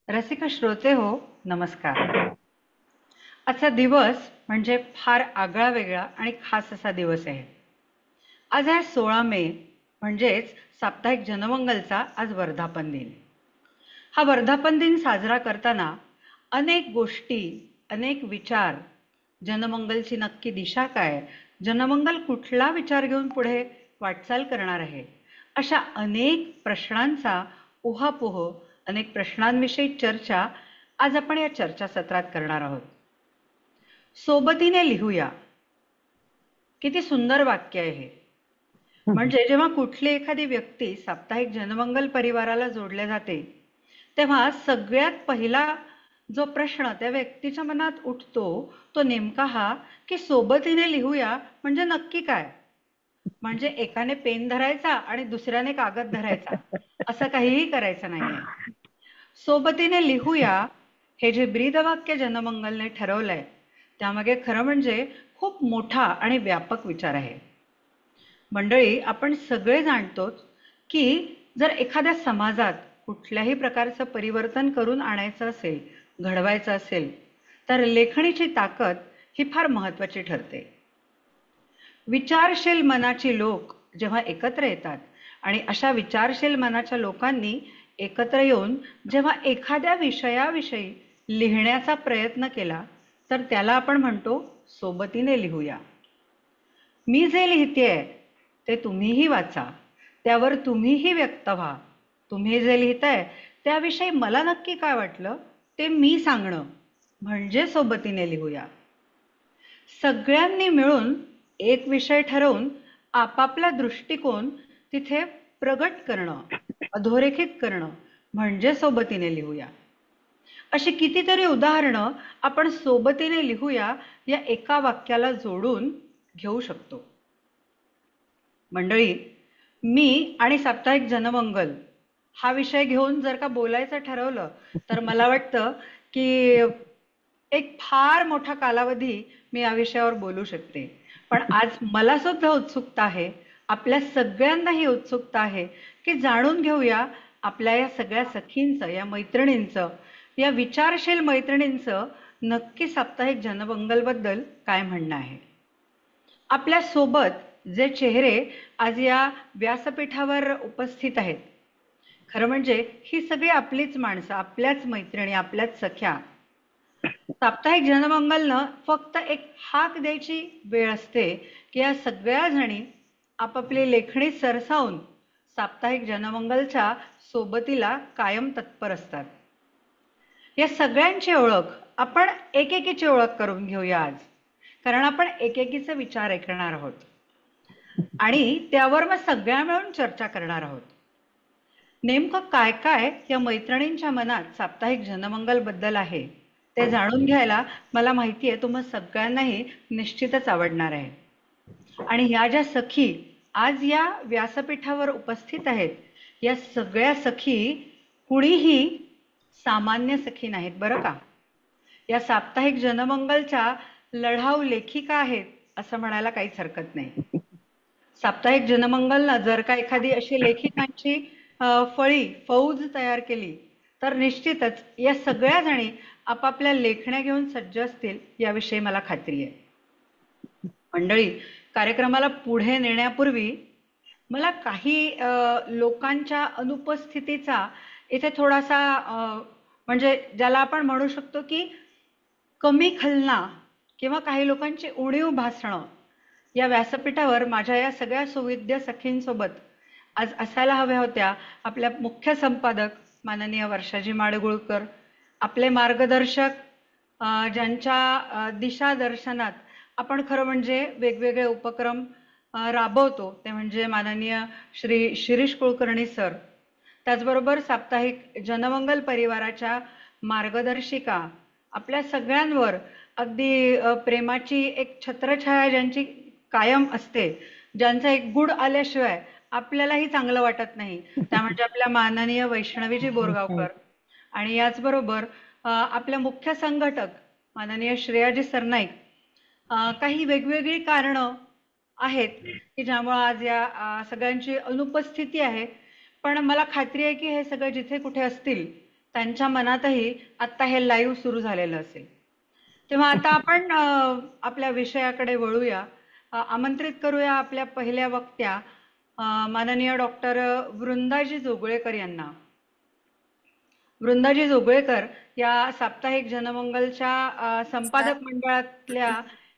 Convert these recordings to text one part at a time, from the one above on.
रसिक श्रोते हो, नमस्कार. आजचा दिवस म्हणजे फार आगळा वेगळा आणि खास असा दिवस आहे. आज आहे 16 मे, म्हणजेच साप्ताहिक जनमंगलचा आज वर्धापन दिन. हा वर्धापन दिन साजरा करताना अनेक गोष्टी, अनेक विचार, जनमंगलची नक्की दिशा काय, जनमंगल कुठला विचार घेऊन पुढे वाटचाल करणार आहे, अशा अनेक प्रश्नांचा उहापोह, अनेक प्रश्नांविषयी चर्चा आज आपण या चर्चासत्रात करणार आहोत. सोबतीने लिहूया. किती सुंदर वाक्य आहे हे. म्हणजे जेव्हा कुठली एखादी व्यक्ती साप्ताहिक जनमंगल परिवाराला जोडल्या जाते, तेव्हा सगळ्यात पहिला जो प्रश्न त्या व्यक्तीच्या मनात उठतो तो नेमका हा, की सोबतीने लिहूया म्हणजे नक्की काय? म्हणजे एकाने पेन धरायचा आणि दुसऱ्याने कागद धरायचा, असं काहीही करायचं नाहीये. सोबतीने लिहूया हे जे ब्रीदवाक्य जनमंगलने ठरवलंय, त्यामागे खरं म्हणजे खूप मोठा आणि व्यापक विचार आहे. मंडळी, आपण सगळे जाणतोच की जर एखाद्या समाजात कुठल्याही प्रकारचं परिवर्तन करून आणायचं असेल, घडवायचं असेल, तर लेखणीची ताकद ही फार महत्वाची ठरते. विचारशील मनाची लोक जेव्हा एकत्र येतात आणि अशा विचारशील मनाच्या लोकांनी एकत्र येऊन जेव्हा एखाद्या विषयाविषयी लिहिण्याचा प्रयत्न केला, तर त्याला आपण म्हणतो सोबतीने लिहूया. मी जे लिहितेय ते तुम्हीही वाचा, त्यावर तुम्हीही व्यक्त व्हा. तुम्ही जे लिहिताय त्याविषयी मला नक्की काय वाटलं ते मी सांगणं म्हणजे सोबतीने लिहूया. सगळ्यांनी मिळून एक विषय ठरवून आपापला दृष्टिकोन तिथे प्रगट करणं, अधोरेखित करणं म्हणजे सोबतीने लिहूया. अशी कितीतरी उदाहरणं आपण सोबतीने लिहूया या एका वाक्याला जोडून घेऊ शकतो. मंडळी, मी आणि साप्ताहिक जनमंगल हा विषय घेऊन जर का बोलायचं ठरवलं, तर मला वाटतं की एक फार मोठा कालावधी मी या विषयावर बोलू शकते. पण आज मला सुद्धा उत्सुकता आहे, आपल्या सगळ्यांनाही उत्सुकता आहे, की जाणून घेऊया आपल्या या सगळ्या सखींचं, या मैत्रिणींचं, या विचारशील मैत्रिणींचं नक्की साप्ताहिक जनमंगलबद्दल काय म्हणणं आहे. आपल्या सोबत जे चेहरे आज या व्यासपीठावर उपस्थित आहेत, खरं म्हणजे ही सगळी आपलीच माणसं, आपल्याच मैत्रिणी, आपल्याच सख्या. साप्ताहिक जनमंगलनं फक्त एक हाक द्यायची वेळ असते, की या सगळ्या जणी आपापली लेखणी सरसावून साप्ताहिक जनमंगलच्या सोबतीला कायम तत्पर असतात. या सगळ्यांची ओळख आपण एकेकीची ओळख करून घेऊया आज, कारण आपण एकेकीचे विचार ऐकणार आहोत आणि त्यावर मग सगळ्या मिळून चर्चा करणार आहोत. नेमकं काय काय या मैत्रिणींच्या मनात साप्ताहिक जनमंगल बद्दल आहे ते जाणून घ्यायला मला माहिती आहे तुम्हा सगळ्यांनाही निश्चितच आवडणार आहे. आणि ह्या ज्या सखी आज या व्यासपीठावर उपस्थित आहेत, या सगळ्या सखी कुणीही सामान्य सखी नाहीत बरं का. या साप्ताहिक जनमंगलच्या लढाऊ लेखिका आहेत असं म्हणायला काहीच हरकत नाही. साप्ताहिक जनमंगलनं जर का एखादी अशी लेखिकांची फळी फौज तयार केली, तर निश्चितच या सगळ्या जणी आपापल्या लेखण्या घेऊन सज्ज असतील याविषयी मला खात्री आहे. मंडळी, कार्यक्रमाला पुढे नेण्यापूर्वी मला काही लोकांच्या अनुपस्थितीचा इथे थोडासा म्हणजे ज्याला आपण म्हणू शकतो की कमी खलना किंवा काही लोकांची उणीव भासणं या व्यासपीठावर माझ्या या सगळ्या सुविद्य सखींसोबत आज असायला हव्या होत्या. आपल्या मुख्य संपादक माननीय वर्षाजी माडगुळकर, आपले मार्गदर्शक ज्यांच्या दिशादर्शनात आपण खरं म्हणजे वेगवेगळे उपक्रम राबवतो ते म्हणजे माननीय श्री शिरीष कुलकर्णी सर. त्याचबरोबर साप्ताहिक जनमंगल परिवाराच्या मार्गदर्शिका, आपल्या सगळ्यांवर अगदी प्रेमाची एक छत्रछाया ज्यांची कायम असते, ज्यांचा एक गुड आल्याशिवाय आपल्यालाही चांगलं वाटत नाही, त्या म्हणजे आपल्या माननीय वैष्णवीजी बोरगावकर. आणि याचबरोबर आपल्या मुख्य संघटक माननीय श्रेयाजी सरनाईक. काही वेगवेगळी कारणं आहेत की ज्यामुळे आज या सगळ्यांची अनुपस्थिती आहे, पण मला खात्री आहे की हे सगळे जिथे कुठे असतील त्यांच्या मनातही आता हे लाईव्ह सुरू झालेलं असेल. तेव्हा आता आपण आपल्या विषयाकडे वळूया. आमंत्रित करूया आपल्या पहिल्या वक्त्या माननीय डॉक्टर वृंदाजी जोगळेकर यांना. वृंदाजी जोगळेकर या साप्ताहिक जनमंगलच्या नमस्कार. संपादक मंडळातल्या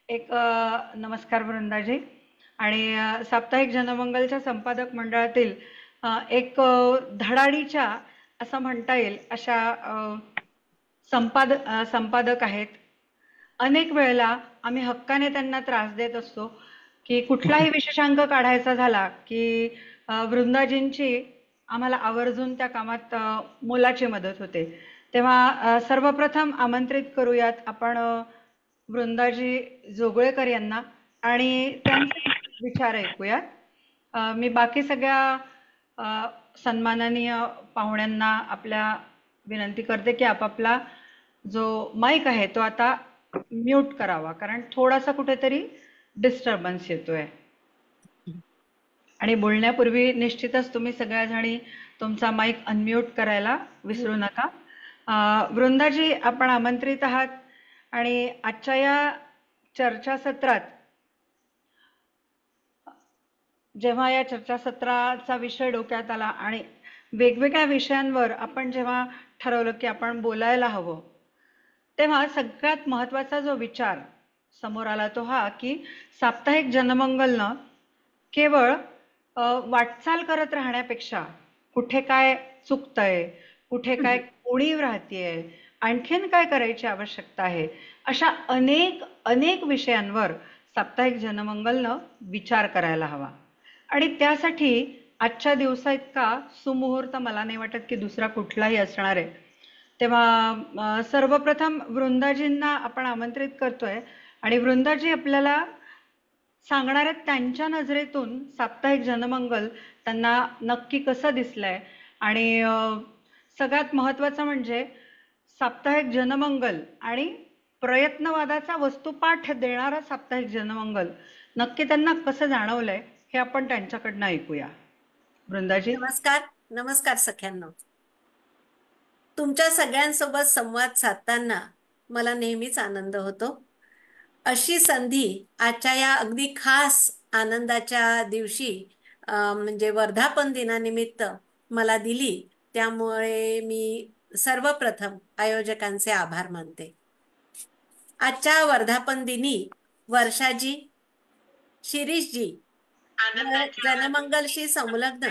एक नमस्कार वृंदाजी. आणि साप्ताहिक जनमंगलच्या संपादक मंडळातील एक धडाडीच्या असं म्हणता येईल अशा संपादक आहेत. अनेक वेळेला आम्ही हक्काने त्यांना त्रास देत असतो की कुठलाही विशेषांक काढायचा झाला की वृंदाजींची आम्हाला आवर्जून त्या कामात मोलाची मदत होते. तेव्हा सर्वप्रथम आमंत्रित करूयात आपण वृंदाजी जोगळेकर यांना आणि त्यांचे विचार ऐकूयात. मी बाकी सगळ्या सन्माननीय पाहुण्यांना आपल्या विनंती करते की आपापला जो माईक आहे तो आता म्यूट करावा, कारण थोडासा कुठेतरी डिस्टर्बन्स येतोय. आणि बोलण्यापूर्वी निश्चितच तुम्ही सगळ्या जणी तुमचा माईक अनम्यूट करायला विसरू नका. वृंदाजी, आपण आमंत्रित आहात आणि आजच्या या चर्चासत्रात जेव्हा या चर्चासत्राचा विषय डोक्यात आला आणि वेगवेगळ्या विषयांवर आपण जेव्हा ठरवलं की आपण बोलायला हवं, तेव्हा सगळ्यात महत्वाचा जो विचार समोर आला तो हा की साप्ताहिक जनमंगलनं केवळ वाटचाल करत राहण्यापेक्षा कुठे काय चुकतंय, कुठे काय उणीव राहतेय, आणखीन काय करायची आवश्यकता आहे, अशा अनेक अनेक विषयांवर साप्ताहिक जनमंगलनं विचार करायला हवा. आणि त्यासाठी आजच्या दिवसा इतका सुमुहूर्त मला नाही वाटत की दुसरा कुठलाही असणार आहे. तेव्हा सर्वप्रथम वृंदाजींना आपण आमंत्रित करतोय आणि वृंदाजी आपल्याला सांगणार आहेत त्यांच्या नजरेतून साप्ताहिक जनमंगल त्यांना नक्की कसं दिसलंय. आणि सगळ्यात महत्वाचं म्हणजे साप्ताहिक जनमंगल आणि प्रयत्नवादाचा वस्तुपाठ देणारा साप्ताहिक जनमंगल नक्की त्यांना कसं जाणवलंय हे आपण त्यांच्याकडनं ऐकूया. वृंदाजी. नमस्कार. नमस्कार सख्यांनो. तुमच्या सगळ्यांसोबत संवाद साधताना मला नेहमीच आनंद होतो. अशी संधी आजच्या या अगदी खास आनंदाच्या दिवशी म्हणजे वर्धापन दिनानिमित्त मला दिली, त्यामुळे मी सर्वप्रथम आयोजकांचे आभार मानते. आजच्या वर्धापन दिनी वर्षाजी, शिरीषजी, जनमंगलशी संलग्न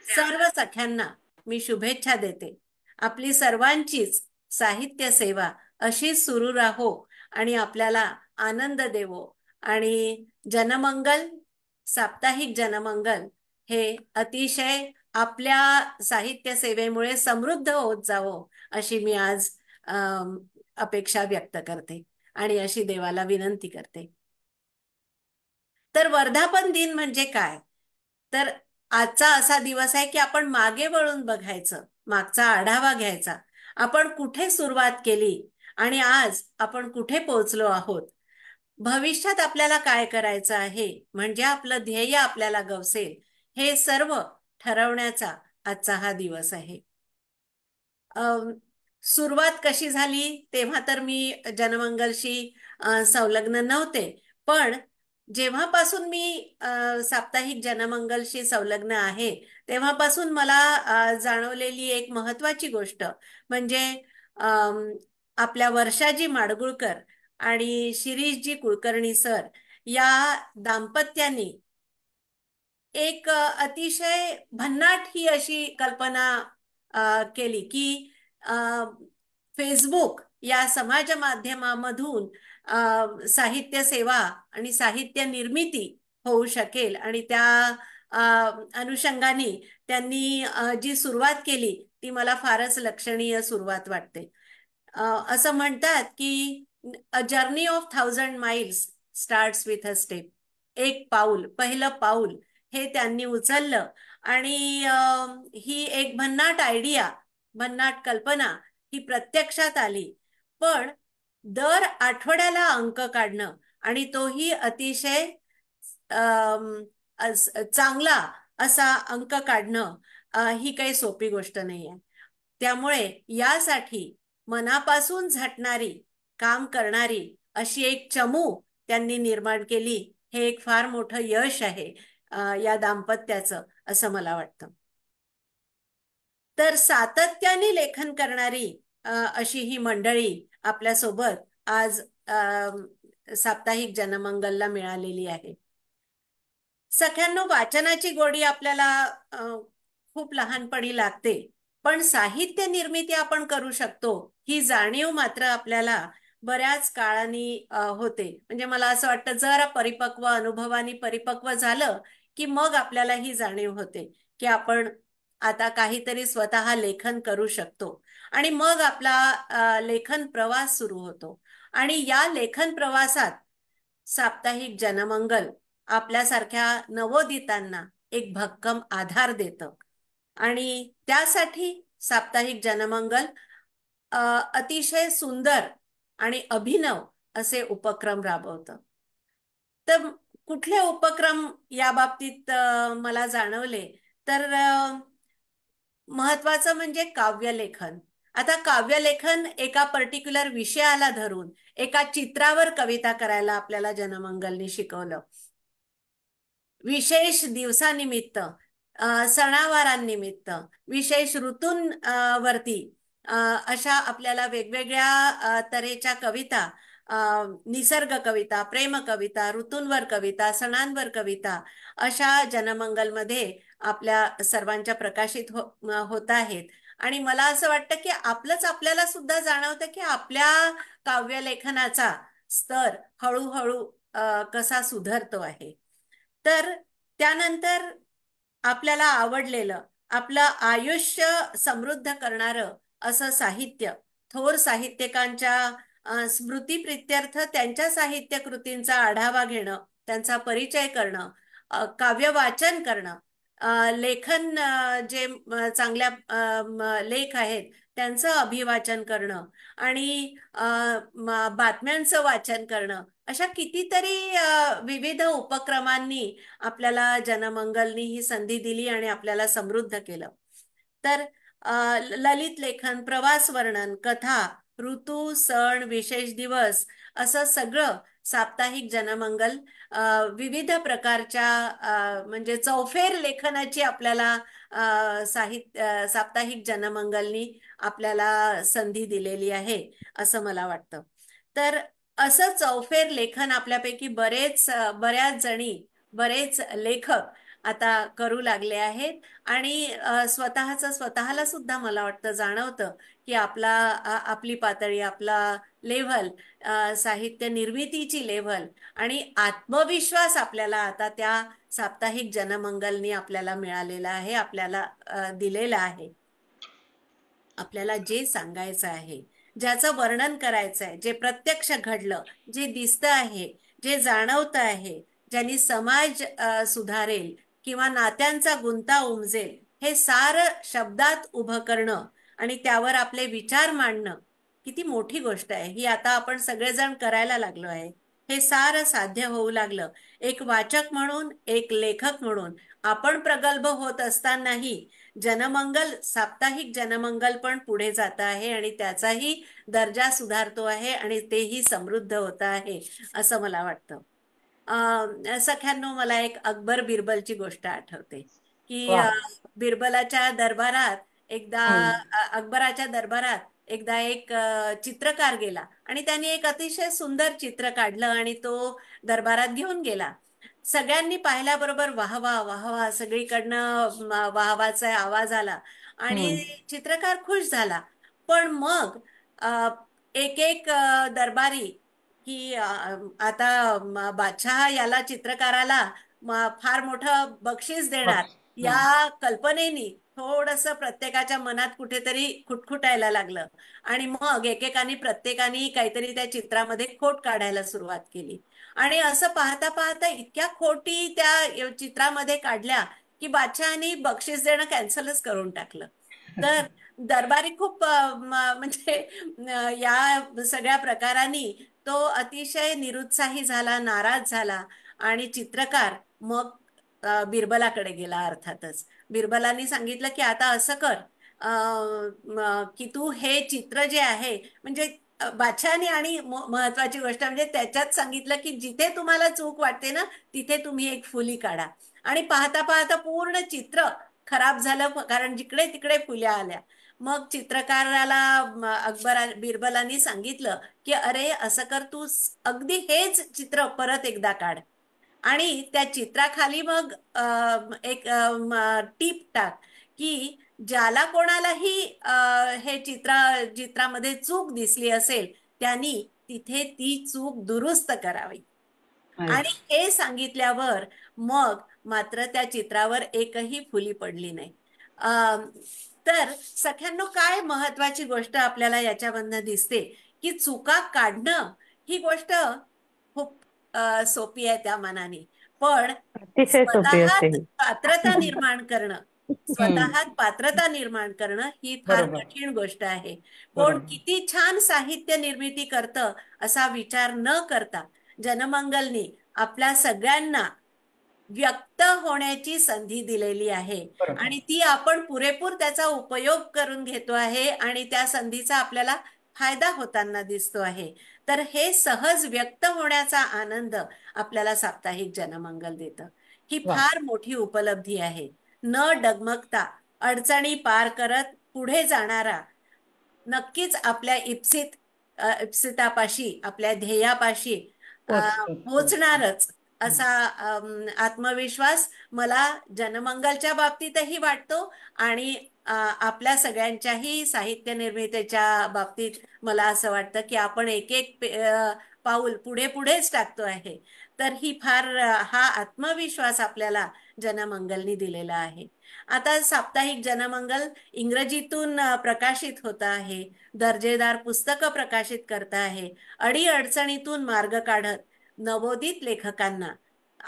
सर्व सख्यांना मी शुभेच्छा देते. आपली सर्वांचीच साहित्य सेवा अशीच सुरू राहो आणि आपल्याला आनंद देवो आणि जनमंगल, साप्ताहिक जनमंगल हे अतिशय आपल्या साहित्य सेवेमुळे समृद्ध होत जावो अशी मी आज अपेक्षा व्यक्त करते आणि अशी देवाला विनंती करते. तर वर्धापन दिन म्हणजे काय? तर आजचा असा दिवस आहे की आपण मागे वळून बघायचं, मागचा आढावा घ्यायचा. आपण कुठे सुरुवात केली आणि आज आपण कुठे पोहोचलो आहोत. भविष्यात आपल्याला काय करायचं आहे, म्हणजे आपलं ध्येय आपल्याला गवसेल, हे सर्व ठरवण्याचा आजचा हा दिवस आहे. सुरुवात कशी झाली तेव्हा तर मी जनमंगलशी संलग्न नव्हते, पण जेव्हापासून मी साप्ताहिक जनमंगलशी संलग्न आहे तेव्हापासून मला जाणवलेली एक महत्वाची गोष्ट म्हणजे आपल्या वर्षाजी माडगुळकर आणि शिरीषजी कुलकर्णी सर या दाम्पत्यानी एक अतिशय भन्नाट ही अशी कल्पना केली की फेसबुक या समाज माध्यमामधून साहित्य सेवा आणि साहित्य निर्मिती होऊ शकेल. आणि त्या अनुषंगाने त्यांनी जी सुरुवात केली ती मला फारच लक्षणीय सुरुवात वाटते. असं म्हणतात की a journey of 1000 miles starts with a step. एक पाऊल, पहिलं पाऊल हे त्यांनी उचललं आणि ही एक भन्नाट आयडिया, भन्नाट कल्पना ही प्रत्यक्षात आली. पण दर आठवड्याला अंक काढणं आणि तोही अतिशय चांगला असा अंक काढणं ही काही सोपी गोष्ट नाही आहे. त्यामुळे यासाठी मनापासून झटणारी काम करणारी अशी एक चमू त्यांनी निर्माण केली. हे एक फार मोठं यश आहे या दाम्पत्याचं, असं मला वाटतं. तर सातत्याने लेखन करणारी अशी ही मंडळी आपल्यासोबत आज साप्ताहिक जनमंगलला मिळालेली आहे. सख्यांनो, वाचनाची गोडी आपल्याला खूप लहानपणी लागते, पण साहित्य निर्मिती आपण करू शकतो ही जाणीव मात्र आपल्याला बऱ्याच काळाने होते. म्हणजे मला असं वाटतं जरा परिपक्व अनुभवाने परिपक्व झालं की मग आपल्याला ही जाणीव होते की आपण आता काहीतरी स्वतः लेखन करू शकतो. आणि मग आपला लेखन प्रवास सुरू होतो. आणि या लेखन प्रवासात साप्ताहिक जनमंगल आपल्यासारख्या नवोदितांना एक भक्कम आधार देतं. आणि त्यासाठी साप्ताहिक जनमंगल अतिशय सुंदर आणि अभिनव असे उपक्रम राबवतं. तर कुठले उपक्रम या बाबतीत मला जाणवले तर महत्वाचं म्हणजे काव्यलेखन. आता काव्यलेखन एका पर्टिक्युलर विषयाला धरून एका चित्रावर कविता करायला आपल्याला जनमंगलनी शिकवलं. विशेष दिवसानिमित्त, सणावारांनिमित्त, विशेष ऋतूंवरती अशा आपल्याला वेगवेगळ्या तऱ्हेच्या कविता, निसर्ग कविता, प्रेम कविता, ऋतूंवर कविता, सणांवर कविता अशा जनमंगलमध्ये आपल्या सर्वांच्या प्रकाशित होत आहेत. आणि मला असं वाटतं की आपल्याला सुद्धा जाणवतं की आपल्या काव्यलेखनाचा स्तर हळूहळू कसा सुधारतो आहे. तर त्यानंतर आपल्याला आवडलेलं, आपलं आयुष्य समृद्ध करणारं असं साहित्य, थोर साहित्यिकांच्या स्मृतीप्रित्यर्थ त्यांच्या साहित्य कृतींचा आढावा घेणं, त्यांचा परिचय करणं, काव्य वाचन करणं, लेखन जे चांगल्या लेख आहेत त्यांचं अभिवाचन करणं आणि बातम्यांचं वाचन करणं, अशा कितीतरी विविध उपक्रमांनी आपल्याला जनमंगलनी ही संधी दिली आणि आपल्याला समृद्ध केलं. तर ललित लेखन, प्रवास वर्णन, कथा, ऋतू, सण, विशेष दिवस असं सगळं साप्ताहिक जनमंगल विविध प्रकारच्या म्हणजे चौफेर लेखनाची आपल्याला साप्ताहिक जनमंगलनी आपल्याला संधी दिलेली आहे असं मला वाटतं. तर असं चौफेर लेखन आपल्यापैकी बऱ्याच जणी, बरेच लेखक आता करू लागले आहेत. आणि स्वतःला सुद्धा मला वाटतं जाणवतं की आपली पातळी, आपला लेव्हल, साहित्य निर्मितीची लेव्हल आणि आत्मविश्वास आपल्याला आता त्या साप्ताहिक जनमंगलनी आपल्याला मिळालेला आहे, आपल्याला दिलेला आहे. आपल्याला जे सांगायचं आहे, ज्याचं वर्णन करायचं आहे, जे प्रत्यक्ष घडलं, जे दिसतं आहे, जे जाणवतं आहे, ज्यांनी समाज सुधारेल किंवा नात्यांचा गुंता उमजेल, हे सारं शब्दात उभं करणं आणि त्यावर आपले विचार मांडणं किती मोठी गोष्ट आहे. ही आता आपण सगळेजण करायला लागलो आहे. हे सारं साध्य होऊ लागलं. एक वाचक म्हणून, एक लेखक म्हणून आपण प्रगल्भ होत असतानाही जनमंगल, साप्ताहिक जनमंगल पण पुढे जात आहे आणि त्याचाही दर्जा सुधारतो आहे आणि तेही समृद्ध होत आहे असं मला वाटतं. सख्यांनो, मला एक अकबर बिरबलची गोष्ट आठवते की वा. बिरबलाच्या दरबारात एकदा हम्म. अकबराच्या दरबारात एकदा एक चित्रकार गेला आणि त्यांनी एक अतिशय सुंदर चित्र काढलं आणि तो दरबारात घेऊन गेला. सगळ्यांनी पाहिल्याबरोबर वाह वाह वाह वाह सगळीकडनं वाहवाचा आवाज आला आणि हम्म. चित्रकार खुश झाला. पण मग एक एक दरबारी की आता बादशाह याला चित्रकाराला फार मोठं बक्षीस देणार हम्म. या कल्पनेनी थोडंसं प्रत्येकाच्या मनात कुठेतरी खुटखुटायला लागलं. आणि मग प्रत्येकाने काहीतरी त्या चित्रामध्ये खोट काढायला सुरुवात केली. आणि असं पाहता पाहता इतक्या खोटी त्या चित्रामध्ये काढल्या की बादशहानी बक्षीस देणं कॅन्सलच करून टाकलं. तर दरबारी खूप म्हणजे या सगळ्या प्रकारांनी तो अतिशय निरुत्साही झाला, नाराज झाला. आणि चित्रकार मग बिरबलाकडे गेला. अर्थातच बिरबलांनी सांगितलं की आता असं कर, की तू हे चित्र जे आहे म्हणजे बादशहाने आणि महत्वाची गोष्ट म्हणजे त्याच्यात सांगितलं की जिथे तुम्हाला चूक वाटते ना तिथे तुम्ही एक फुली काढा. आणि पाहता पाहता पूर्ण चित्र खराब झालं कारण जिकडे तिकडे फुल्या आल्या. मग चित्रकाराला बिरबलांनी सांगितलं की अरे असं कर, तू अगदी हेच चित्र परत एकदा काढ आणि त्या चित्राखाली मग एक टीप टाक की ज्याला कोणालाही हे चित्रामध्ये चूक दिसली असेल त्यांनी तिथे ती चूक दुरुस्त करावी. आणि नाईस. हे सांगितल्यावर मग मात्र त्या चित्रावर एकही फुली पडली नाही. अम, तर सख्यांनो, काय महत्वाची गोष्ट आपल्याला याच्यामधनं दिसते की चुका काढणं ही गोष्ट खूप सोपी आहे त्या मानाने. पण अतिशय सोपी असते स्वतःत ही. पात्रता निर्माण करणं हम्म. स्वतःत पात्रता निर्माण करणं ही फार बरोबर. कठीण गोष्ट आहे. कोण बरोबर. किती छान साहित्य निर्मिती करतं असा विचार न करता जनमंगलनी आपल्या सगळ्यांना व्यक्त होण्याची संधी दिलेली आहे बरोबर. आणि ती आपण पुरेपूर त्याचा उपयोग करून घेतो आहे आणि त्या संधीचा आपल्याला फायदा होताना दिसतो आहे. तर हे सहज व्यक्त होण्याचा आनंद आपल्याला साप्ताहिक जनमंगल देतं. ही वा. फार मोठी उपलब्धी आहे. न डगमगता अडचणी पार करत पुढे जाणारा, नक्कीच आपल्या इप्सितापाशी, आपल्या ध्येयापाशी पोचतो. पोचतो. पोचणारच असा आत्मविश्वास मला जनमंगलच्या बाबतीतही वाटतो आणि आपल्या सगळ्यांच्याही साहित्य निर्मितीच्या बाबतीत मला असं वाटतं की आपण एक एक पाऊल पुढे पुढेच टाकतो आहे. तर ही फार हा आत्मविश्वास आपल्याला जनमंगलनी दिलेला आहे. आता साप्ताहिक जनमंगल इंग्रजीतून प्रकाशित होत आहे, दर्जेदार पुस्तकं प्रकाशित करत आहे, अडीअडचणीतून मार्ग काढत नवोदित लेखकांना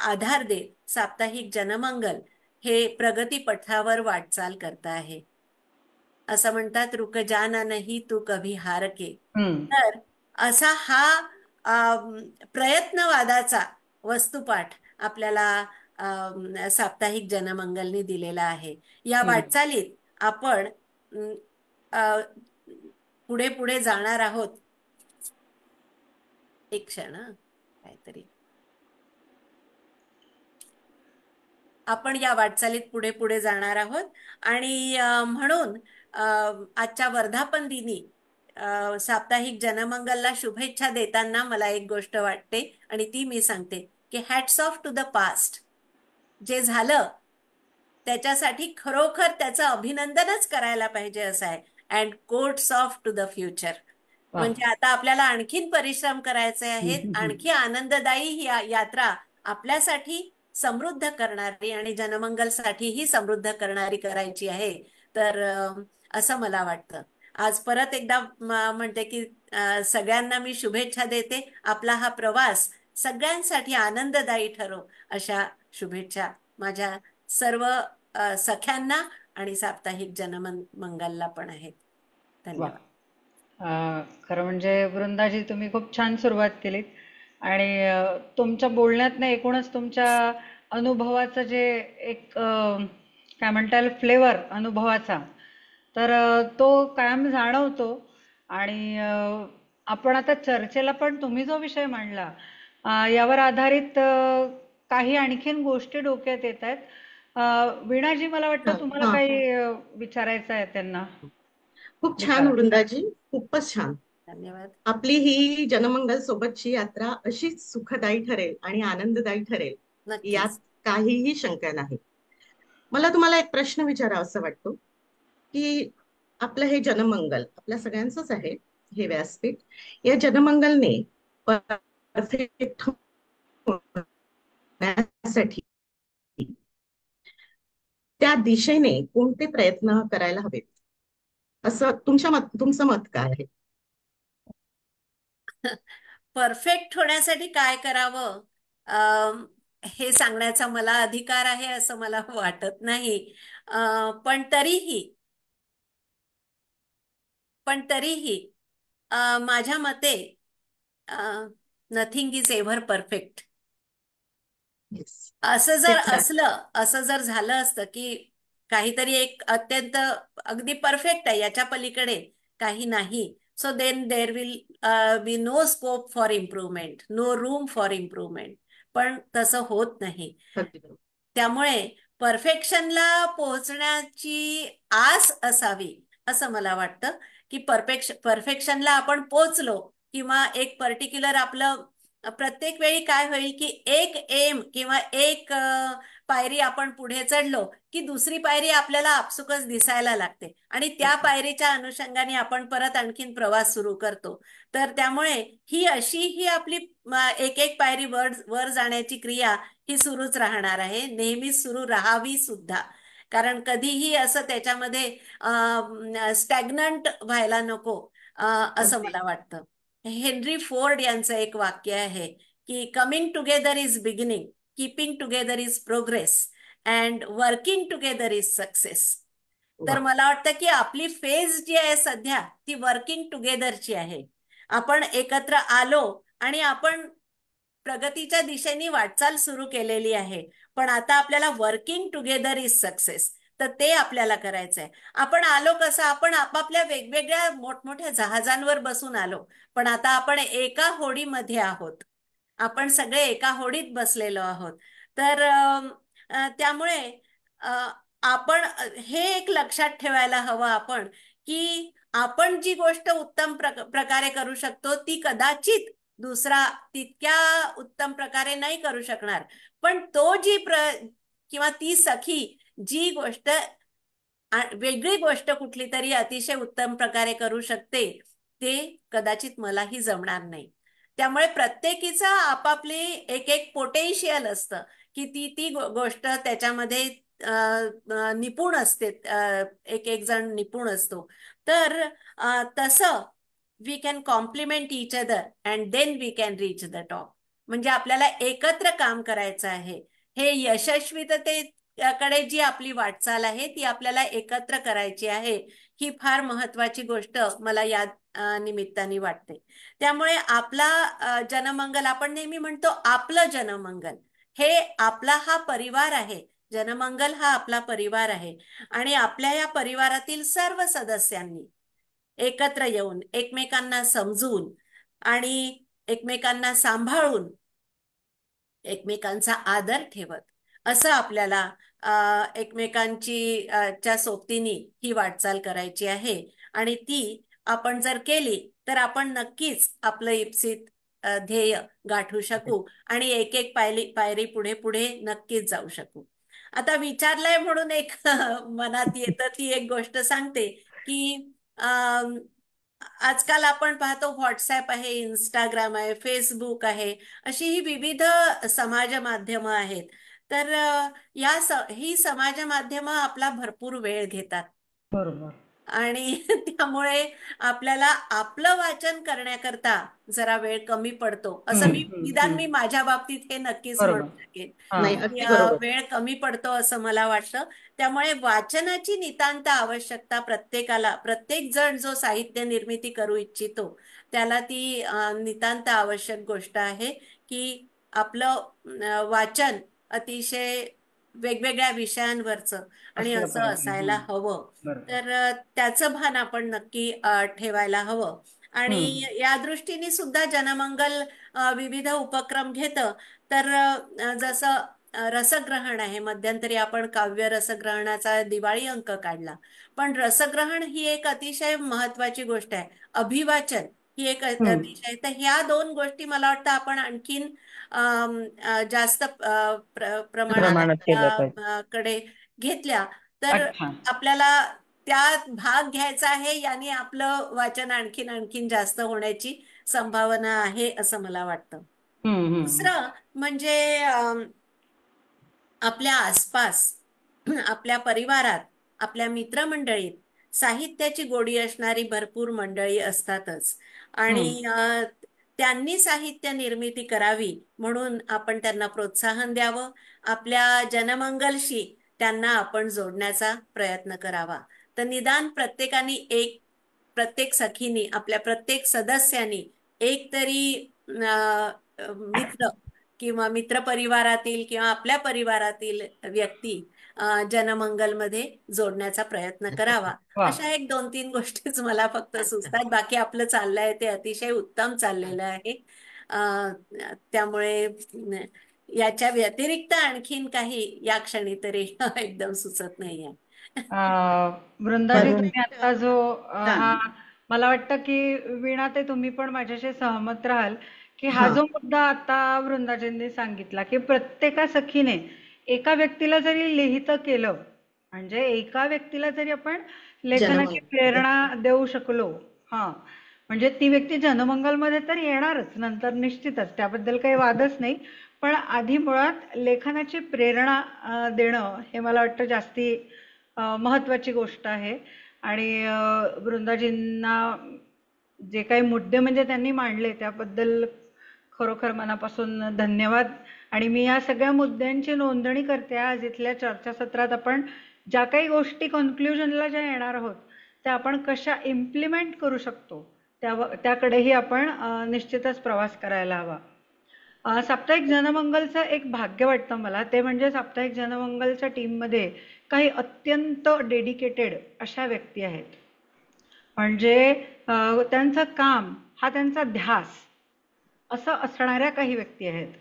आधार देत साप्ताहिक जनमंगल हे प्रगतीपथावर वाटचाल करत आहे. असं म्हणतात, रुक जाना नहीं तू कभी हार के. हम्म. तर असा हा प्रयत्नवादाचा वस्तुपाठ आपल्याला साप्ताहिक जनमंगलने दिलेला आहे. या हम्म. वाटचालीत आपण अम, अ, पुढे पुढे जाणार आहोत. एक क्षण काहीतरी आपण या वाटचालीत पुढे पुढे जाणार आहोत आणि म्हणून आजच्या वर्धापन दिनी साप्ताहिक जनमंगलला शुभेच्छा देताना मला एक गोष्ट वाटते आणि ती मी सांगते की hats off to the past. जे झालं त्याच्यासाठी खरोखर त्याचं अभिनंदनच करायला पाहिजे असं आहे. And quotes off to the future. वा. म्हणजे आता आपल्याला आणखीन परिश्रम करायचे आहेत, आणखी आनंददायी ही यात्रा आपल्यासाठी समृद्ध करणारी आणि जनमंगलसाठीही समृद्ध करणारी करायची आहे. तर असं मला वाटतं. आज परत एकदा म्हणते की सगळ्यांना मी शुभेच्छा देते. आपला हा प्रवास सगळ्यांसाठी आनंददायी ठरो अशा शुभेच्छा माझ्या सर्व सख्यांना आणि साप्ताहिक जनमंगलला पण आहेत. वा. धन्यवाद. खरं म्हणजे वृंदाजी तुम्ही खूप छान सुरुवात केलीत आणि तुमच्या बोलण्यातनं एकूणच तुमच्या अनुभवाचं जे एक काय म्हणता येईल फ्लेवर अनुभवाचा, तर तो कायम जाणवतो. आणि आपण आता चर्चेला पण तुम्ही जो विषय मांडला यावर आधारित काही आणखीन गोष्टी डोक्यात येत आहेत. वीणाजी, मला हा वाटतं तुम्हाला हा. काही विचारायचं आहे त्यांना. खूप छान विचारा. वृंदाजी, खूपच छान. धन्यवाद. आपली ही जनमंगल सोबतची यात्रा अशीच सुखदायी ठरेल आणि आनंददायी ठरेल यात नक्कीच. काहीही शंका नाही. मला तुम्हाला एक प्रश्न विचारावासा वाटतो की आपलं हे जनमंगल आपल्या सगळ्यांचंच आहे, हे व्यासपीठ. या जनमंगलने परफेक्ट होण्यासाठी त्या दिशेने कोणते प्रयत्न करायला हवेत, असं तुमचं मत काय आहे? परफेक्ट होण्यासाठी काय करावं हे सांगण्याचा मला अधिकार आहे असं मला वाटत नाही. पण तरीही पण तरीही माझ्या मते nothing is ever perfect. Yes. असं जर तेच आहे. असलं, असं जर झालं असतं की काहीतरी एक अत्यंत अगदी परफेक्ट आहे, याच्या पलीकडे काही नाही. So then there will be no scope for improvement, no room for improvement. पण तसं होत नाही. अगदी बरोबर. त्यामुळे परफेक्शनला पोहोचण्याची आस असावी असं मला वाटतं, की परफेक्शनला आपण पोहोचलो किंवा एक पर्टिक्युलर आपलं प्रत्येक वेळी काय होईल की एक एम किंवा एक पायरी आपण पुढे चढलो की दुसरी पायरी आपल्याला आपसुकच दिसायला लागते आणि त्या पायरीच्या अनुषंगाने आपण परत आणखीन प्रवास सुरू करतो. तर त्यामुळे ही आपली एक एक पायरी वर वर जाण्याची क्रिया ही सुरूच राहणार आहे, नेहमीच सुरू राहावी सुद्धा. कारण कधीही असं त्याच्यामध्ये स्टॅग्नंट व्हायला नको असं अगदी मला वाटतं. हेनरी फोर्ड यांचं एक वाक्य आहे की coming together is beginning, keeping together is progress and working together is success. तर वा. मला वाटतं की आपली फेज जी आहे सध्या ती वर्किंग टुगेदरची आहे. आपण एकत्र आलो आणि आपण प्रगतीच्या दिशेने वाटचाल सुरू केलेली आहे. पण आता आपल्याला वर्किंग टुगेदर इज सक्सेस, तर ते आपल्याला करायचं आहे. आपण आलो कसं, आपण आपापल्या वेगवेगळ्या मोठमोठ्या जहाजांवर बसून आलो, पण आता आपण एका होडीमध्ये आहोत. आपण सगळे एका होडीत बसलेलो आहोत. तर त्यामुळे अ, आपण हे एक लक्षात ठेवायला हवं आपण, की आपण जी गोष्ट उत्तम प्रकारे करू शकतो ती कदाचित दुसरा तितक्या उत्तम प्रकारे नाही करू शकणार. पण तो किंवा ती सखी जी गोष्ट वेगळी गोष्ट कुठली तरी अतिशय उत्तम प्रकारे करू शकते, ते कदाचित मलाही जमणार नाही. त्यामुळे प्रत्येकीचं आपापले एक एक पोटेन्शियल असतं की ती ती गोष्ट त्याच्यामध्ये निपुण असते. एक एक जण निपुण असतो. तर तसं we can compliment each other and then we can reach the top. म्हणजे आपल्याला एकत्र काम करायचं आहे. हे यशस्वीततेकडे जी आपली वाटचाल आहे ती आपल्याला एकत्र करायची आहे. ही फार महत्वाची गोष्ट मला या निमित्ताने वाटते. त्यामुळे आपला जनमंगल, आपण नेहमी म्हणतो आपलं जनमंगल, हे आपला हा परिवार आहे. जनमंगल हा आपला परिवार आहे आणि आपल्या या परिवारातील सर्व सदस्यांनी एकत्र येऊन एकमेकांना समजून आणि एकमेकांना सांभाळून एकमेकांचा आदर ठेवत असं आपल्याला एकमेकांची च्या सोबतीने ही वाटचाल करायची आहे. आणि ती आपण जर केली तर आपण नक्कीच आपलं इप्सित ध्येय गाठू शकू आणि एक एक पायरी पुढे पुढे नक्कीच जाऊ शकू. आता विचारलंय म्हणून एक मनात येतं ती एक गोष्ट सांगते की आजकाल आपण पाहतो व्हॉट्सॲप आहे, इंस्टाग्राम आहे, फेसबुक आहे, अशी ही विविध समाज माध्यमं आहेत. तर ही समाज माध्यमं आपला भरपूर वेळ घेतात बरोबर. आणि त्यामुळे आपल्याला आपलं वाचन करण्याकरता जरा वेळ कमी पडतो, असं निदान मी माझ्या बाबतीत हे नक्कीच म्हणू बरोबर. शकेन हा. नाही, की अगदी बरोबर. वेळ कमी पडतो असं मला वाटतं. त्यामुळे वाचनाची नितांत आवश्यकता प्रत्येकाला, प्रत्येक जण जो साहित्य निर्मिती करू इच्छितो त्याला ती नितांत आवश्यक गोष्ट आहे की आपलं वाचन अतिशय वेगवेगळ्या विषयांवरचं आणि असलं असं पाहिजे. असायला हवं. बरोबर. तर त्याचं भान आपण नक्की ठेवायला हवं. आणि या दृष्टीने सुद्धा जनमंगल विविध उपक्रम घेतं. तर जसं रसग्रहण आहे, मध्यंतरी आपण काव्य रसग्रहणाचा दिवाळी अंक काढला. पण रसग्रहण ही एक अतिशय महत्वाची गोष्ट आहे. अभिवाचन ही एक अतिशय, तर ह्या दोन गोष्टी मला वाटतं आपण आणखीन जास्त प्रमाणात प्रमाणात केलं पाहिजे. कडे घेतल्या तर अच्छा. आपल्याला त्यात भाग घ्यायचा आहे, याने आपलं वाचन आणखीन आणखीन जास्त होण्याची संभावना आहे असं मला वाटतं. दुसरं म्हणजे आपल्या आसपास, आपल्या परिवारात, आपल्या मित्रमंडळीत साहित्याची गोडी असणारी भरपूर मंडळी असतातच आणि त्यांनी साहित्य निर्मिती करावी म्हणून आपण त्यांना प्रोत्साहन द्यावं. आपल्या जनमंगलशी त्यांना आपण जोडण्याचा प्रयत्न करावा. तर निदान प्रत्येक सखीनी, आपल्या प्रत्येक सदस्यांनी एक तरी मित्र किंवा मित्र परिवारातील किंवा आपल्या परिवारातील व्यक्ती जनमंगलमध्ये जोडण्याचा प्रयत्न करावा. वा. अशा 1-2-3 गोष्टीच मला फक्त सुचतात. बाकी आपलं चाललंय ते अतिशय उत्तम चाललेलं आहे. त्यामुळे याच्या व्यतिरिक्त आणखीन काही या क्षणी तरी एकदम सुचत नाहीये. वृंदाजी, बरं. तुम्ही आता जो हा हा, मला वाटतं की वीणा ते तुम्ही पण माझ्याशी सहमत राहाल की हा हा जो मुद्दा आता वृंदाजींनी सांगितला की प्रत्येका सखीने एका व्यक्तीला जरी लिहितं केलं, म्हणजे एका व्यक्तीला जरी आपण लेखनाची जनमंगलमध्ये प्रेरणा देऊ शकलो, हा, म्हणजे ती व्यक्ती जनमंगलमध्ये तर येणारच नंतर निश्चितच, त्याबद्दल काही वादच नाही. पण आधी मुळात लेखनाची प्रेरणा देणं हे मला वाटतं जास्ती महत्वाची गोष्ट आहे. आणि वृंदाजींना जे काही मुद्दे म्हणजे त्यांनी मांडले त्याबद्दल खरोखर मनापासून धन्यवाद. आणि मी या सगळ्या मुद्द्यांची नोंदणी करते. आज इथल्या चर्चासत्रात आपण ज्या काही गोष्टी कन्क्ल्युजनला ज्या येणार आहोत त्या आपण कशा इम्प्लिमेंट करू शकतो त्याकडेही आपण निश्चितच प्रवास करायला हवा. साप्ताहिक जनमंगलचं एक भाग्य वाटतं मला, ते म्हणजे साप्ताहिक जनमंगलच्या टीममध्ये काही अत्यंत डेडिकेटेड अशा व्यक्ती आहेत. म्हणजे त्यांचं काम हा त्यांचा ध्यास असं असणाऱ्या काही व्यक्ती आहेत,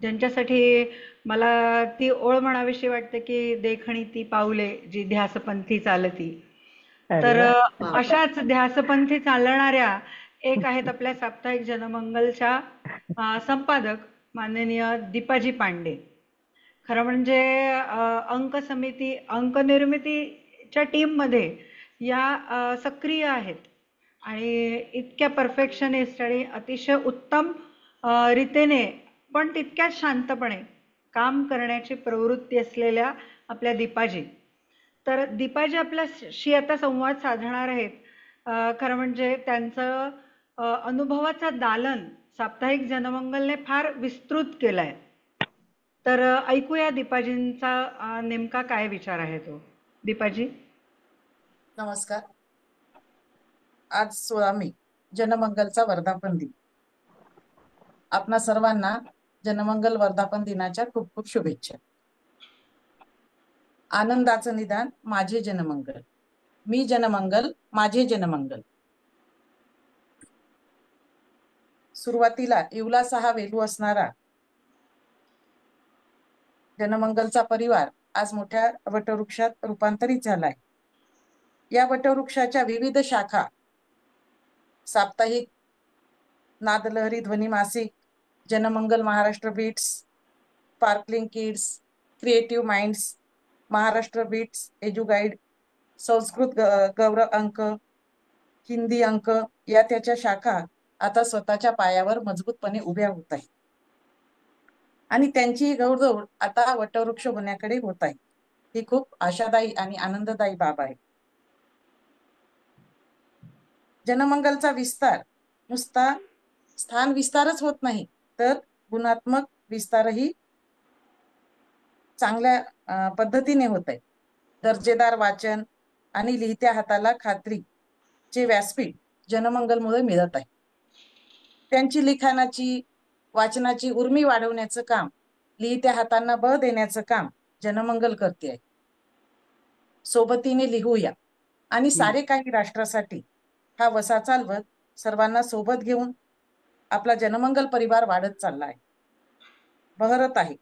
ज्यांच्यासाठी मला ती ओळ म्हणावीशी वाटते की देखणी ती पाऊले जी ध्यासपंथी चालती. तर वा. अशाच ध्यासपंथी चालणाऱ्या एक आहेत आपल्या साप्ताहिक जनमंगलच्या संपादक माननीय दीपाजी पांडे. खरं म्हणजे अंक समिती, अंक निर्मितीच्या टीममध्ये या सक्रिय आहेत आणि इतक्या परफेक्शनिस्ट आणि अतिशय उत्तम रीतीने पण तितक्याच शांतपणे काम करण्याची प्रवृत्ती असलेल्या आपल्या दीपाजी. तर दीपाजी आपल्याशी आता संवाद साधणार आहेत. खरं म्हणजे त्यांचं अनुभवाचं दालन साप्ताहिक जनमंगलने फार विस्तृत केलंय. तर ऐकूया दीपाजींचा नेमका काय विचार आहे तो. दीपाजी. नमस्कार. आज 16 मे जनमंगलचा वर्धापन दिन. आपणा सर्वांना जनमंगल वर्धापन दिनाच्या खूप खूप शुभेच्छा. आनंदाचं निदान माझे जनमंगल, मी जनमंगल माझे जनमंगल. सुरुवातीला इवलासा हा वेलू असणारा जनमंगलचा परिवार आज मोठ्या वटवृक्षात रूपांतरित झालाय. या वटवृक्षाच्या विविध शाखा साप्ताहिक, नादलहरी ध्वनी मासिक, Janmangal Maharashtra beats, sparkling kids, creative minds, Maharashtra beats, Eduguide, Sanskrit Gaurav अंक, हिंदी अंक या त्याच्या शाखा आता स्वतःच्या पायावर मजबूतपणे उभ्या होत आहेत आणि त्यांची गौरदौड आता वटवृक्ष होण्याकडे होत आहे. ही खूप आशादायी आणि आनंददायी बाब आहे. जनमंगलचा विस्तार नुसता स्थान विस्तारच होत नाही, तर गुणात्मक विस्तारही चांगल्या पद्धतीने होत आहे. दर्जेदार वाचन आणि लिहित्या हाताला खात्रीचे व्यासपीठ जनमंगलमुळे मिळत आहे. त्यांची लिखाणाची, वाचनाची उर्मी वाढवण्याचं काम, लिहित्या हातांना बळ देण्याचं काम जनमंगल करते आहे. सोबतीने लिहूया आणि सारे काही राष्ट्रासाठी हा वसा चालवत सर्वांना सोबत घेऊन आपला जनमंगल परिवार वाढत चालला आहे, बहरत आहे.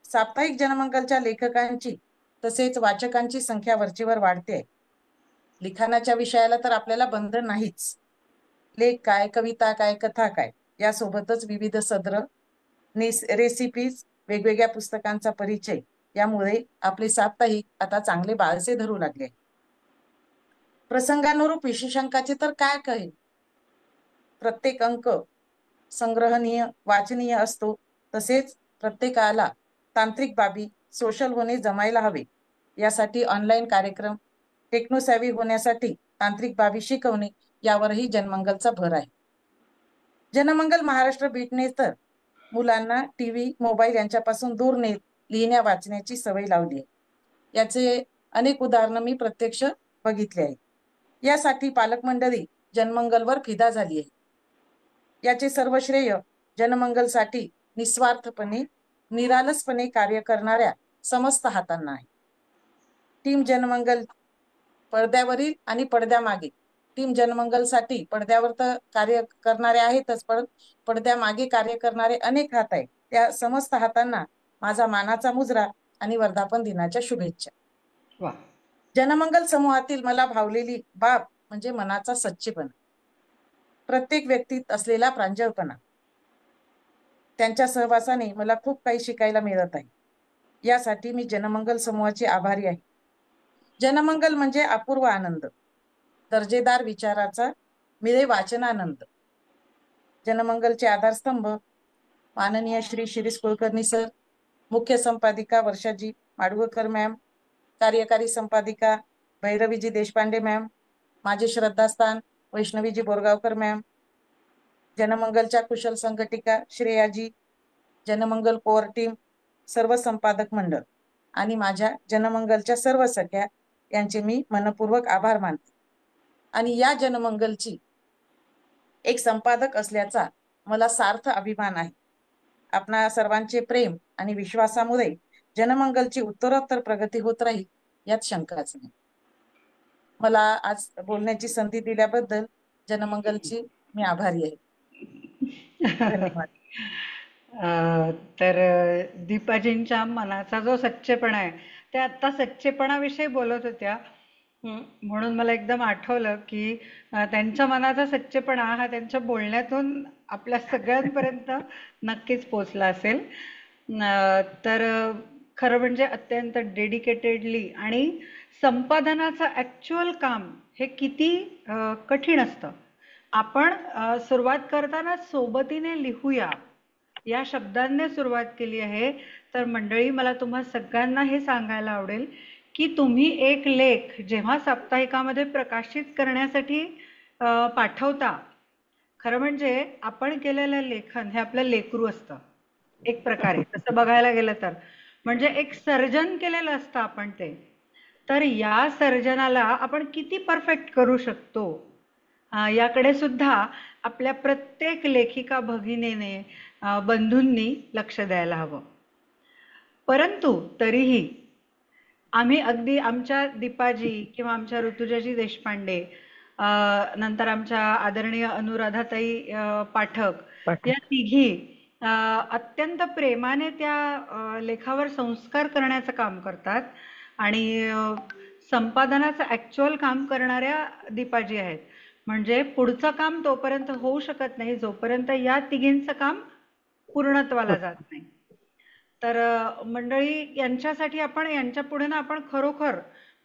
साप्ताहिक जनमंगलच्या लेखकांची तसेच वाचकांची संख्या वरचीवर वाढते आहे. लिखाणाच्या विषयाला तर आपल्याला बंधन नाहीच. लेख काय, कविता काय, कथा काय, यासोबतच विविध सदर, रेसिपीज, वेगवेगळ्या पुस्तकांचा परिचय यामुळे आपले साप्ताहिक आता चांगले बाळसे धरू लागले. प्रसंगानुरूप विशेषांकाचे तर काय कहेल. प्रत्येक अंक संग्रहणीय, वाचनीय असतो. तसेच प्रत्येकाला तांत्रिक बाबी, सोशल होणे जमायला हवे यासाठी ऑनलाईन कार्यक्रम, टेक्नोसॅव्ही होण्यासाठी तांत्रिक बाबी शिकवणे यावरही जनमंगलचा भर आहे. जनमंगल महाराष्ट्र बीटने तर मुलांना टीव्ही, मोबाईल यांच्यापासून दूर नेत लिहिण्या वाचण्याची सवय लावली आहे. याचे अनेक उदाहरणं मी प्रत्यक्ष बघितले आहेत. यासाठी पालक मंडळी जनमंगलवर फिदा झाली आहे. याचे सर्व श्रेय जनमंगलसाठी निस्वार्थपणे, निरालसपणे कार्य करणाऱ्या समस्त हातांना आहे. टीम जनमंगल पडद्यावरील आणि पडद्यामागे. टीम जनमंगलसाठी पडद्यावर तर कार्य करणारे आहेतच, पण पडद्यामागे कार्य करणारे अनेक हात आहेत. त्या समस्त हातांना माझा मानाचा मुजरा आणि वर्धापन दिनाच्या शुभेच्छा. वा. जनमंगल समूहातील मला भावलेली बाब म्हणजे मनाचा सच्चेपणा, प्रत्येक व्यक्तीत असलेला प्रांजळपणा. त्यांच्या सहवासाने मला खूप काही शिकायला मिळत आहे. यासाठी मी जनमंगल समूहाची आभारी आहे. जनमंगल म्हणजे अपूर्व आनंद, दर्जेदार विचाराचा मिळे वाचनानंद. जनमंगलचे आधारस्तंभ माननीय श्री शिरीष कुलकर्णी सर, मुख्य संपादिका वर्षाजी माडगूळकर मॅम, कार्यकारी संपादिका भैरवीजी देशपांडे मॅम, माझे श्रद्धास्थान वैष्णवीजी बोरगावकर मॅम, जनमंगलच्या कुशल संघटिका श्रेयाजी, जनमंगल कोअर टीम, सर्व संपादक मंडळ आणि माझ्या जनमंगलच्या सर्व सख्या यांचे मी मनपूर्वक आभार मानते. आणि या जनमंगलची एक संपादक असल्याचा मला सार्थ अभिमान आहे. आपणा सर्वांचे प्रेम आणि विश्वासामुळे जनमंगलची उत्तरोत्तर प्रगती होत राहील यात शंकाच नाही. मला आज बोलण्याची संधी दिल्याबद्दल जनमंगलची मी आभारी आहे. धन्यवाद. तर दीपाजींच्या मनाचा जो सच्चेपणा आहे, ते आत्ता सच्चेपणाविषयी बोलत होत्या. म्हणून मला एकदम आठवलं की त्यांच्या मनाचा सच्चेपणा हा त्यांच्या बोलण्यातून आपल्या सगळ्यांपर्यंत नक्कीच पोचला असेल. तर खरं म्हणजे अत्यंत डेडिकेटेडली, आणि संपादनाचं ॲक्च्युअल काम हे किती कठीण असतं. आपण सुरुवात करताना सोबतीने लिहूया या शब्दांनी सुरुवात केली आहे. तर मंडळी, मला तुम्हा सगळ्यांना हे सांगायला आवडेल की तुम्ही एक लेख जेव्हा साप्ताहिकामध्ये प्रकाशित करण्यासाठी पाठवता, खरं म्हणजे आपण केलेलं लेखन हे आपलं लेकरू असतं एक प्रकारे, तसं बघायला गेलं तर. म्हणजे एक सर्जन केलेलं असतं आपण ते. तर या सर्जनाला आपण किती परफेक्ट करू शकतो याकडे सुद्धा आपल्या प्रत्येक लेखिका भगिनीने, बंधूंनी लक्ष द्यायला हवं. परंतु तरीही आम्ही अगदी आमच्या दीपाजी किंवा आमच्या ऋतुजाजी देशपांडे, नंतर आमच्या आदरणीय अनुराधाताई पाठक, या तिघी अत्यंत प्रेमाने त्या लेखावर संस्कार करण्याचं काम करतात. आणि संपादनाचं ॲक्च्युअल काम करणाऱ्या दीपाजी आहेत. म्हणजे पुढचं काम तोपर्यंत होऊ शकत नाही जोपर्यंत या तिघींचं काम पूर्णत्वाला जात नाही. तर मंडळी, यांच्यासाठी आपण यांच्या पुढे ना आपण खरोखर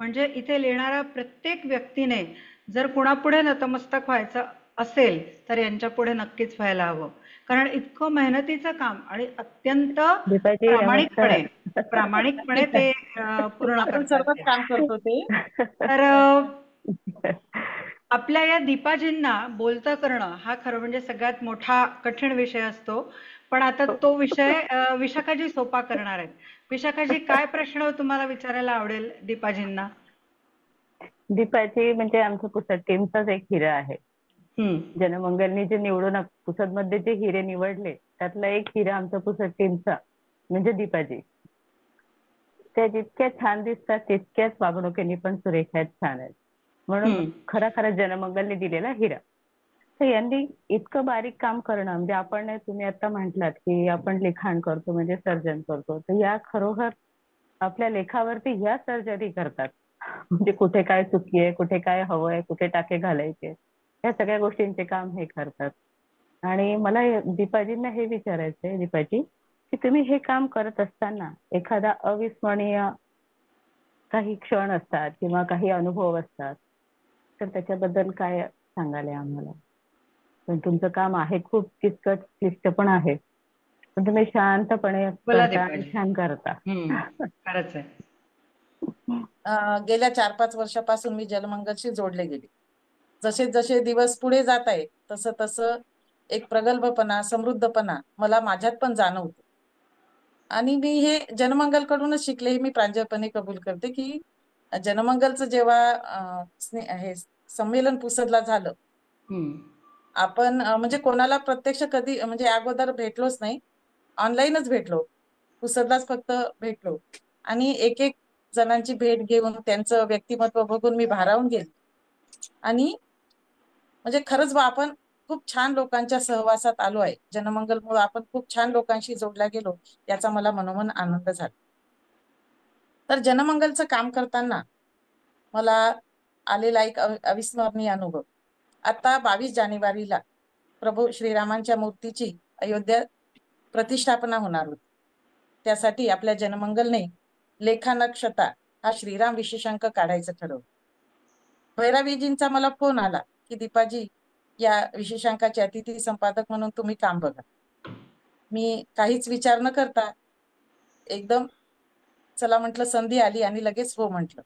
म्हणजे इथे लिहिणाऱ्या प्रत्येक व्यक्तीने जर कुणापुढे नतमस्तक व्हायचं असेल तर यांच्या पुढे नक्कीच व्हायला हवं. कारण इतकं मेहनतीचं काम आणि अत्यंत प्रामाणिकपणे ते पूर्ण आपण सर्वच करतात. काम करतो ते. तर आपल्या या दीपाजींना बोलतं करणं हा खरं म्हणजे सगळ्यात मोठा कठीण विषय असतो. पण आता तो विषय विशाखाजी सोपा करणार आहेत. विशाखाजी, काय प्रश्न तुम्हाला विचारायला आवडेल दीपाजींना? दीपाजी म्हणजे आमच्या पुसद टीमचाच एक हिरा आहे. जनमंगलनी जे निवडून पुसद मध्ये जे हिरे निवडले त्यातला एक हिरा आमच्या पुसद टीमचा म्हणजे दीपाजी. त्या जितक्या छान दिसतात तितक्याच वागणुकीने पण सुरेख आहेत, छान आहेत. म्हणून खरा जनमंगलने दिलेला हिरा. तर यांनी इतकं बारीक काम करणं म्हणजे आपण, तुम्ही आता म्हटलात की आपण लिखाण करतो म्हणजे सर्जन करतो, तर या खरोखर आपल्या लेखावरती ह्या सर्जरी करतात. म्हणजे कुठे काय चुकी आहे, कुठे काय हवंय, कुठे टाके घालायचे, या सगळ्या गोष्टींचे काम हे करतात. आणि मला दीपाजींना हे विचारायचंय, दीपाजी, की तुम्ही हे काम करत असताना एखादा अविस्मरणीय काही क्षण असतात किंवा काही अनुभव असतात, तर त्याच्याबद्दल काय सांगाल आम्हाला? पण तुमचं काम आहे खूप किचकट, क्लिष्ट पण आहे, पण तुम्ही शांतपणे छान करता. खरंच आहे. गेल्या 4-5 वर्षापासून मी जनमंगलशी जोडले गेले. जसे जसे दिवस पुढे जात आहे तसं तसं एक प्रगल्भपणा, समृद्धपणा मला माझ्यात पण जाणवतो. आणि मी हे जनमंगलकडूनच शिकले हे मी प्रांजळपणे कबूल करते की जनमंगलचं जेव्हा हे संमेलन पुसदला झालं, आपण म्हणजे कोणाला प्रत्यक्ष कधी म्हणजे अगोदर भेटलोच नाही, ऑनलाईनच भेटलो, पुसदलाच फक्त भेटलो. आणि एक एक जणांची भेट घेऊन त्यांचं व्यक्तिमत्व बघून मी भारावून गेले. आणि म्हणजे खरंच आपण खूप छान लोकांच्या सहवासात आलो आहे. जनमंगलमुळे आपण खूप छान लोकांशी जोडल्या गेलो, याचा मला मनोमन आनंद झाला. तर जनमंगलचं काम करताना मला आलेला एक अविस्मरणीय अनुभव. आता 22 जानेवारीला प्रभू श्रीरामांच्या मूर्तीची अयोध्या प्रतिष्ठापना होणार होती. त्यासाठी आपल्या जनमंगलने लेखानक्षता हा श्रीराम विशेषांक काढायचं ठरवलं. भैरवीजींचा मला फोन आला की दीपाजी, या विशेषांकाचे अतिथी संपादक म्हणून तुम्ही काम बघा. मी काहीच विचार न करता एकदम चला म्हटलं, संधी आली आणि लगेच हो म्हटलं.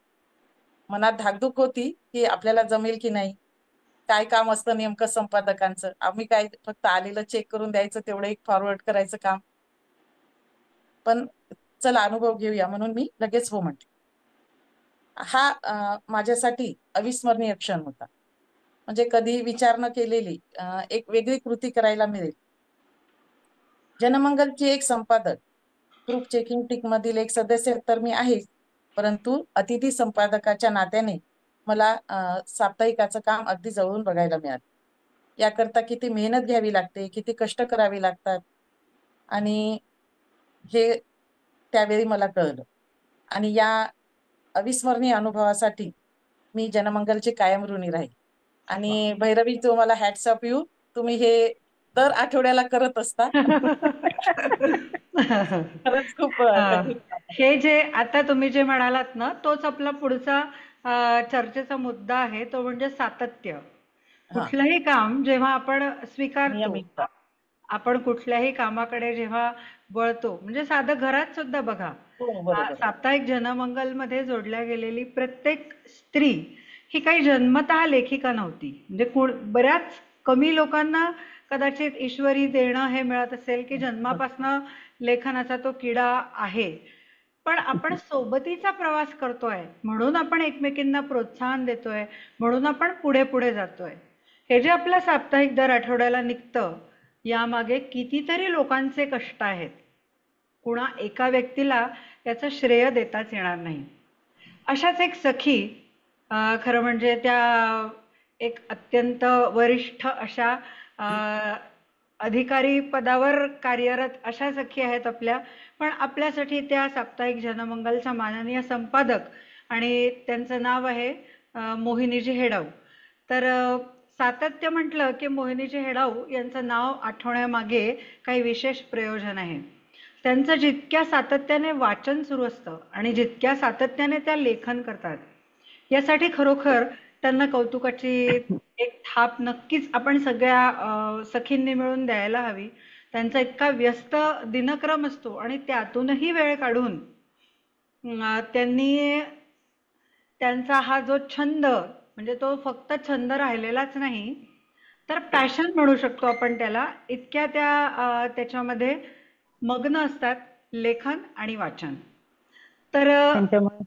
मनात धाकधूक होती की आपल्याला जमेल की नाही, काय काम असतं नेमकं संपादकांचं. आम्ही काय फक्त आलेलं चेक करून द्यायचं, तेवढं एक फॉरवर्ड करायचं काम. पण चला अनुभव घेऊया म्हणून मी लगेच हो म्हटलं. हा माझ्यासाठी अविस्मरणीय क्षण होता. म्हणजे कधी विचार न केलेली एक वेगळी कृती करायला मिळेल. जनमंगलची एक संपादक, ग्रुप चेकिंग टीम मधील एक सदस्य तर मी आहेच, परंतु अतिथी संपादकाच्या नात्याने मला साप्ताहिकाचं काम अगदी जवळून बघायला मिळालं. याकरता किती मेहनत घ्यावी लागते, किती कष्ट करावी लागतात, आणि हे त्यावेळी मला कळलं. आणि या अविस्मरणीय अनुभवासाठी मी जनमंगलचे कायम ऋणी राहील. आणि भैरवी, तुम्हाला हॅट्स ऑफ यू. तुम्ही हे दर आठवड्याला करत असता. खरंच खूप कठीण. हे जे आता तुम्ही जे म्हणालात ना, तोच आपला पुढचा चर्चेचा मुद्दा आहे, तो म्हणजे सातत्य. कुठलंही काम जेव्हा आपण स्वीकारतो, आपण कुठल्याही कामाकडे जेव्हा वळतो, म्हणजे साधं घरात सुद्धा बघा, साप्ताहिक जनमंगल मध्ये जोडल्या गेलेली प्रत्येक स्त्री ही काही जन्मतः लेखिका नव्हती. म्हणजे बऱ्याच कमी लोकांना कदाचित ईश्वरी देणं हे मिळत असेल की जन्मापासनं लेखनाचा तो किडा आहे. पण आपण सोबतीचा प्रवास करतोय म्हणून आपण एकमेकींना प्रोत्साहन देतोय, म्हणून आपण पुढे पुढे जातोय. हे जे आपलं साप्ताहिक दर आठवड्याला निघतं, यामागे कितीतरी लोकांचे कष्ट आहेत. कुणा एका व्यक्तीला याचं श्रेय देताच येणार नाही. अशाच एक सखी, खरं म्हणजे त्या एक अत्यंत वरिष्ठ अशा अधिकारी पदावर कार्यरत अशा सखी आहेत आपल्या. पण आपल्यासाठी त्या साप्ताहिक जनमंगलचा माननीय संपादक, आणि त्यांचं नाव आहे मोहिनीजी हेडाव. तर सातत्य म्हटलं की मोहिनीजी हेडाव यांचं नाव आठवण्यामागे काही विशेष प्रयोजन आहे. त्यांचं जितक्या सातत्याने वाचन सुरू असतं आणि जितक्या सातत्याने त्या लेखन करतात, यासाठी खरोखर त्यांना कौतुकाची एक थाप नक्कीच आपण सगळ्या सखींनी मिळून द्यायला हवी. त्यांचा इतका व्यस्त दिनक्रम असतो आणि त्यातूनही वेळ काढून त्यांनी त्यांचा हा जो छंद, म्हणजे तो फक्त छंद राहिलेलाच नाही, तर पॅशन म्हणू शकतो आपण त्याला, इतक्या त्या त्याच्यामध्ये मग्न असतात, लेखन आणि वाचन. तर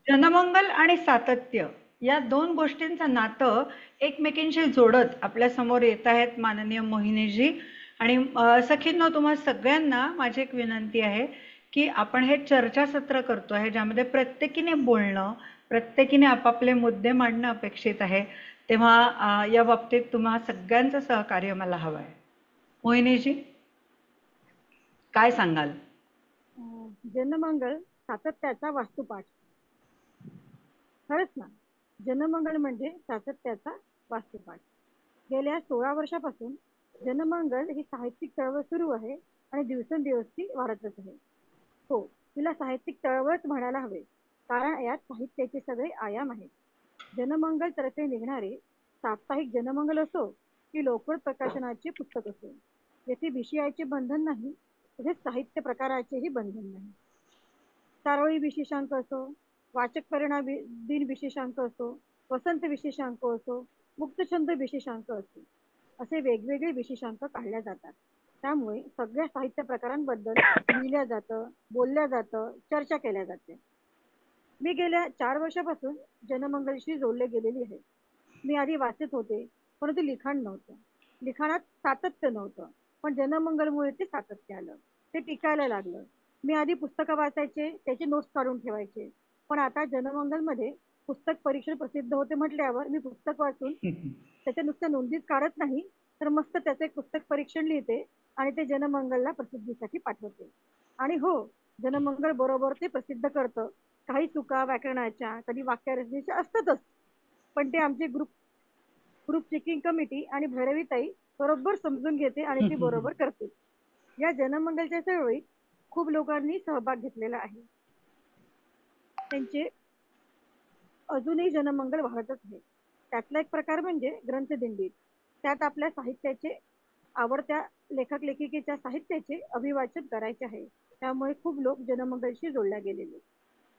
जनमंगल आणि सातत्य या दोन गोष्टींचं नातं एकमेकींशी जोडत आपल्या समोर येत आहेत माननीय मोहिनीजी. आणि सखींनो, तुम्हा सगळ्यांना माझी एक विनंती आहे की आपण हे चर्चासत्र करतो आहे, ज्यामध्ये प्रत्येकीने बोलणं, प्रत्येकीने आपापले मुद्दे मांडणं अपेक्षित आहे. तेव्हा या बाबतीत तुम्हा सगळ्यांचं सहकार्य मला हवं आहे. मोहिनीजी, काय सांगाल? जनमंगल सातत्याचा वास्तुपाठ. खरंच ना, जनमंगल म्हणजे सातत्याचा वास्तुपाठ. गेल्या 16 वर्षापासून जनमंगल ही साहित्यिक चळवळ सुरू आहे आणि दिवसेंदिवस ती वाढतच आहे. हो, तिला साहित्यिक चळवळच म्हणायला हवे, कारण यात साहित्याचे सगळे आयाम आहेत. जनमंगल तर्फे निघणारे साप्ताहिक जनमंगल असो की लोकमत प्रकाशनाचे पुस्तक असो, येथे विषयाचे बंधन नाही, तसेच साहित्य प्रकाराचेही बंधन नाही. चारोळी विशेषांक असो, वाचक परिणाम दिन विशेषांक असो, वसंत विशेषांक असो, मुक्तछंद विशेषांक असो, असे वेगवेगळे विशेषांक काढल्या जातात. त्यामुळे सगळ्या साहित्य प्रकारांबद्दल लिहिल्या जातं, बोलल्या जातं, चर्चा केल्या जाते. मी गेल्या 4 वर्षापासून जनमंगलशी जोडले गेलेली आहे. मी आधी वाचत होते, परंतु लिखाण नव्हतं, लिखाणात सातत्य नव्हतं. पण जनमंगलमुळे ते सातत्य आलं, ते टिकायला लागलं. मी आधी पुस्तकं वाचायचे, त्याचे नोट्स काढून ठेवायचे, पण आता जनमंगलमध्ये पुस्तक परीक्षण प्रसिद्ध होते म्हटल्यावर मी पुस्तक वाचून त्याच्या नुसत्या नोंदीच काढत नाही, तर मस्त त्याचं एक पुस्तक परीक्षण लिहिते आणि ते जनमंगलला प्रसिद्धीसाठी पाठवते. आणि हो, जनमंगल बरोबर ते प्रसिद्ध करतं. काही चुका व्याकरणाच्या, कधी वाक्यरचनेच्या असतातच, पण ते आमचे ग्रुप चेकिंग कमिटी आणि भैरवीताई बरोबर समजून घेते आणि ती बरोबर करते. या जनमंगलच्या चळवळीत खूप लोकांनी सहभाग घेतलेला आहे. त्यांचे अजूनही जनमंगल वाहतच आहे. त्यातला एक प्रकार म्हणजे ग्रंथदिंडी. त्यात आपल्या साहित्याचे, आवडत्या लेखक लेखिकेच्या साहित्याचे अभिवाचन करायचे आहे. त्यामुळे खूप लोक जनमंगलशी जोडल्या गेलेले.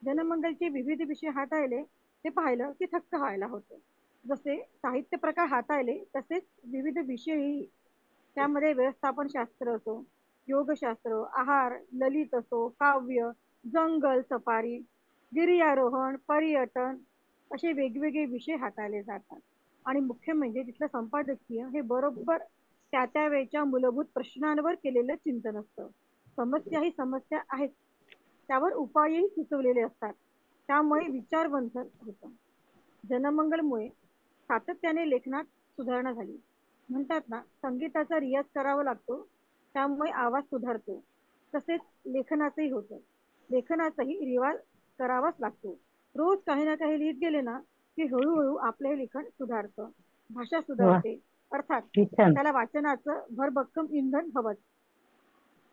जनमंगलचे विविध विषय हाताळले ते पाहिलं की थक्क व्हायला होतं. जसे साहित्य प्रकार हाताळले तसेच विविध विषयही, त्यामध्ये व्यवस्थापन शास्त्र असो, योगशास्त्र, आहार, ललित असो, काव्य, जंगल सफारी, गिर्यारोहण, पर्यटन असे वेगवेगळे विषय हाताळले जातात. आणि मुख्य म्हणजे तिथलं संपादकीय हे बरोबर त्या त्या वेळच्या मूलभूत प्रश्नांवर केलेलं चिंतन असतं. समस्या ही समस्या आहेत, त्यावर उपायही सुचवलेले असतात. त्यामुळे विचारवंथन होतं. जनमंगलमुळे सातत्याने लेखनात सुधारणा झाली. म्हणतात ना, संगीताचा रियाज करावा लागतो, त्यामुळे आवाज सुधारतो. तसेच लेखनाचंही होतं. लेखनाचाही रिवाज करावाच लागतो. रोज काही ना काही लिहित गेले ना की हळूहळू आपलं हे लेखन सुधारतं, भाषा सुधारते. अर्थात त्याला वाचनाचं भरभक्कम इंधन हवंच.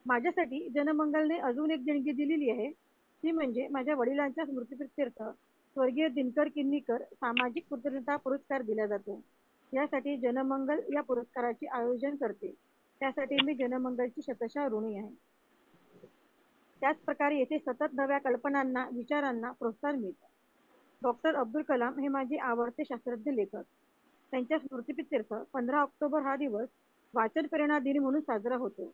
माझ्यासाठी जनमंगलने अजून एक देणगी दिलेली आहे, ती म्हणजे माझ्या वडिलांच्या स्मृतिप्रित्यर्थ स्वर्गीय दिनकर किन्नीकर सामाजिक कृतज्ञता पुरस्कार दिला जातो. यासाठी जनमंगल या पुरस्काराचे आयोजन करते. त्यासाठी मी जनमंगलची शतशः ऋणी आहे. त्याच प्रकारे येथे सतत नव्या कल्पनांना, विचारांना प्रोत्साहन मिळतं. डॉक्टर अब्दुल कलाम हे माझे आवडते शास्त्रज्ञ लेखक. त्यांच्या स्मृतिप्रित्यर्थ 15 ऑक्टोबर हा दिवस वाचन प्रेरणा दिन म्हणून साजरा होतो.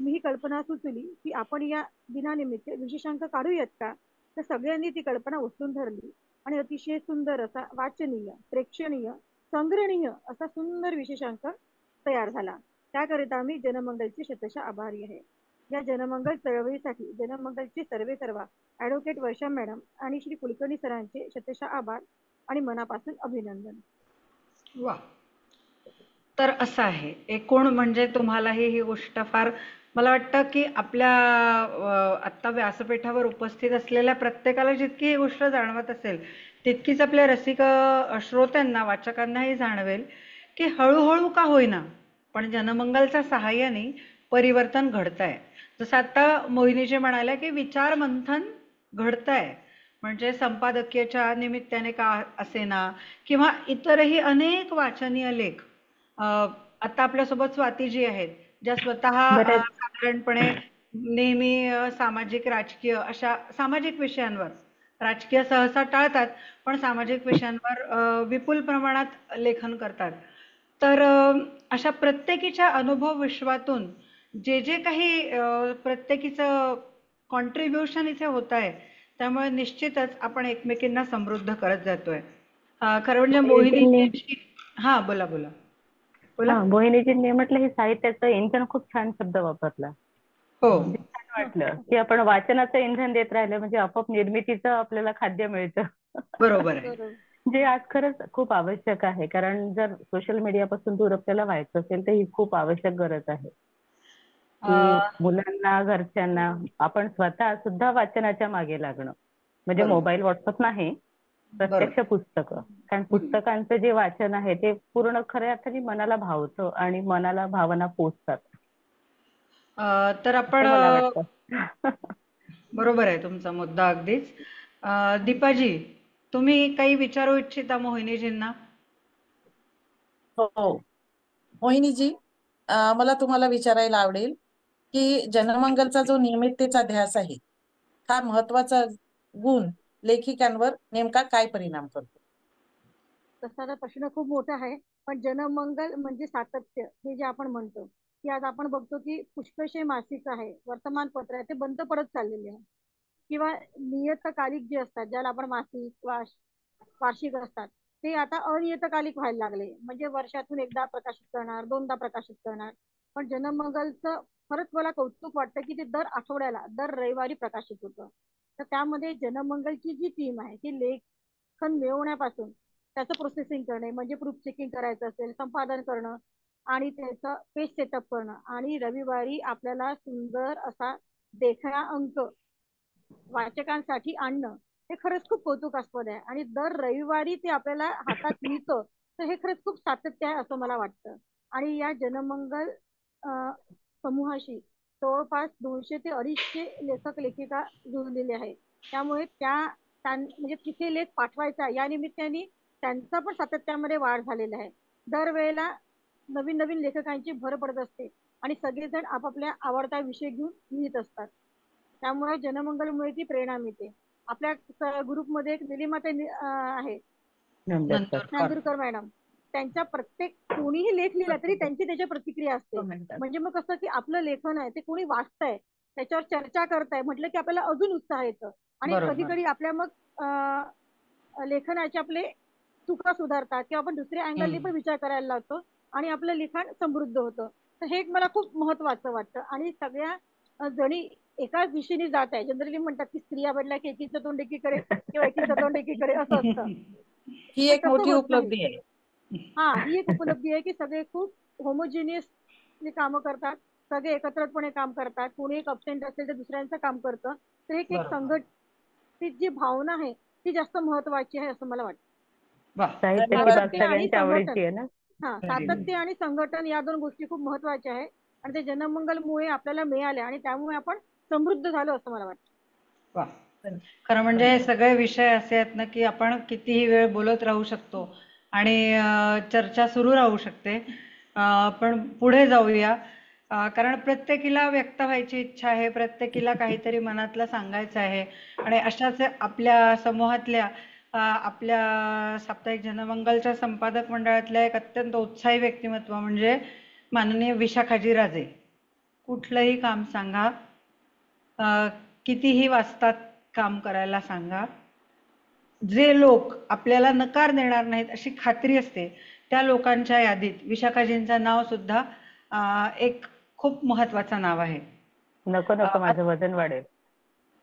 मी ही कल्पना सुचवली की आपण या दिनानिमित्त विशेषांक काढूयात का, तर सगळ्यांनी ती कल्पना उचलून धरली आणि अतिशय सुंदर असा, वाचनीय, प्रेक्षणीय, संग्रहणीय असा सुंदर विशेषांक तयार झाला. त्याकरिता मी जनमंगलची शतशः आभारी आहे. या जनमंगल चळवळीसाठी जनमंगलचे सर्वेसर्वा ॲडव्होकेट वर्षा मॅडम आणि श्री कुलकर्णी सरांचे शतशः आभार आणि मनापासून अभिनंदन. वा. तर असं आहे, एकूण म्हणजे तुम्हालाही ही गोष्ट फार, मला वाटतं की आपल्या आत्ता व्यासपीठावर उपस्थित असलेल्या प्रत्येकाला जितकी ही गोष्ट जाणवत असेल तितकीच आपल्या रसिक श्रोत्यांना, वाचकांनाही जाणवेल की हळूहळू का होईना पण जनमंगलच्या सहाय्याने परिवर्तन घडतंय. जसं आता मोहिनीजी म्हणाल्या की विचार मंथन घडतंय, म्हणजे संपादकीयच्या निमित्ताने का असेना किंवा इतरही अनेक वाचनीय लेख. आता आपल्यासोबत स्वातीजी आहेत, ज्या स्वतः साधारणपणे नेहमी सामाजिक, राजकीय अशा सामाजिक विषयांवर, राजकीय सहसा टाळतात पण सामाजिक विषयांवर विपुल प्रमाणात लेखन करतात. तर अशा प्रत्येकीच्या अनुभव विश्वातून जे जे काही प्रत्येकीचं कॉन्ट्रीब्युशन इथे होत आहे, त्यामुळे निश्चितच आपण एकमेकींना समृद्ध करत जातोय. खरं म्हणजे मोहिनी, हा बोला बोला बोला. मोहिनीजींनी म्हटलं हे साहित्याचं इंधन, खूप छान शब्द वापरला. हो, छान वाटलं की आपण वाचनाचं इंधन देत राहिलं म्हणजे आपोआप निर्मितीचं आपल्याला खाद्य मिळतं. बरोबर आहे. जे आज खरंच खूप आवश्यक आहे, कारण जर सोशल मीडियापासून दूर आपल्याला व्हायचं असेल तर ही खूप आवश्यक गरज आहे की मुलांना, घरच्यांना, आपण स्वतः सुद्धा वाचनाच्या मागे लागणं. म्हणजे मोबाईल, व्हॉट्सअप नाही, प्रत्यक्ष पुस्तकं. कारण पुस्तकांचं जे वाचन आहे ते पूर्ण खऱ्या अर्थाने मनाला भावतं आणि मनाला भावना पोचतात. तर आपण, मला वाटतं बरोबर आहे तुमचा मुद्दा अगदीच. दीपाजी, तुम्ही काही विचारू इच्छिता मोहिनीजींना? हो मोहिनीजी, मला तुम्हाला विचारायला आवडेल की जनमंगलचा जो नियमिततेचा ध्यास आहे, हा महत्वाचा गुण लेखिकांवर नेमका काय परिणाम करतो? तसा प्रश्न खूप मोठा आहे, पण जनमंगल म्हणजे सातत्य हे जे आपण म्हणतो, की आज आपण बघतो की पुष्कळशे मासिक आहे, वर्तमानपत्र आहे, ते बंद पडत चाललेले आहे. किंवा नियतकालिक जे असतात, ज्याला आपण मासिक, वार्षिक असतात, ते आता अनियतकालिक व्हायला लागले. म्हणजे वर्षातून एकदा प्रकाशित करणार, दोनदा प्रकाशित करणार. पण जनमंगलचं खरंच मला कौतुक वाटतं की ते दर आठवड्याला, दर रविवारी प्रकाशित होतं. तर त्यामध्ये जनमंगलची जी टीम आहे ती लेखन मिळवण्यापासून त्याचं प्रोसेसिंग करणे, म्हणजे प्रूफ चेकिंग करायचं असेल, संपादन करणं आणि त्याचं पेज सेटअप करणं, आणि रविवारी आपल्याला सुंदर असा देखणा अंक वाचकांसाठी आणणं, हे खरंच खूप कौतुकास्पद आहे. आणि दर रविवारी ते आपल्याला हातात मिळतं, तर हे खरंच खूप सातत्य आहे असं मला वाटतं. आणि या जनमंगल समूहाशी जवळपास 200 ते 250 लेखक लेखिका जोडलेले आहेत. त्यामुळे म्हणजे तिथे लेख पाठवायचा या निमित्ताने त्यांचा पण सातत्यामध्ये वाढ झालेला आहे. दरवेळेला नवीन नवीन लेखकांची भर पडत असते आणि सगळेजण आपापल्या आवडता विषय घेऊन लिहित असतात. त्यामुळे जनमंगलमुळे ती प्रेरणा मिळते. आपल्या ग्रुपमध्ये एक निलिमाताई आहे, नांदुरकर मॅडम. त्यांच्या प्रत्येक कोणीही लेख लिहिला तरी त्यांची त्याच्या प्रतिक्रिया असते. म्हणजे मग कसं की आपलं लेखन आहे ते कोणी वाचतंय, त्याच्यावर चर्चा करताय म्हटलं की आपल्याला अजून उत्साह येतं. आणि कधी कधी आपल्या मग लेखनाचे आपले चुका सुधारतात किंवा आपण दुसऱ्या अँगलने पण विचार करायला लागतो आणि आपलं लिखाण समृद्ध होतं. तर हे एक मला खूप महत्वाचं वाटतं. आणि सगळ्या जणी एकाच दिशेने जात आहे. जनरली म्हणतात की स्त्रिया बदल्या की एकीचं तोंड एकीकडे किंवा एकीचं तोंड एकीकडे असं असतं. ही एक मोठी उपलब्धी आहे. ही एक उपलब्धी आहे की सगळे खूप होमोजिनियसली कामं करतात, सगळे एकत्रितपणे काम करतात. कोणी एक अब्सेंट असेल तर दुसऱ्यांचं काम करतं. तर एक संघटित जी भावना आहे ती जास्त महत्वाची आहे असं मला वाटतं. सातत्य आणि संघटन, सातत्य आणि संघटन या दोन गोष्टी खूप महत्वाच्या आहेत आणि ते जनमंगलमुळे आपल्याला मिळाल्या आणि त्यामुळे आपण समृद्ध झालो असं मला वाटतं. खरं म्हणजे हे सगळे विषय असे आहेत ना की आपण कितीही वेळ बोलत राहू शकतो आणि चर्चा सुरू राहू शकते. पण पुढे जाऊया, कारण प्रत्येकीला व्यक्त व्हायची इच्छा आहे, प्रत्येकीला काहीतरी मनातलं सांगायचं आहे. आणि अशाच आपल्या समूहातल्या आपल्या साप्ताहिक जनमंगलच्या संपादक मंडळातल्या एक अत्यंत उत्साही व्यक्तिमत्व म्हणजे माननीय विशाखाजी राजे. कुठलंही काम सांगा, कितीही वाजतात काम करायला सांगा, जे लोक आपल्याला नकार देणार नाहीत अशी खात्री असते, त्या लोकांच्या यादीत विशाखाजींचं नाव सुद्धा एक खूप महत्वाचं नाव आहे. नको नको माझं वजन वाढेल.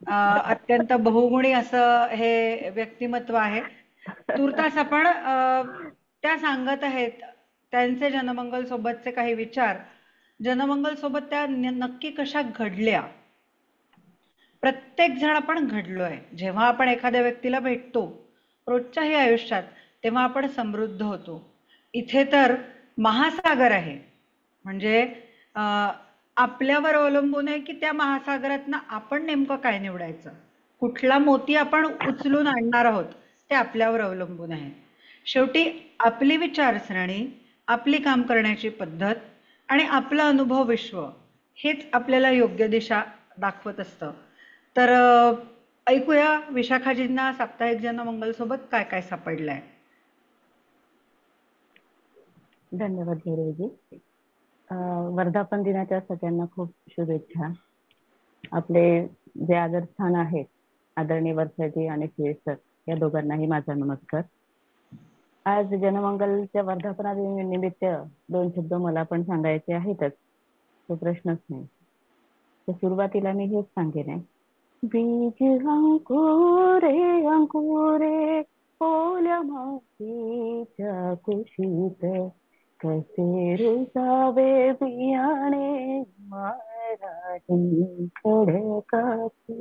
अत्यंत बहुगुणी असं हे व्यक्तिमत्व आहे. तुर्तास आपण त्या सांगत आहेत त्यांचे जनमंगल सोबतचे काही विचार, जनमंगल सोबत त्या नक्की कशा घडल्या. प्रत्येक जण आपण घडलोय. जेव्हा आपण एखाद्या व्यक्तीला भेटतो रोजच्याही आयुष्यात, तेव्हा आपण समृद्ध होतो. इथे तर महासागर आहे, म्हणजे आपल्यावर अवलंबून आहे की त्या महासागरातनं आपण नेमकं काय निवडायचं, कुठला मोती आपण उचलून आणणार आहोत ते आपल्यावर अवलंबून आहे. शेवटी आपली विचारसरणी, आपली काम करण्याची पद्धत आणि आपलं अनुभव विश्व हेच आपल्याला योग्य दिशा दाखवत असतं. तर ऐकूया विशाखाजींना साप्ताहिक जनमंगल सोबत काय काय सापडलंय. धन्यवाद गौरवजी. वर्धापन दिनाच्या सगळ्यांना खूप शुभेच्छा. आपले जे आदरस्थान आहेत आदरणीय वर्षाजी आणि सुयश सर, या दोघांनाही माझा नमस्कार. आज जनमंगलच्या वर्धापनानिमित्त 2 शब्द मला पण सांगायचे आहेतच, तो प्रश्नच नाही. तर सुरुवातीला मी हेच सांगेन आहे, बीज अंकुरे अंकुरे ओल्या मातीच्या कुशीत, कसे रुजावे बियाणे मराठी खडकात.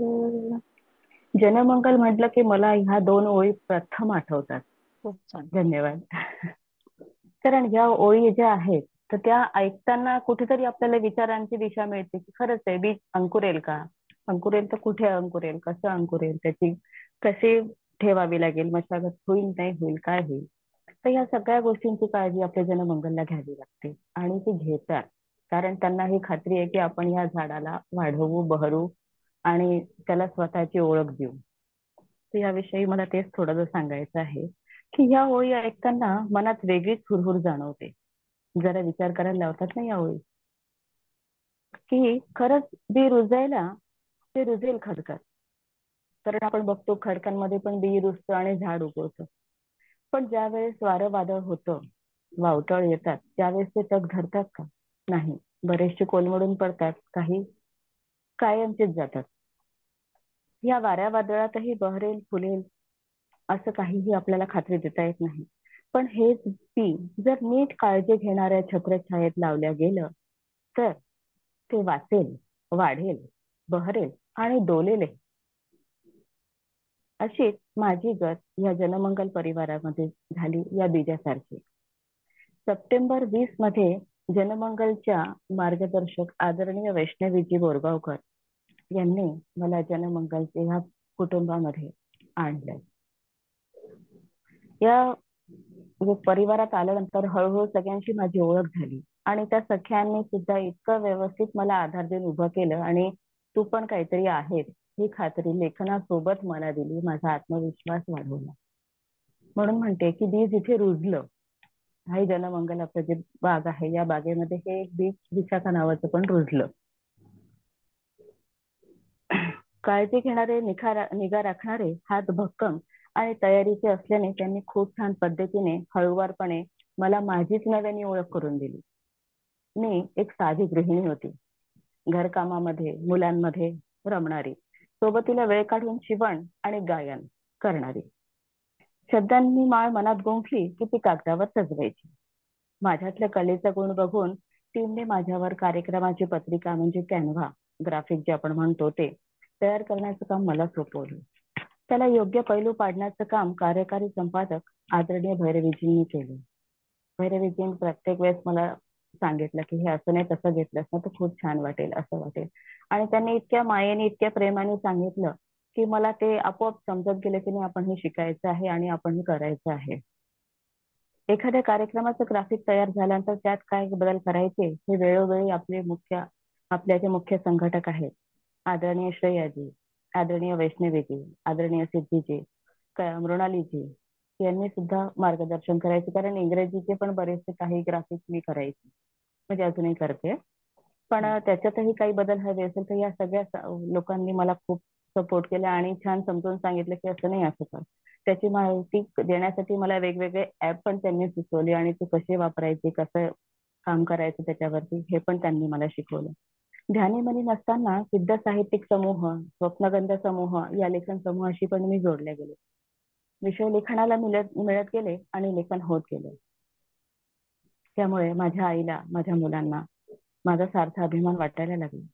जनमंगल म्हटलं की मला ह्या 2 ओळी प्रथम आठवतात. खूप छान, धन्यवाद. कारण ह्या ओळी ज्या आहेत तर त्या ऐकताना कुठेतरी आपल्याला विचारांची दिशा मिळते की खरंच आहे, बीज अंकुरेल का, अंकुरेल तर कुठे अंकुरेल, कसं अंकुरेल, त्याची कशी ठेवावी लागेल, मशागत होईल नाही होईल, काय होईल. तर या सगळ्या गोष्टींची काळजी आपल्या जनमंगलला घ्यावी लागते आणि ते घेतात. कारण त्यांना ही खात्री आहे की आपण या झाडाला वाढवू, बहरू आणि त्याला स्वतःची ओळख देऊ. तर याविषयी मला तेच थोडंसं सांगायचं आहे की ह्या ओळी ऐकताना मनात वेगळीच हुरहुर जाणवते. जरा विचार करायला लावतात ना या ओळी, की खरंच बी रुजायला ते रुजेल खडकात. कारण आपण बघतो खडकांमध्ये पण बी रुजतं आणि झाड उगवतं. पण ज्या वेळेस वारं वादळ होतं, वावटळ येतात, त्यावेळेस ते तग धरतात का? नाही. बरेचसे कोलमडून पडतात, काही कायमचेच जातात. या वाऱ्या वादळातही बहरेल फुलेल असं काहीही आपल्याला खात्री देता येत नाही. पण हेच बी जर नीट काळजी घेणाऱ्या छत्रछायेत लावल्या गेलं तर ते वाचेल, वाढेल, बहरेल आणि डोलेल. अशीच माझी गत या जनमंगल परिवारामध्ये झाली या बीजासारखी. सप्टेंबर 20 मध्ये जनमंगलच्या मार्गदर्शक आदरणीय वैष्णवीजी बोरगावकर यांनी मला जनमंगलच्या ह्या कुटुंबामध्ये आणलं. या परिवारात आल्यानंतर हळूहळू सगळ्यांची माझी ओळख झाली आणि त्या सख्यांनी सुद्धा इतकं व्यवस्थित मला आधार देऊन उभं केलं आणि तू पण काहीतरी आहेस ही खात्री लेखनासोबत मला दिली, माझा आत्मविश्वास वाढवला. म्हणून म्हणते की बीज इथे रुजलं. हा जनमंगल आपलं जे बाग आहे या बागेमध्ये हे एक बीज विशाखा नावाचं पण रुजलं. काळजी घेणारे, निगा राखणारे, हात भक्कम आणि तयारीचे असल्याने त्यांनी खूप छान पद्धतीने हळूवारपणे मला माझीच नव्याने ओळख करून दिली. मी एक साधी गृहिणी होती, घरकामामध्ये मुलांमध्ये रमणारी, सोबतीला वेळ काढून शिवण आणि गायन करणारी. शब्दांनी माळ मनात गुंफली की ती कागदावर सजवायची. माझ्यातल्या कलेचा गुण बघून टीमने माझ्यावर कार्यक्रमाची पत्रिका म्हणजे कॅनव्हा, ग्राफिक जे आपण म्हणतो ते तयार करण्याचं काम मला सोपवलं. त्याला योग्य पैलू पाडण्याचं काम कार्यकारी संपादक आदरणीय भैरवीजींनी केलं. भैरवीजींनी प्रत्येक वेळेस मला सांगितलं की हे असं नाही तसं घेतलंस ना तर खूप छान वाटेल, असं वाटेल. आणि त्यांनी इतक्या मायेने इतक्या प्रेमाने सांगितलं की मला ते आपोआप समजत गेलं की नाही आपण हे शिकायचं आहे आणि आपण हे करायचं आहे. एखाद्या कार्यक्रमाचं ग्राफिक तयार झाल्यानंतर त्यात काय बदल करायचे हे वेळोवेळी आपले जे मुख्य संघटक आहेत आदरणीय श्रेयाजी, आदरणीय वैष्णवीजी, आदरणीय सिद्धीजी, मृणालीजी यांनी सुद्धा मार्गदर्शन करायचे. कारण इंग्रजीचे पण बरेचसे काही ग्राफिक मी करायचे, म्हणजे अजूनही करते. पण त्याच्यातही काही बदल हवे असेल तर या सगळ्या लोकांनी मला खूप सपोर्ट केला आणि छान समजून सांगितलं की असं नाही असं कर. त्याची माहिती देण्यासाठी मला वेगवेगळे ऍप पण त्यांनी सुचवले आणि ते कसे वापरायचे, कसं काम करायचं त्याच्यावरती हे पण त्यांनी मला शिकवलं. ध्यानीमनी नसताना सिद्ध साहित्यिक समूह, स्वप्नगंध समूह या लेखन समूहाशी पण मी जोडले गेले. विषय लेखनाला मिळत गेले आणि लेखन होत गेले. त्यामुळे माझ्या आईला, माझ्या मुलांना माझा सार्थ अभिमान वाटायला लागला.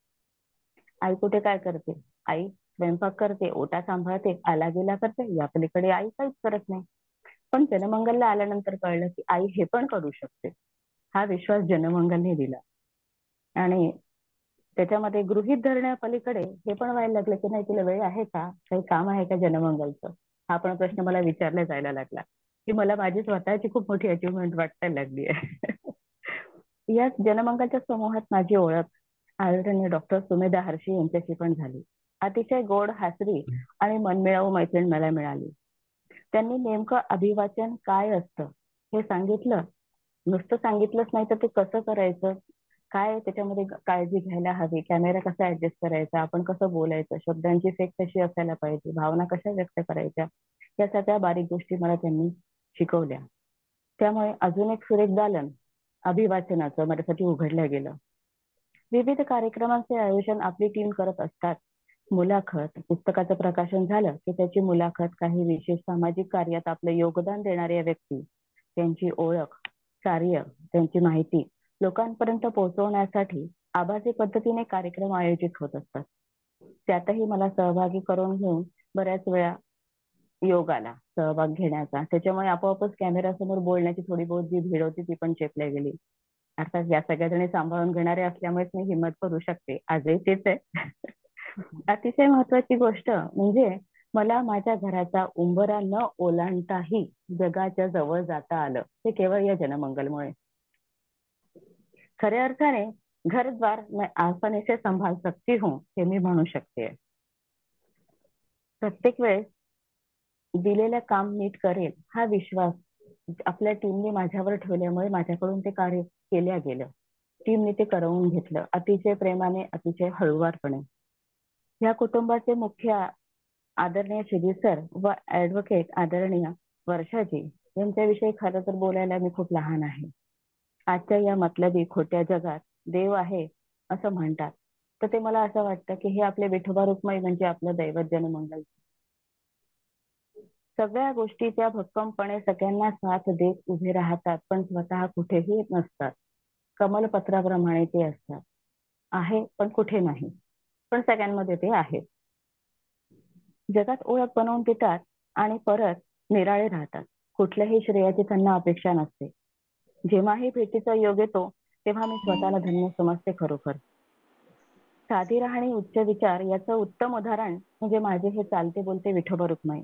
आई कुठे काय करते? आई स्वयंपाक करते, ओटा सांभाळते, आला गेला करते, या पलीकडे आई काहीच करत नाही. पण जनमंगलला आल्यानंतर कळलं की आई हे पण करू शकते. हा विश्वास जनमंगलने दिला आणि त्याच्यामध्ये गृहीत धरण्यापलीकडे हे पण व्हायला लागलं की नाही तुला वेळ आहे का, काही काम आहे का जनमंगलचं. हा पण प्रश्न मला विचारला जायला लागला की मला माझी स्वतःची खूप मोठी अचिव्हमेंट वाटायला लागली आहे. या जनमंगलच्या समूहात माझी ओळख आदरणीय डॉक्टर सुमेधा हर्षी यांच्याशी पण झाली. अतिशय गोड, हासरी आणि मनमिळावू मैत्रीण मला मिळाली. त्यांनी नेमकं अभिवाचन काय असतं हे सांगितलं. नुसतं सांगितलंच नाही तर ते कसं करायचं, काय त्याच्यामध्ये काळजी घ्यायला हवी, कॅमेरा कसा ऍडजस्ट करायचा, आपण कसं बोलायचं, शब्दांची फेक कशी असायला पाहिजे, भावना कशा व्यक्त करायच्या, या सगळ्या बारीक गोष्टी मला त्यांनी शिकवल्या. त्यामुळे अजून एक सुरेख दालन अभिवाचनाचं माझ्यासाठी उघडलं गेलं. विविध कार्यक्रमांचे आयोजन आपली टीम करत असतात. मुलाखत, पुस्तकाचं प्रकाशन झालं की त्याची मुलाखत, काही विशेष सामाजिक कार्यात आपलं योगदान देणाऱ्या व्यक्ती, त्यांची ओळख, कार्य, त्यांची माहिती लोकांपर्यंत पोहोचवण्यासाठी आभासी पद्धतीने कार्यक्रम आयोजित होत असतात. त्यातही मला सहभागी करून घेऊन बऱ्याच वेळा योग आला सहभाग घेण्याचा. त्याच्यामुळे आपोआपच कॅमेरासमोर बोलण्याची थोडी बहुत जी भीड होती ती पण चेपल्या गेली. अर्थात या सगळ्या जणी सांभाळून घेणारे असल्यामुळेच मी हिंमत करू शकते. आजही तेच आहे. अतिशय महत्वाची गोष्ट म्हणजे मला माझ्या घराचा उंबरा न ओलांडताही जगाच्या जवळ जाता आलं, ते केवळ या जनमंगलमुळे. खऱ्या अर्थाने घरद्वार मैं आसानी से संभाल सकती हूँ हे मी म्हणू शकते. प्रत्येक वेळेस दिलेलं काम नीट करेल हा विश्वास आपल्या टीमने माझ्यावर ठेवल्यामुळे माझ्याकडून ते कार्य केल्या गेलं. टीमने ते करवून घेतलं अतिशय प्रेमाने, अतिशय हळूवारपणे. या कुटुंबाचे मुख्य आदरणीय श्री सर व ऍडव्होकेट आदरणीय वर्षाजी यांच्याविषयी खरं तर बोलायला मी खूप लहान आहे. आजच्या या मतलबी खोट्या जगात देव आहे असं म्हणतात, तर ते मला असं वाटतं की हे आपले विठोबा रुक्माई म्हणजे आपलं दैवत जनमंगल. सगळ्या गोष्टी त्या भक्कमपणे सगळ्यांना साथ देत उभे राहतात, पण स्वतः कुठेही नसतात. कमलपत्राप्रमाणे ते असतात, आहे पण कुठे नाही, पण सगळ्यांमध्ये ते आहेत. जगात ओळख बनवून देतात आणि परत निराळे राहतात. कुठल्याही श्रेयाची त्यांना अपेक्षा नसते. जेव्हाही भेटीचा योग येतो तेव्हा मी स्वतःला धन्य समजते खरोखर. साधी राहणी उच्च विचार याचं उत्तम उदाहरण म्हणजे माझे हे चालते बोलते विठोबा रुक्माई.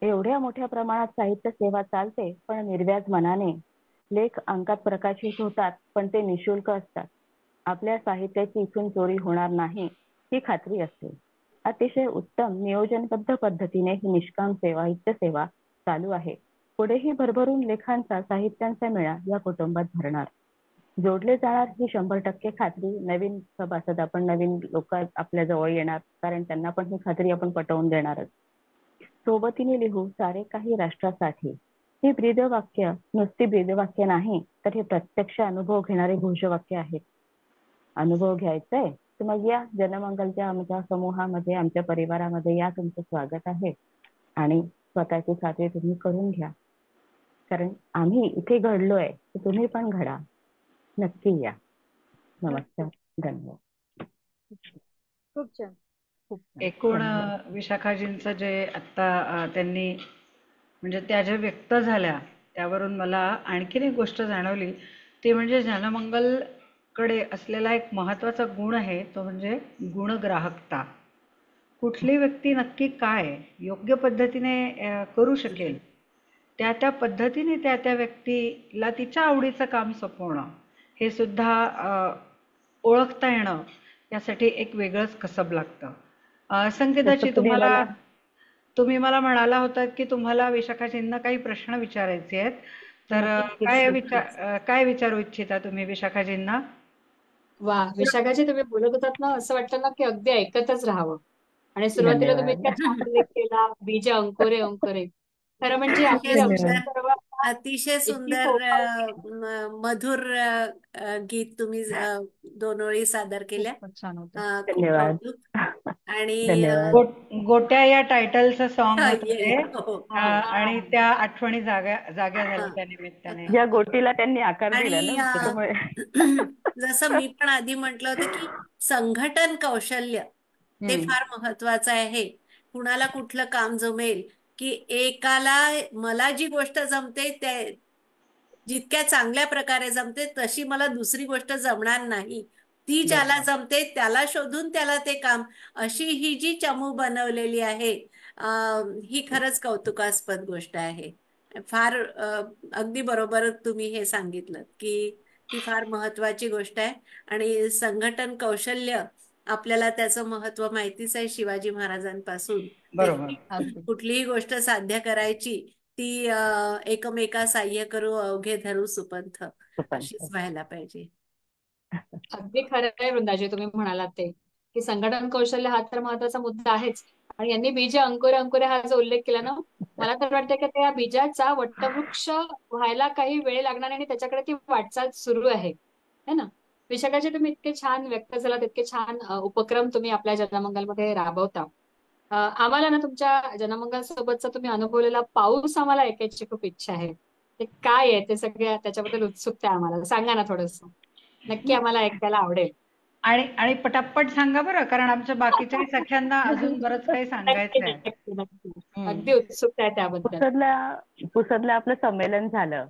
एवढ्या मोठ्या प्रमाणात साहित्य सेवा चालते, पण निर्व्याज मनाने. लेख अंकात प्रकाशित होतात, पण ते निशुल्क असतात. आपल्या साहित्याची इथून चोरी होणार नाही ही खात्री असते. अतिशय उत्तम नियोजनबद्ध पद्धतीने ही निष्काम साहित्य सेवा चालू आहे. पुढेही भरभरून लेखांचा साहित्यांचा मेळा या कुटुंबात भरणार. जोडले जाणार ही 100% खात्री. नवीन सभासद आपण नवीन लोक आपल्या जवळ येणार, कारण त्यांना पण ही खात्री आपण पटवून देणारच. सोबतीने लिहू सारे काही राष्ट्रासाठी. ही ब्रीदवाक्य नुसती ब्रीदवाक्य नाही, तर हे प्रत्यक्ष अनुभव घेणारे घोषवाक्य आहेत. अनुभव घ्यायचाय तर मग या जनमंगलच्या आमच्या समूहामध्ये, आमच्या परिवारामध्ये या. तुमचं स्वागत आहे आणि स्वतःची खात्री तुम्ही करून घ्या, कारण आम्ही इथे घडलोय तर तुम्ही पण घडा. नक्की या. नमस्कार, धन्यवाद. खूप छान. एकूण विशाखाजींचं जे आता त्यांनी म्हणजे त्या ज्या व्यक्त झाल्या त्यावरून मला आणखीन एक गोष्ट जाणवली, ती म्हणजे जनमंगल कडे असलेला एक महत्वाचा गुण आहे, तो म्हणजे गुणग्राहकता. कुठली व्यक्ती नक्की काय योग्य पद्धतीने करू शकेल, त्या त्या पद्धतीने त्या त्या व्यक्तीला तिच्या आवडीचं काम सोपवणं हे सुद्धा ओळखता येणं, यासाठी एक वेगळंच कसब लागतं. संगीताची तुम्ही मला म्हणाला होता की तुम्हाला विशाखाजींना काही प्रश्न विचारायचे आहेत, तर काय विचारू इच्छिता तुम्ही विशाखाजींना? वा, विशाखाजी तुम्ही बोलत होतात ना, असं वाटतं ना की अगदी ऐकतच राहावं. आणि सुरुवातीला तुम्ही इतका छान उल्लेख केला, बीज अंकुरे अंकुरे. खरं म्हणजे आपली अतिशय सुंदर मधुर गीत तुम्ही दोन ओळी सादर केल्या. खूप कौतुक. आणि गोट्या या टायटलचं सॉन्ग आणि त्या आठवणी जाग्या झाल्या त्या निमित्ताने. या गोटीला त्यांनी आकार दिला ना, त्यामुळे जसं मी पण आधी म्हटलं होतं की संघटन कौशल्य ते फार महत्वाचं आहे. कुणाला कुठलं काम जमेल की एकाला मला जी गोष्ट जमते ते जितक्या चांगल्या प्रकारे जमते तशी मला दुसरी गोष्ट जमणार नाही. ती ज्याला जमते त्याला शोधून त्याला ते काम, अशी ही जी चमू बनवलेली आहे ही खरंच कौतुकास्पद गोष्ट आहे. फार अगदी बरोबर तुम्ही हे सांगितलं की ती फार महत्वाची गोष्ट आहे. आणि संघटन कौशल्य आपल्याला त्याचं महत्व माहितीच आहे शिवाजी महाराजांपासून. कुठलीही गोष्ट साध्य करायची ती एकमेका साह्य करू अवघे धरू सुपंथ, अशीच व्हायला पाहिजे. अगदी खरं आहे वृंदाजी, तुम्ही म्हणालात ते की संघटन कौशल्य हा तर महत्वाचा मुद्दा आहेच. आणि यांनी बीज अंकुरे अंकुरे हा जो उल्लेख केला ना, मला तर वाटतं की त्या बीजाचा वटवृक्ष व्हायला काही वेळ लागणार आणि त्याच्याकडे ती वाटचाल सुरू आहे ना. विशाखाजी तुम्ही इतके छान व्यक्त झालात, इतके छान उपक्रम तुम्ही आपल्या जनमंगलमध्ये राबवता. आम्हाला ना तुमच्या जनमंगल सोबतचा तुम्ही अनुभवलेला पाऊस आम्हाला ऐकायची खूप इच्छा आहे. ते काय आहे ते सगळ्या त्याच्याबद्दल उत्सुकता आहे आम्हाला, सांगा ना थोडंसं. नक्की आम्हाला ऐकायला आवडेल. आणि पटापट सांगा बरं, कारण आमच्या बाकीच्या सख्यांना अजून बरंच काही सांगायचं आहे. अगदी उत्सुकता आहे त्याबद्दल. पुसदला आपलं संमेलन झालं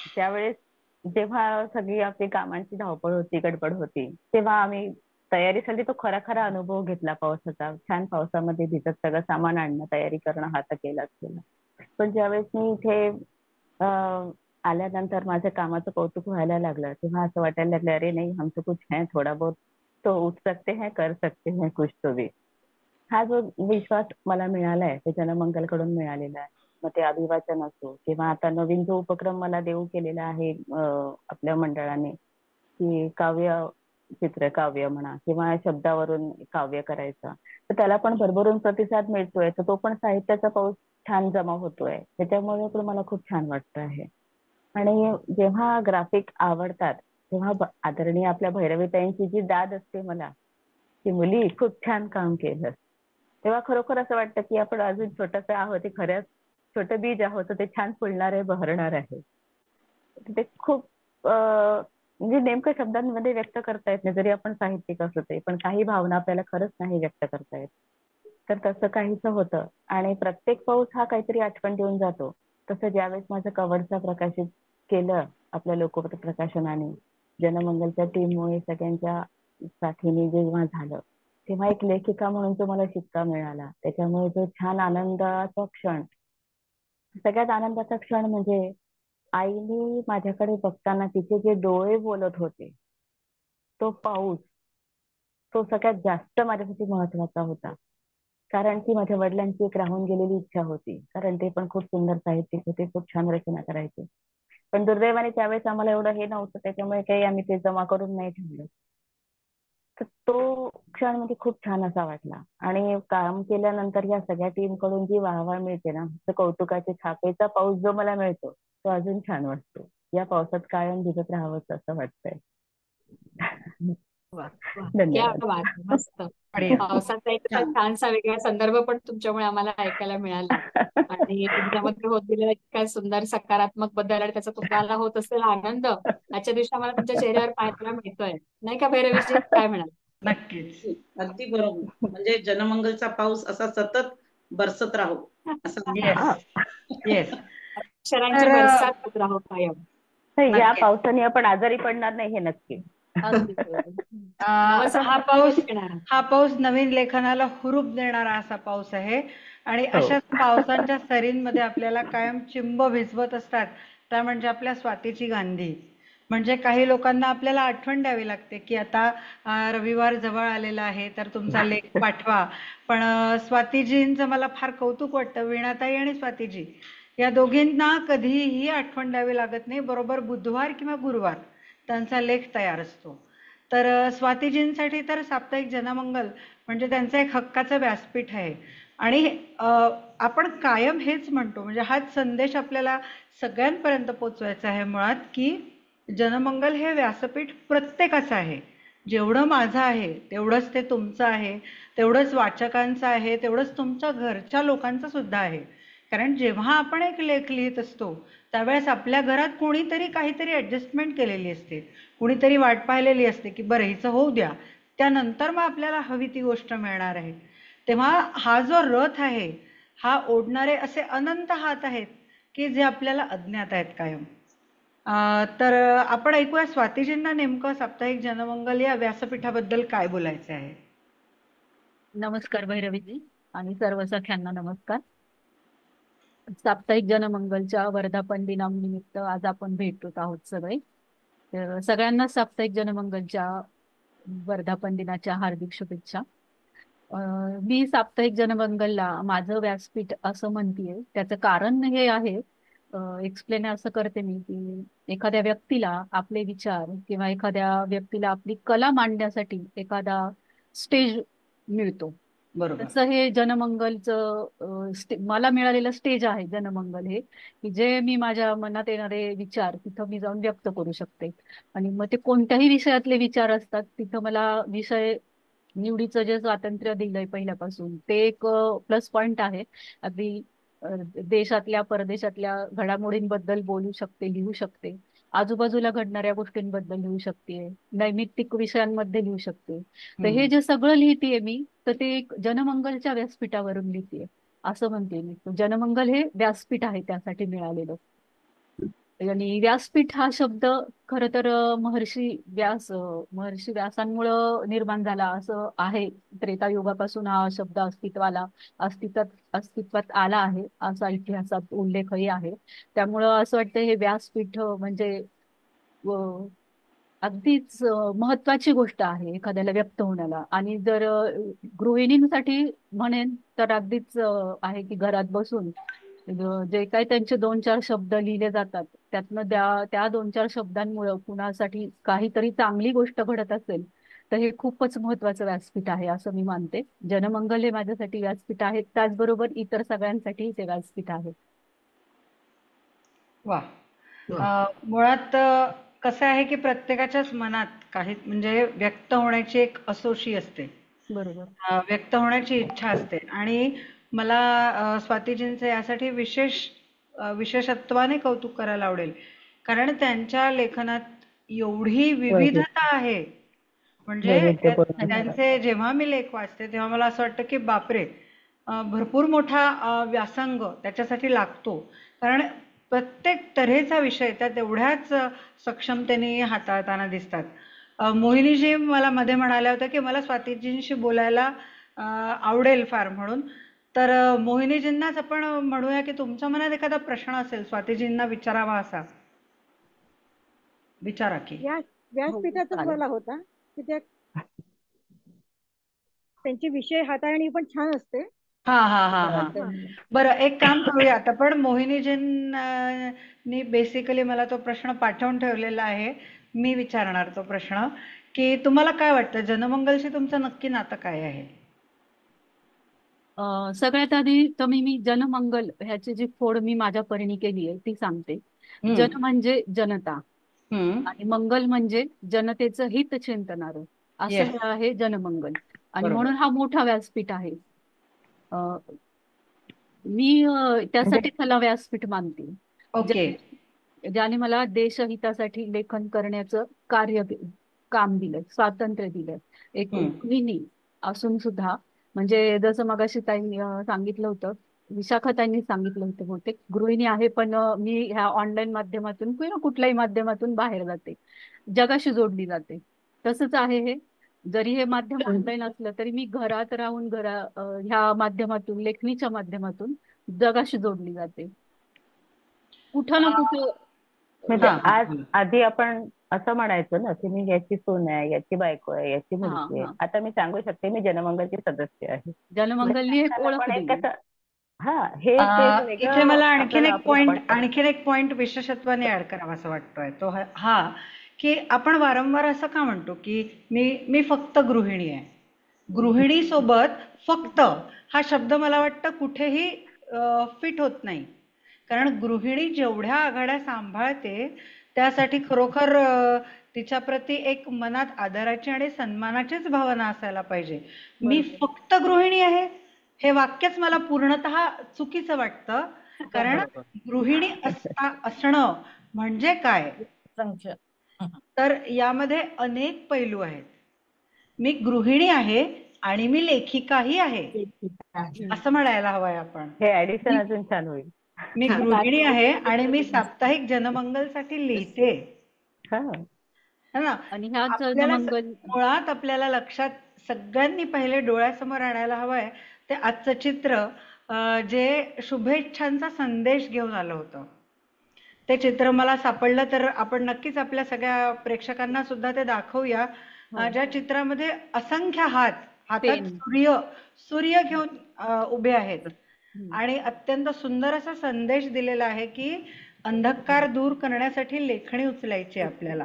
त्यावेळेस जेव्हा सगळी आपली कामांची धावपळ होती, गडबड होती, तेव्हा आम्ही तयारीसाठी तो खरा अनुभव घेतला पावसाचा. छान पावसामध्ये भिजत सगळं सामान आणणं, तयारी करणं हा तर केलाच केला. पण ज्यावेळेस मी इथे आल्यानंतर माझ्या कामाचं कौतुक व्हायला लागलं, तेव्हा असं वाटायला लागलं, अरे नाही, हमसे कुछ है थोडा बहुत तो उठ सकते हैं, कर सकते हैं कुछ तो भी. हा जो विश्वास मला मिळालाय ते जनमंगलकडून मिळालेला आहे. मग ते अभिवाचन असो किंवा आता नवीन जो उपक्रम मला देऊ केलेला आहे आपल्या मंडळाने, की चित्रकाव्य म्हणा किंवा शब्दावरून काव्य करायचं, तर त्याला पण भरभरून प्रतिसाद मिळतोय. तर तो पण साहित्याचा पाऊस छान जमा होतोय. त्याच्यामुळे पण मला खूप छान वाटतं आहे. आणि जेव्हा ग्राफिक आवडतात तेव्हा आदरणीय आपल्या भैरवीताईंची जी दाद असते मला, की मुली खूप छान काम केलं, तेव्हा खरोखर असं वाटतं की आपण अजून छोटंसं आहोत, ते खरंच छोटं बीज आहोत, ते छान फुलणार आहे, बहरणार आहे. ते खूप म्हणजे नेमकं शब्दांमध्ये व्यक्त करता येत नाही, जरी आपण साहित्यिक असू ते, पण काही भावना आपल्याला खरंच नाही व्यक्त करता येत. तर तसं काहीच होतं. आणि प्रत्येक पाऊस हा काहीतरी आठवण देऊन जातो. तसं ज्यावेळेस माझं कवरचा प्रकाशित केलं आपल्या लोकमत प्रकाशनाने, जनमंगलच्या टीममुळे सगळ्यांच्या साथीने जेव्हा झालं, तेव्हा एक लेखिका म्हणून जो मला शिक्का मिळाला, त्याच्यामुळे जो छान आनंदाचा क्षण, सगळ्यात आनंदाचा क्षण म्हणजे आईने माझ्याकडे बघताना तिचे जे डोळे बोलत होते, तो पाऊस, तो सगळ्यात जास्त माझ्यासाठी महत्वाचा होता. कारण की माझ्या वडिलांची एक राहून गेलेली इच्छा होती, कारण ते पण खूप सुंदर साहित्यिक होते, खूप छान रचना करायचे. पण दुर्दैवाने त्यावेळेस आम्हाला एवढं हे नव्हतं, त्याच्यामुळे काही आम्ही ते जमा करून नाही ठेवलं. तर तो क्षण म्हणजे खूप छान असा वाटला. आणि काम केल्यानंतर या सगळ्या टीम कडून जी वाहवा मिळते ना, तो कौतुकाचे छापेचा पाऊस जो मला मिळतो, तो अजून छान वाटतो. या पावसात कायम भिजत राहावंच असं वाटतंय. वा वा, क्या धन्यवाद. बात आहे, मस्त. बढिया. पावसाचा एक असा छान. छानसा वेगळा संदर्भ पण तुमच्यामुळे आम्हाला ऐकायला मिळाला. आणि तुमच्यामध्ये होत गेलेला इतका सुंदर सकारात्मक बदल आणि त्याचा तुम्हाला होत असलेला आनंद आजच्या दिवशी आम्हाला तुमच्या चेहऱ्यावर पाहायला मिळतोय, नाही का भैरवीजी? काय म्हणाल? नक्कीच. अगदी बरोबर. म्हणजे जनमंगलचा पाऊस असा सतत बरसत राहो असं येस येस. अक्षरांची तर बरसात होत राहो कायम. या नक्कीच. पावसाने आपण आजारी पडणार नाही हे नक्की. अगदी बरोबर. हा नवसंकल्प पाऊस येणार. हा पाऊस नवीन लेखनाला हुरूप देणारा असा पाऊस आहे. आणि हो. अशाच पावसांच्या सरींमध्ये आपल्याला कायम चिंब भिजवत असतात, त्या म्हणजे आपल्या स्वातीची गांधी. म्हणजे काही लोकांना आपल्याला आठवण द्यावी लागते की आता रविवार जवळ आलेला आहे, तर तुमचा लेख पाठवा. पण स्वातीजींचं मला फार कौतुक वाटतं, वीणाताई आणि स्वातीजी या दोघींना कधीही आठवण द्यावी लागत नाही. बरोबर बुधवार किंवा गुरुवार त्यांचा लेख तयार असतो. तर स्वातीजींसाठी तर साप्ताहिक जनमंगल म्हणजे त्यांचं एक हक्काचं व्यासपीठ आहे. आणि आपण कायम हेच म्हणतो, म्हणजे हाच संदेश आपल्याला सगळ्यांपर्यंत पोचवायचा आहे मुळात, की जनमंगल हे व्यासपीठ प्रत्येकाचं आहे. जेवढं माझं आहे तेवढंच ते तुमचं आहे, तेवढंच वाचकांचं आहे, तेवढंच तुमच्या घरच्या लोकांचं सुद्धा आहे. कारण जेव्हा आपण एक लेख लिहित असतो त्यावेळेस आपल्या घरात कोणीतरी काहीतरी ॲडजस्टमेंट केलेली असते, कुणीतरी वाट पाहिलेली असते की बरं हिचं होऊ द्या, त्यानंतर मग आपल्याला हवी ती गोष्ट मिळणार आहे. तेव्हा हा जो रथ आहे, हा ओढणारे असे अनंत हात आहेत की जे आपल्याला अज्ञात आहेत कायम. तर आपण ऐकूया स्वातीजींना नेमकं साप्ताहिक जनमंगल या व्यासपीठाबद्दल काय बोलायचं आहे. नमस्कार भैरवीजी आणि सर्व सख्यांना नमस्कार. साप्ताहिक जनमंगलच्या वर्धापन दिनानिमित्त आज आपण भेटत आहोत सगळे. तर सगळ्यांना साप्ताहिक जनमंगलच्या वर्धापन दिनाच्या हार्दिक शुभेच्छा. मी साप्ताहिक जनमंगलला माझं व्यासपीठ असं म्हणतीये, त्याचं कारण हे आहे, एक्सप्लेन असं करते मी, की एखाद्या व्यक्तीला आपले विचार किंवा एखाद्या व्यक्तीला आपली कला मांडण्यासाठी एखादा स्टेज मिळतो. बरोबर. तसं हे जनमंगलचं मला मिळालेलं स्टेज आहे जनमंगल हे, की जे मी माझ्या मनात येणारे विचार तिथं मी जाऊन व्यक्त करू शकते. आणि मग ते कोणत्याही विषयातले विचार असतात, तिथं मला विषय निवडीचं जे स्वातंत्र्य दिलंय पहिल्यापासून, ते एक प्लस पॉइंट आहे. अगदी देशातल्या परदेशातल्या घडामोडींबद्दल बोलू शकते, लिहू शकते, आजूबाजूला घडणाऱ्या गोष्टींबद्दल लिहू शकते, नैमित्तिक विषयांमध्ये लिहू शकते. तर हे जे सगळं लिहितेय मी, तर ते एक जनमंगलच्या व्यासपीठावरून लिहितेय असं म्हणते मी. जनमंगल हे व्यासपीठ आहे त्यासाठी मिळालेलं. आणि व्यासपीठ हा शब्द खर तर महर्षी व्यासांमुळं निर्माण झाला असं आहे. त्रेतायुगापासून हा शब्द अस्तित्वात आला आहे असा इतिहासात उल्लेखही आहे. त्यामुळं असं वाटतं हे व्यासपीठ म्हणजे अगदीच महत्वाची गोष्ट आहे एखाद्याला व्यक्त होण्याला. आणि जर गृहिणींसाठी म्हणेन तर अगदीच आहे की घरात बसून जे काही त्यांचे 2-4 शब्द लिहिले जातात, त्यातनं त्या 2-4 शब्दांमुळे कुणासाठी काहीतरी चांगली गोष्ट घडत असेल तर हे खूपच महत्वाचं व्यासपीठ आहे असं मी मानते. जनमंगल हे माझ्यासाठी व्यासपीठ आहे, त्याचबरोबर इतर सगळ्यांसाठी ते व्यासपीठ आहे. वा. मुळात कसं आहे की प्रत्येकाच्याच मनात काही म्हणजे व्यक्त होण्याची एक असोशी असते, बरोबर. व्यक्त होण्याची इच्छा असते. आणि मला स्वातीजींचे यासाठी विशेषत्वाने कौतुक करायला आवडेल, कारण त्यांच्या लेखनात एवढी विविधता आहे. म्हणजे वैविध्यपूर्ण. त्यांचे जेव्हा मी लेख वाचते तेव्हा मला असं वाटतं की बापरे, भरपूर मोठा व्यासंग त्याच्यासाठी लागतो, कारण प्रत्येक तऱ्हेचा विषय त्यात एवढ्याच सक्षमतेने हाताळताना दिसतात. मोहिनीजी मला मध्ये म्हणाल्या होत्या की मला स्वातीजींशी बोलायला आवडेल फार म्हणून. तर मोहिनीजींनाच आपण म्हणूया की तुमच्या मनात एखादा प्रश्न असेल स्वातीजींना विचारावा असा, विचारा की. व्यासपीठाचाच चालेल. मला होता की त्यांचे विषय हाताळणी पण छान असते. हा हा हा हा बरं, एक काम करूया आता. पण मोहिनीजींनी बेसिकली मला तो प्रश्न पाठवून ठेवलेला आहे, मी विचारणार तो प्रश्न की तुम्हाला काय वाटतं जनमंगलशी तुमचं नक्की नातं काय आहे? सगळ्यात आधी तर मी जनमंगल ह्याची जी फोड मी माझ्या परीने केली आहे ती सांगते. जन म्हणजे जनता आणि मंगल म्हणजे जनतेचं हित चिंतणारं, असं येस, हे आहे जनमंगल. आणि बरोबर. म्हणून हा मोठा व्यासपीठ आहे. अ, मी त्यासाठी त्याला व्यासपीठ मानते, ओके. ज्याने मला देशहितासाठी लेखन करण्याचं काम दिलंय, स्वातंत्र्य दिलंय. एक गृहिणी असून सुद्धा, म्हणजे जसं मगाशी ताई सांगितलं होतं, विशाखा ताईंनी सांगितलं होतं बहुतेक, गृहिणी आहे पण मी ह्या ऑनलाईन माध्यमातून किंवा कुठल्याही माध्यमातून बाहेर जाते, जगाशी जोडली जाते. तसंच आहे हे. जरी हे माध्यम ऑनलाईन असलं तरी मी घरात राहून ह्या माध्यमातून, लेखणीच्या माध्यमातून जगाशी जोडली जाते. कुठं ना कुठं म्हणजे आधी आपण असं म्हणायचो ना की मी याची सून आहे, याची बायको आहे, याची मुलगी आहे. आता मी सांगू शकते मी जनमंगलची सदस्य आहे. जनमंगलनी एक ओळख दिली. इथे मला आणखीन एक पॉइंट विशेषत्वाने ऍड करावा असं वाटतोय तो हा की आपण वारंवार असं का म्हणतो की मी फक्त गृहिणी आहे. गृहिणी सोबत फक्त हा शब्द मला वाटतं कुठेही फिट होत नाही, कारण गृहिणी जेवढ्या आघाड्या सांभाळते त्यासाठी खरोखर तिच्याप्रती एक मनात आदराची आणि सन्मानाचीच भावना असायला पाहिजे. मी फक्त गृहिणी आहे हे वाक्यच मला पूर्णतः चुकीचं वाटतं, कारण गृहिणी असणं म्हणजे काय, तर यामध्ये अनेक पैलू आहेत. मी गृहिणी आहे आणि मी लेखिकाही आहे असं म्हणायला हवंय आपण. हे ऍडिशन अजून छान होईल. मी गृहिणी आहे आणि मी साप्ताहिक जनमंगलसाठी लिहिते, है ना. आणि ह्या आपल्याला जनमंगल मुळात आपल्याला लक्षात सगळ्यांनी पहिले डोळ्यासमोर आणायला हवंय ते आजचं चित्र, जे शुभेच्छांचा संदेश घेऊन आलं होतं. ते चित्र मला सापडलं तर आपण नक्कीच आपल्या सगळ्या प्रेक्षकांना सुद्धा ते दाखवूया. ज्या चित्रामध्ये असंख्य हातात सूर्य घेऊन उभे आहेत आणि अत्यंत सुंदर असा संदेश दिलेला आहे की अंधकार दूर करण्यासाठी लेखणी उचलायची आपल्याला.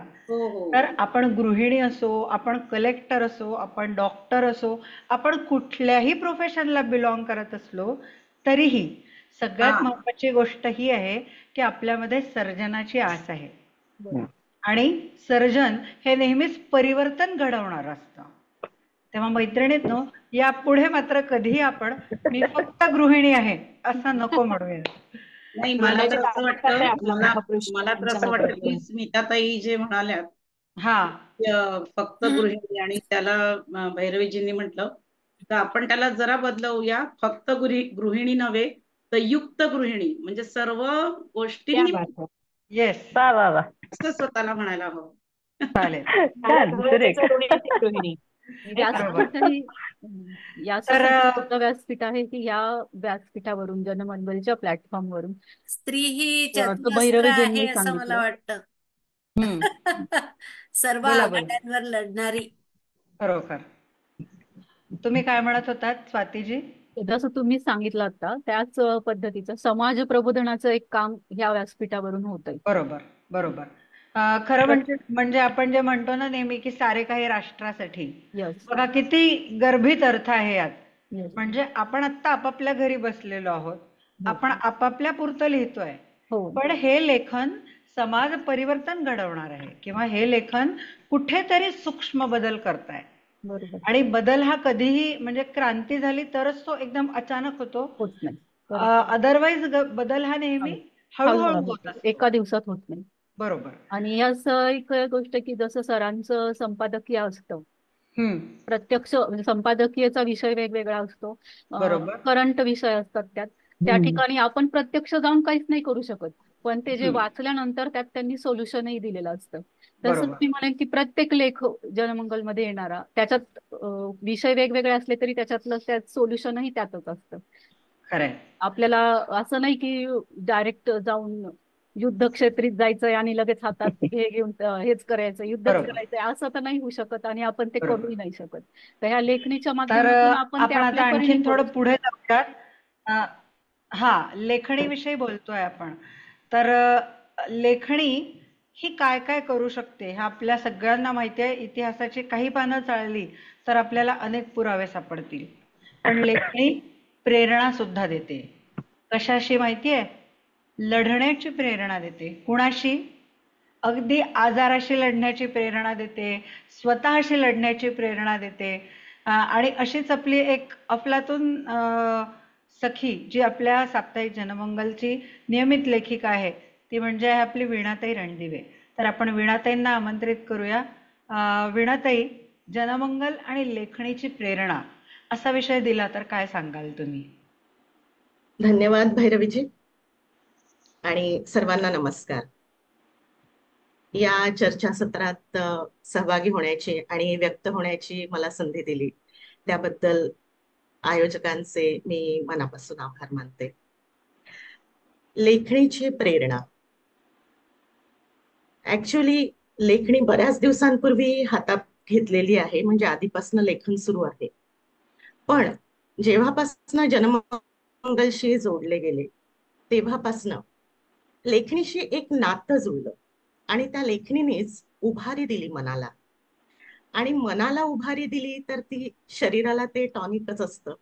तर आपण गृहिणी असो, आपण कलेक्टर असो, आपण डॉक्टर असो, आपण कुठल्याही प्रोफेशनला बिलॉंग करत असलो तरीही सगळ्यात महत्वाची गोष्ट ही आहे की आपल्यामध्ये सर्जनाची आस आहे. आणि सर्जन हे नेहमीच परिवर्तन घडवणार असतं. तेव्हा मैत्रिणींनो, यापुढे मात्र कधीही आपण मी फक्त गृहिणी आहे असं नको म्हणूया. नाही, मला तर असं वाटतं की स्मिताताई जे म्हणाल्या फक्त गृहिणी, आणि त्याला भैरवीजींनी म्हटलं तर आपण त्याला जरा बदलवूया, फक्त गृहिणी नव्हे तर युक्त गृहिणी, म्हणजे सर्व गोष्टींनी येस असं स्वतःला म्हणायला हवं. चालेल. व्यासपीठ आहे की या व्यासपीठावरून, जनमंगलच्या प्लॅटफॉर्मवरून स्त्री ही चतुरस्त्र आहे असं मला वाटतं. सर्व आघाड्यांवर लढणारी. बरोबर. तुम्ही काय म्हणत होतात स्वातीजी? जसं तुम्ही सांगितलं आता त्याच पद्धतीचं समाज प्रबोधनाचं एक काम ह्या व्यासपीठावरून होतंय. बरोबर बरोबर. खरं म्हणजे आपण जे म्हणतो ना नेहमी की सारे काही राष्ट्रासाठी, बघा किती गर्भित अर्थ आहे यात. म्हणजे आपण आता आपापल्या घरी बसलेलो आहोत, आपण आपापल्या पुरतं लिहितोय, पण हे लेखन समाज परिवर्तन घडवणार आहे किंवा हे लेखन कुठेतरी सूक्ष्म बदल करताय. बरोबर. आणि बदल हा कधीही म्हणजे क्रांती झाली तरच तो एकदम अचानक होतो. होत नाही. अदरवाईज बदल हा नेहमी हळूहळू होत असतो. एका दिवसात होत नाही. बरोबर. आणि असं एक गोष्ट की जसं सरांचं संपादकीय असतं, प्रत्यक्ष म्हणजे संपादकीयचा विषय वेगवेगळा असतो, करंट विषय असतात त्यात. त्या ठिकाणी आपण प्रत्यक्ष जाऊन काहीच नाही करू शकत, पण ते जे वाचल्यानंतर त्यात त्यांनी सोल्युशनही दिलेलं असतं. तसं मी म्हणेन की प्रत्येक लेख जनमंगलमध्ये येणारा, त्याच्यात विषय वेगवेगळे असले तरी त्याच्यातलं त्यात सोल्युशनही त्यातच असतं. खरंय. आपल्याला असं नाही की डायरेक्ट जाऊन युद्धक्षेत्रीत जायचंय आणि लगेच हातात हे घेऊन हेच करायचं, युद्धच करायचंय, असं तर नाही होऊ शकत आणि आपण ते करूही नाही शकत. तर ह्या लेखणीच्या माध्यमातून आपण ते आता आणखीन थोडं पुढे जाऊयात. हा, लेखणीविषयी बोलतोय आपण. तर लेखणी ही काय काय करू शकते हे आपल्या सगळ्यांना माहिती आहे. इतिहासाची काही पानं चाळली तर आपल्याला अनेक पुरावे सापडतील. पण लेखणी प्रेरणा सुद्धा देते. कशाशी माहिती आहे? लढण्याची प्रेरणा देते. कुणाशी? अगदी आजाराशी लढण्याची प्रेरणा देते, स्वतःशी लढण्याची प्रेरणा देते. आणि अशीच आपली एक अफलातून सखी जी आपल्या साप्ताहिक जनमंगलची नियमित लेखिका आहे ती म्हणजे आपली वीणाताई रणदिवे. तर आपण वीणाताईंना आमंत्रित करूया. वीणाताई, जनमंगल आणि लेखणीची प्रेरणा असा विषय दिला तर काय सांगाल तुम्ही? धन्यवाद भैरवीजी आणि सर्वांना नमस्कार. या चर्चासत्रात सहभागी होण्याची आणि व्यक्त होण्याची मला संधी दिली त्याबद्दल आयोजकांचे मी मनापासून आभार मानते. लेखणीची प्रेरणा, ऍक्च्युली लेखणी बऱ्याच दिवसांपूर्वी हातात घेतलेली आहे, म्हणजे आधीपासून लेखन सुरू आहे. पण जेव्हापासून जनमंगलशी जोडले गेले तेव्हापासून लेखणीशी एक नातं जुळलं आणि त्या लेखणीनेच उभारी दिली मनाला. आणि मनाला उभारी दिली तर ती शरीराला ते टॉनिकच असतं.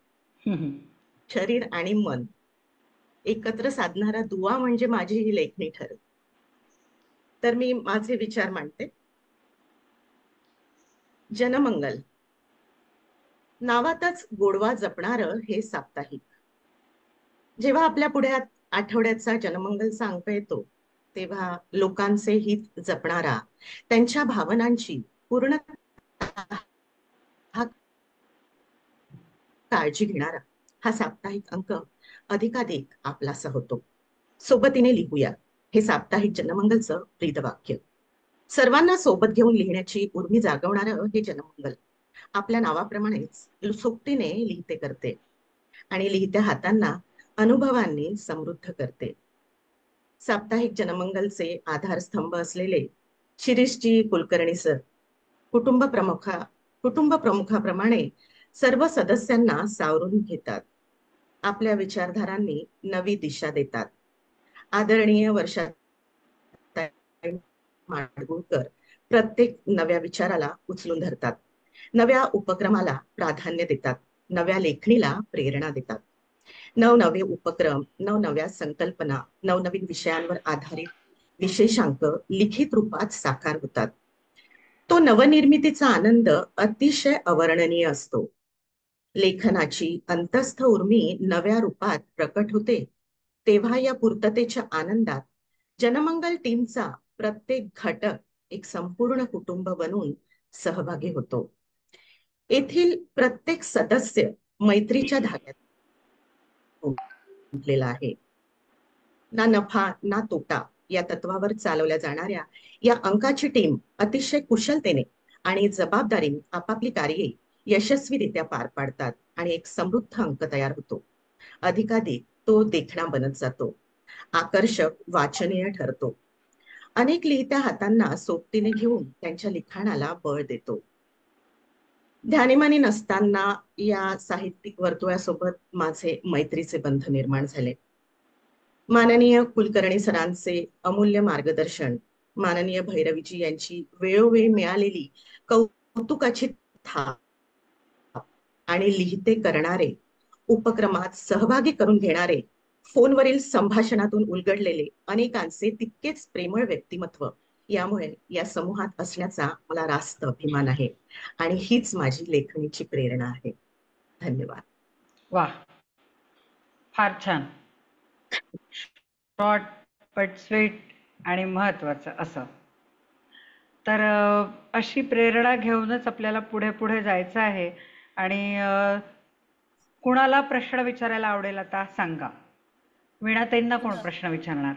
शरीर आणि मन एकत्र साधणारा दुवा म्हणजे माझी ही लेखणी ठरली. तर मी माझे विचार मांडते. जनमंगल नावातच गोडवा जपणारं हे साप्ताहिक. जेव्हा आपल्या पुढे आठवड्याचा जनमंगलचा अंक येतो तेव्हा लोकांचे हित जपणारा, त्यांच्या भावनांची पूर्ण काळजी घेणारा हा साप्ताहिक अंक अधिकाधिक आपलासा होतो. सोबतीने लिहूया हे साप्ताहिक जनमंगलचं ब्रीदवाक्य. सर्वांना सोबत घेऊन लिहिण्याची उर्मी जागवणारं हे जनमंगल आपल्या नावाप्रमाणेच सोबतीने लिहिते करते आणि लिहित्या हातांना अनुभवांनी समृद्ध करते. साप्ताहिक जनमंगलचे आधारस्तंभ असलेले शिरीषजी कुलकर्णी सर कुटुंब प्रमुखाप्रमाणे सर्व सदस्यांना सावरून घेतात. आपल्या विचारधारांनी नवी दिशा देतात. आदरणीय वर्षा माडगुळकर प्रत्येक नव्या विचाराला उचलून धरतात, नव्या उपक्रमाला प्राधान्य देतात, नव्या लेखणीला प्रेरणा देतात. नवनवे उपक्रम, नवनव्या संकल्पना, नवनवीन विषयांवर आधारित विशेषांक लिखित रूपात साकार होतात. तो नवनिर्मितीचा आनंद अतिशय अवर्णनीय असतो. लेखनाची अंतस्थ उर्मी नव्या रूपात प्रकट होते तेव्हा या पूर्ततेच्या आनंदात जनमंगल टीमचा प्रत्येक घटक एक संपूर्ण कुटुंब बनून सहभागी होतो. येथील प्रत्येक सदस्य मैत्रीच्या धाग्यात गुंतलेला आहे. ना नफा ना तोटा या तत्वावर चालवल्या जाणाऱ्या या अंकाची टीम अतिशय कुशलतेने आणि जबाबदारीने आपापली कार्ये यशस्वीरित्या पार पाडतात आणि एक समृद्ध अंक तयार होतो. अधिकाधिक तो देखणा बनत जातो, आकर्षक, वाचनीय ठरतो. अनेक लिहित्या हातांना सोबतीने घेऊन त्यांच्या लिखाणाला बळ देतो. ध्यानीमानी नसताना या साहित्यिक वर्तुळासोबत माझे मैत्रीचे बंध निर्माण झाले. माननीय कुलकर्णी सरांचे अमूल्य मार्गदर्शन, माननीय भैरवीजी यांची वेळोवेळी मिळालेली कौतुकाची थाप आणि लिहिते करणारे, उपक्रमात सहभागी करून घेणारे फोनवरील संभाषणातून उलगडलेले अनेकांचे तितकेच प्रेमळ व्यक्तिमत्व यामुळे या समूहात असण्याचा मला रास्त अभिमान आहे आणि हीच माझी लेखणीची प्रेरणा आहे. धन्यवाद. वा, फार छान. शॉर्ट बट स्वीट आणि महत्वाचं असं. तर अशी प्रेरणा घेऊनच आपल्याला पुढे पुढे जायचं आहे. आणि कुणाला प्रश्न विचारायला आवडेल आता सांगा. वीणाताईंना कोण प्रश्न विचारणार?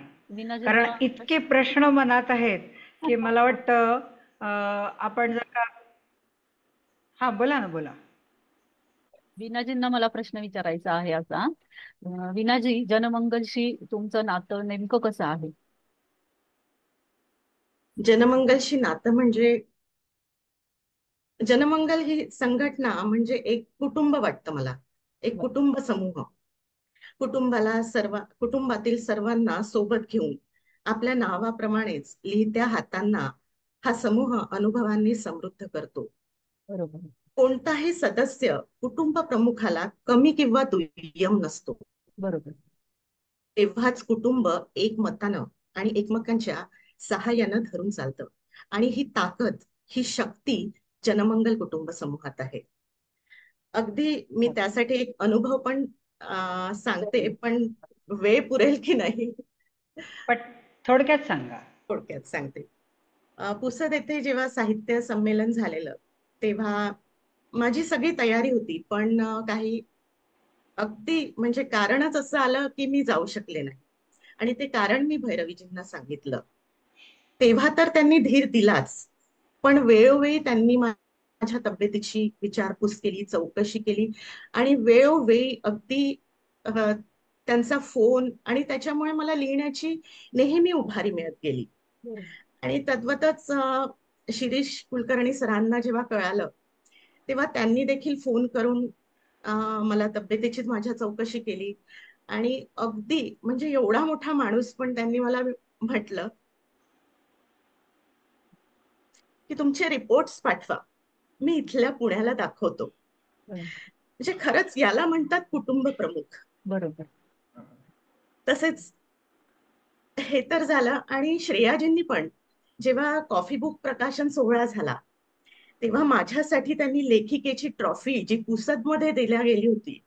कारण इतके प्रश्न मनात आहेत की मला वाटतं आपण जर का. हा, बोला ना, बोला. वीणाजींना मला प्रश्न विचारायचा आहे असा. वीणाजी, जनमंगलशी तुमचं नातं नेमकं कसं आहे? जनमंगलशी नातं म्हणजे, जनमंगल ही संघटना म्हणजे एक कुटुंब वाटतं मला, एक कुटुंब समूह. कुटुंबातील सर्वांना सोबत घेऊन आपल्या नावाप्रमाणेच लिहित्या हातांना हा समूह अनुभवांनी समृद्ध करतो. बरोबर. कोणताही सदस्य कुटुंब प्रमुखाला कमी किंवा दुय्यम नसतो. बरोबर. तेव्हाच कुटुंब एकमतानं आणि एकमेकांच्या सहाय्यानं धरून चालतं. आणि ही ताकद, ही शक्ती जनमंगल कुटुंब समूहात आहे. अगदी मी त्यासाठी एक अनुभव पण सांगते, पण वेळ पुरेल की नाही? पण थोडक्यात सांगा. थोडक्यात सांगते. पुसद येथे जेव्हा साहित्य संमेलन झालेलं तेव्हा माझी सगळी तयारी होती, पण काही अगदी म्हणजे कारणच असं आलं की मी जाऊ शकले नाही. आणि ते कारण मी भैरवीजींना सांगितलं. तेव्हा तर त्यांनी धीर दिलाच, पण वेळोवेळी त्यांनी माझ्या तब्येतीची विचारपूस केली, चौकशी केली आणि वेळोवेळी अगदी त्यांचा फोन, आणि त्याच्यामुळे मला लिहिण्याची नेहमी उभारी मिळत गेली. आणि तद्वतच शिरीष कुलकर्णी सरांना जेव्हा कळालं तेव्हा त्यांनी देखील फोन करून मला तब्येतीची माझ्या चौकशी केली. आणि अगदी म्हणजे एवढा मोठा माणूस पण त्यांनी मला म्हटलं की तुमचे रिपोर्ट्स पाठवा, मी इथल्या पुण्याला दाखवतो. म्हणजे खरंच याला म्हणतात कुटुंब प्रमुख. बरोबर. तसेच हे तर झालं. आणि श्रेयाजींनी पण जेव्हा कॉफी बुक प्रकाशन सोहळा झाला तेव्हा माझ्यासाठी त्यांनी लेखिकेची ट्रॉफी जी पुसदमध्ये दिल्या गेली होती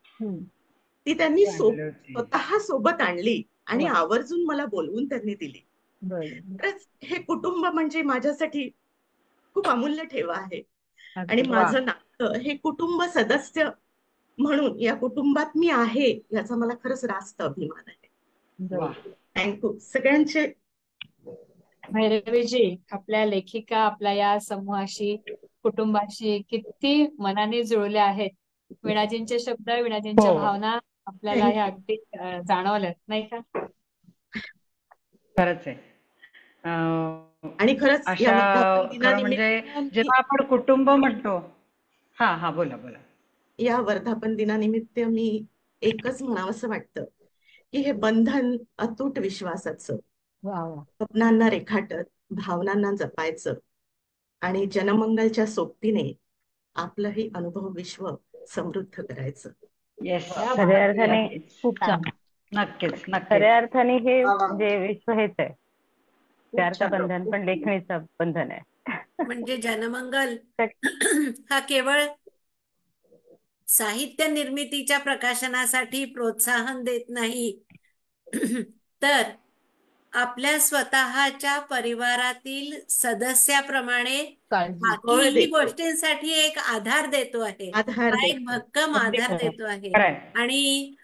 ती त्यांनी स्वतः सोबत आणली आणि आवर्जून मला बोलवून त्यांनी दिली. खरंच हे कुटुंब म्हणजे माझ्यासाठी खूप अमूल्य ठेवा आहे. आणि माझं नातं हे कुटुंब सदस्य म्हणून या कुटुंबात मी आहे याचा मला खरंच रास्त अभिमान आहे. थँक्यू सगळ्यांचे. भैरवीजी, आपल्या लेखिका आपल्या या समूहाशी, कुटुंबाशी किती मनाने जुळल्या आहेत. वीणाजींचे शब्द, वीणाजींच्या भावना आपल्याला हे अगदी जाणवल्यात, नाही का? खरंच आहे. आणि खरंच खरं म्हणजे जेव्हा आपण कुटुंब म्हणतो. हा, बोला बोला. या वर्धापन दिनानिमित्त मी एकच म्हणावंसं वाटतं की हे बंधन अतूट विश्वासाचं, स्वप्नांना रेखाटत भावनांना जपायचं आणि जनमंगलच्या सोबतीने आपलंही अनुभव विश्व समृद्ध करायचं. खऱ्या अर्थाने खूप छान. नक्कीच. खऱ्या अर्थाने हे म्हणजे विश्व हेच आहे. प्यारचं बंधन पण लेखणीचं बंधन आहे. म्हणजे जनमंगल हा केवळ साहित्य निर्मितीच्या प्रकाशनासाठी प्रोत्साहन देत नाही, तर आपल्या स्वतःच्या परिवारातील सदस्याप्रमाणे बाकीही गोष्टींसाठी एक आधार देतो आहे, एक भक्कम आधार देतो आहे. आणि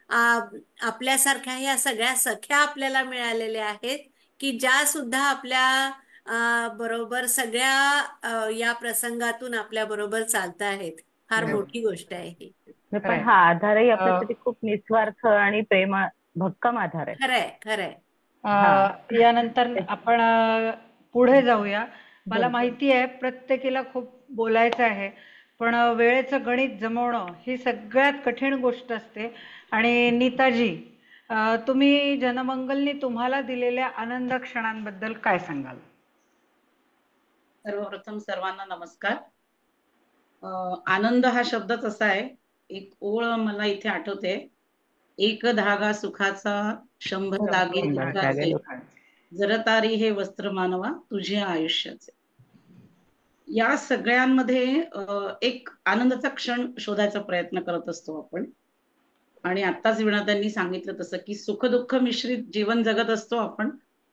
आपल्यासारख्या ह्या सगळ्या सख्या आपल्याला मिळालेल्या आहेत की ज्या सुद्धा आपल्या बरोबर सगळ्या या प्रसंगातून आपल्या बरोबर चालत आहेत. फार मोठी गोष्ट आहे ही. पण हा आधारही आपल्यासाठी खूप निस्वार्थ आणि भक्कम आधार आहे. खरंय. यानंतर आपण पुढे जाऊया. मला माहिती आहे प्रत्येकीला खूप बोलायचं आहे, पण वेळेचं गणित जमवणं ही सगळ्यात कठीण गोष्ट असते. आणि नीताजी, तुम्ही जनमंगलनी तुम्हाला दिलेल्या आनंद क्षणांबद्दल काय सांगाल? सर्वप्रथम सर्वांना नमस्कार. आनंद हा शब्दच असा आहे. एक ओळ मला इथे आठवते, एक धागा सुखाचा 100 दागे दुःखाचे, जरतारी हे वस्त्र मानवा तुझे आयुष्याचे. या सगळ्यांमध्ये एक आनंदाचा क्षण शोधायचा प्रयत्न करत असतो आपण. आणि आत्ताच वीणा त्यांनी सांगितलं तसं की सुख दुःख मिश्रित जीवन जगत असतो आपण,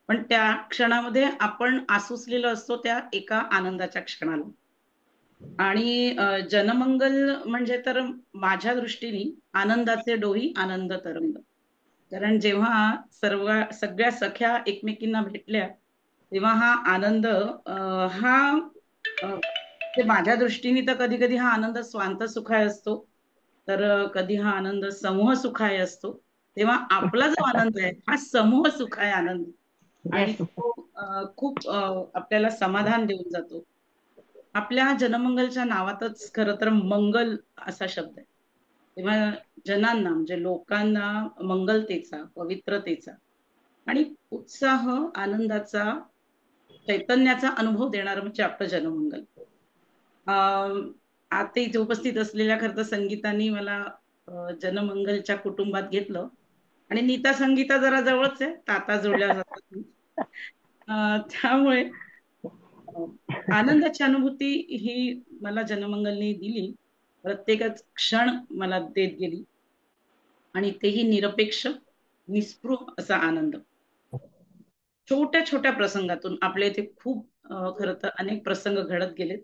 पण त्या क्षणामध्ये आपण आसुसलेलो असतो त्या एका आनंदाच्या क्षणाला. आणि जनमंगल म्हणजे तर माझ्या दृष्टीने आनंदाचे डोही आनंद तरंग. कारण जेव्हा सगळ्या सख्या एकमेकींना भेटल्या तेव्हा हा आनंद ते माझ्या दृष्टीने तर कधी कधी हा आनंद स्वांत सुखाय असतो, तर कधी हा आनंद समूह सुखाय असतो. तेव्हा आपला जो आनंद आहे हा समूह सुखाय आनंद, आणि तो खूप आपल्याला समाधान देऊन जातो. आपल्या जनमंगलच्या नावातच खरं तर मंगल असा शब्द आहे. तेव्हा जनांना म्हणजे लोकांना मंगलतेचा, पवित्रतेचा आणि उत्साह, आनंदाचा, चैतन्याचा अनुभव देणार म्हणजे आपलं जनमंगल. आता इथे उपस्थित असलेल्या खरं तर संगीतानी मला जनमंगलच्या कुटुंबात घेतलं, आणि नीता संगीता जरा जवळच आहे, ताता जोडल्या जातात. त्यामुळे आनंदाची अनुभूती ही मला जनमंगलने दिली. प्रत्येकच क्षण मला देत गेली, आणि तेही निरपेक्ष, निस्पृह असा आनंद. छोट्या छोट्या प्रसंगातून आपल्या इथे खूप खरं तर अनेक प्रसंग घडत गेलेत,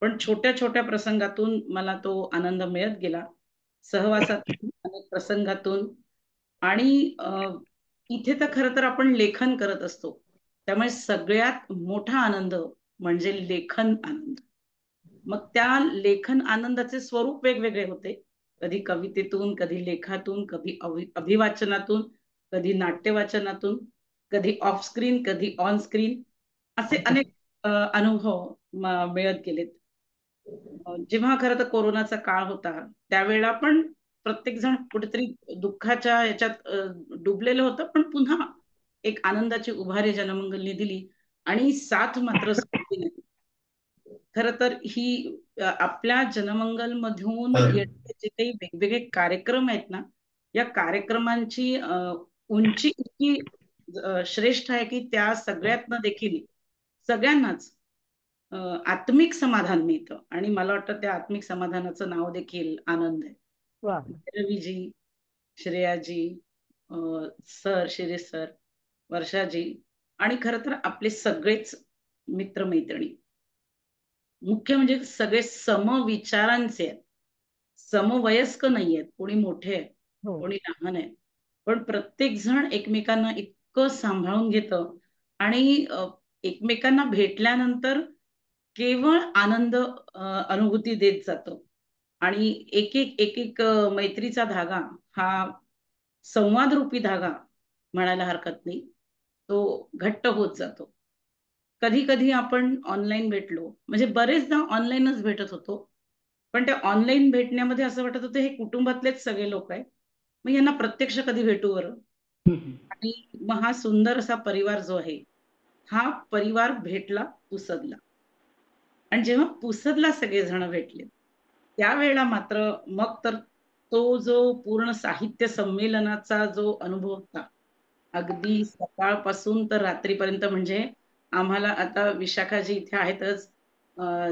पण छोट्या छोट्या प्रसंगातून मला तो आनंद मिळत गेला, सहवासातून, अनेक प्रसंगातून. आणि इथे तर खरं तर आपण लेखन करत असतो, त्यामुळे सगळ्यात मोठा आनंद म्हणजे लेखन आनंद. मग त्या लेखन आनंदाचे स्वरूप वेगवेगळे होते, कधी कवितेतून, कधी लेखातून, कधी अभिवाचनातून, कधी नाट्यवाचनातून, कधी ऑफ स्क्रीन, कधी ऑन स्क्रीन, असे अनेक अनुभव मिळत गेलेत. जेव्हा खरं तर कोरोनाचा काळ होता त्यावेळेला पण प्रत्येक जण कुठेतरी दुःखाच्या याच्यात डुबलेलं होतं, पण पुन्हा एक आनंदाची उभारी जनमंगलने दिली, आणि साथ मात्र सोडली नाही. खर तर ही आपल्या जनमंगल मधून येणारे जे काही वेगवेगळे कार्यक्रम आहेत ना, या कार्यक्रमांची उंची इतकी श्रेष्ठ आहे की त्या सगळ्यातनं देखील सगळ्यांनाच आत्मिक समाधान मिळतं, आणि मला वाटतं त्या आत्मिक समाधानाचं नाव देखील आनंद आहे. रवीजी, श्रेयाजी, सर, शिरीष सर, वर्षाजी, आणि खरं तर आपले सगळेच मित्रमैत्रिणी, मुख्य म्हणजे सगळे समविचारांचे आहेत, समवयस्क नाही आहेत, कोणी मोठे आहेत, कोणी लहान आहेत, पण प्रत्येक जण एकमेकांना इतकं सांभाळून घेतं, आणि एकमेकांना भेटल्यानंतर केवळ आनंद अनुभूती देत जातो. आणि एक एक एक एक मैत्रीचा धागा हा संवाद रूपी धागा म्हणायला हरकत नाही, तो घट्ट होत जातो. कधी कधी आपण ऑनलाईन भेटलो, म्हणजे बरेचदा ऑनलाईनच भेटत होतो, पण त्या ऑनलाईन भेटण्यामध्ये असं वाटत होतं हे कुटुंबातलेच सगळे लोक आहेत, मग यांना प्रत्यक्ष कधी भेटू बरं. आणि मग हा सुंदर असा परिवार जो आहे, हा परिवार भेटला पुसदला, आणि जेव्हा पुसदला सगळेजण भेटले त्यावेळेला मात्र मग तर तो जो पूर्ण साहित्य संमेलनाचा जो अनुभव होता, अगदी सकाळपासून तर रात्रीपर्यंत, म्हणजे आम्हाला आता विशाखाजी इथे आहेतच,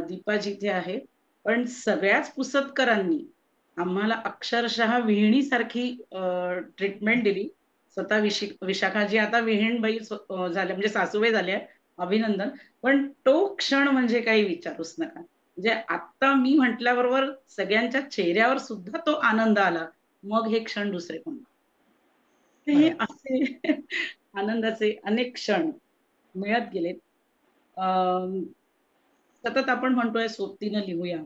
दीपाजी इथे आहे, पण सगळ्याच पुसदकरांनी आम्हाला अक्षरशः विहिणीसारखी ट्रीटमेंट दिली. स्वतः विशाखाजी आता विहीणबाई झाल्या, म्हणजे सासूबाई झाल्या, अभिनंदन. पण तो क्षण म्हणजे काही विचारूच नका, म्हणजे आता मी म्हटल्याबरोबर सगळ्यांच्या चेहऱ्यावर सुद्धा तो आनंद आला, मग हे क्षण दुसरे कोण. हे असे आनंदाचे अनेक क्षण मिळत गेलेत. सतत आपण म्हणतोय सोबतीनं लिहूया,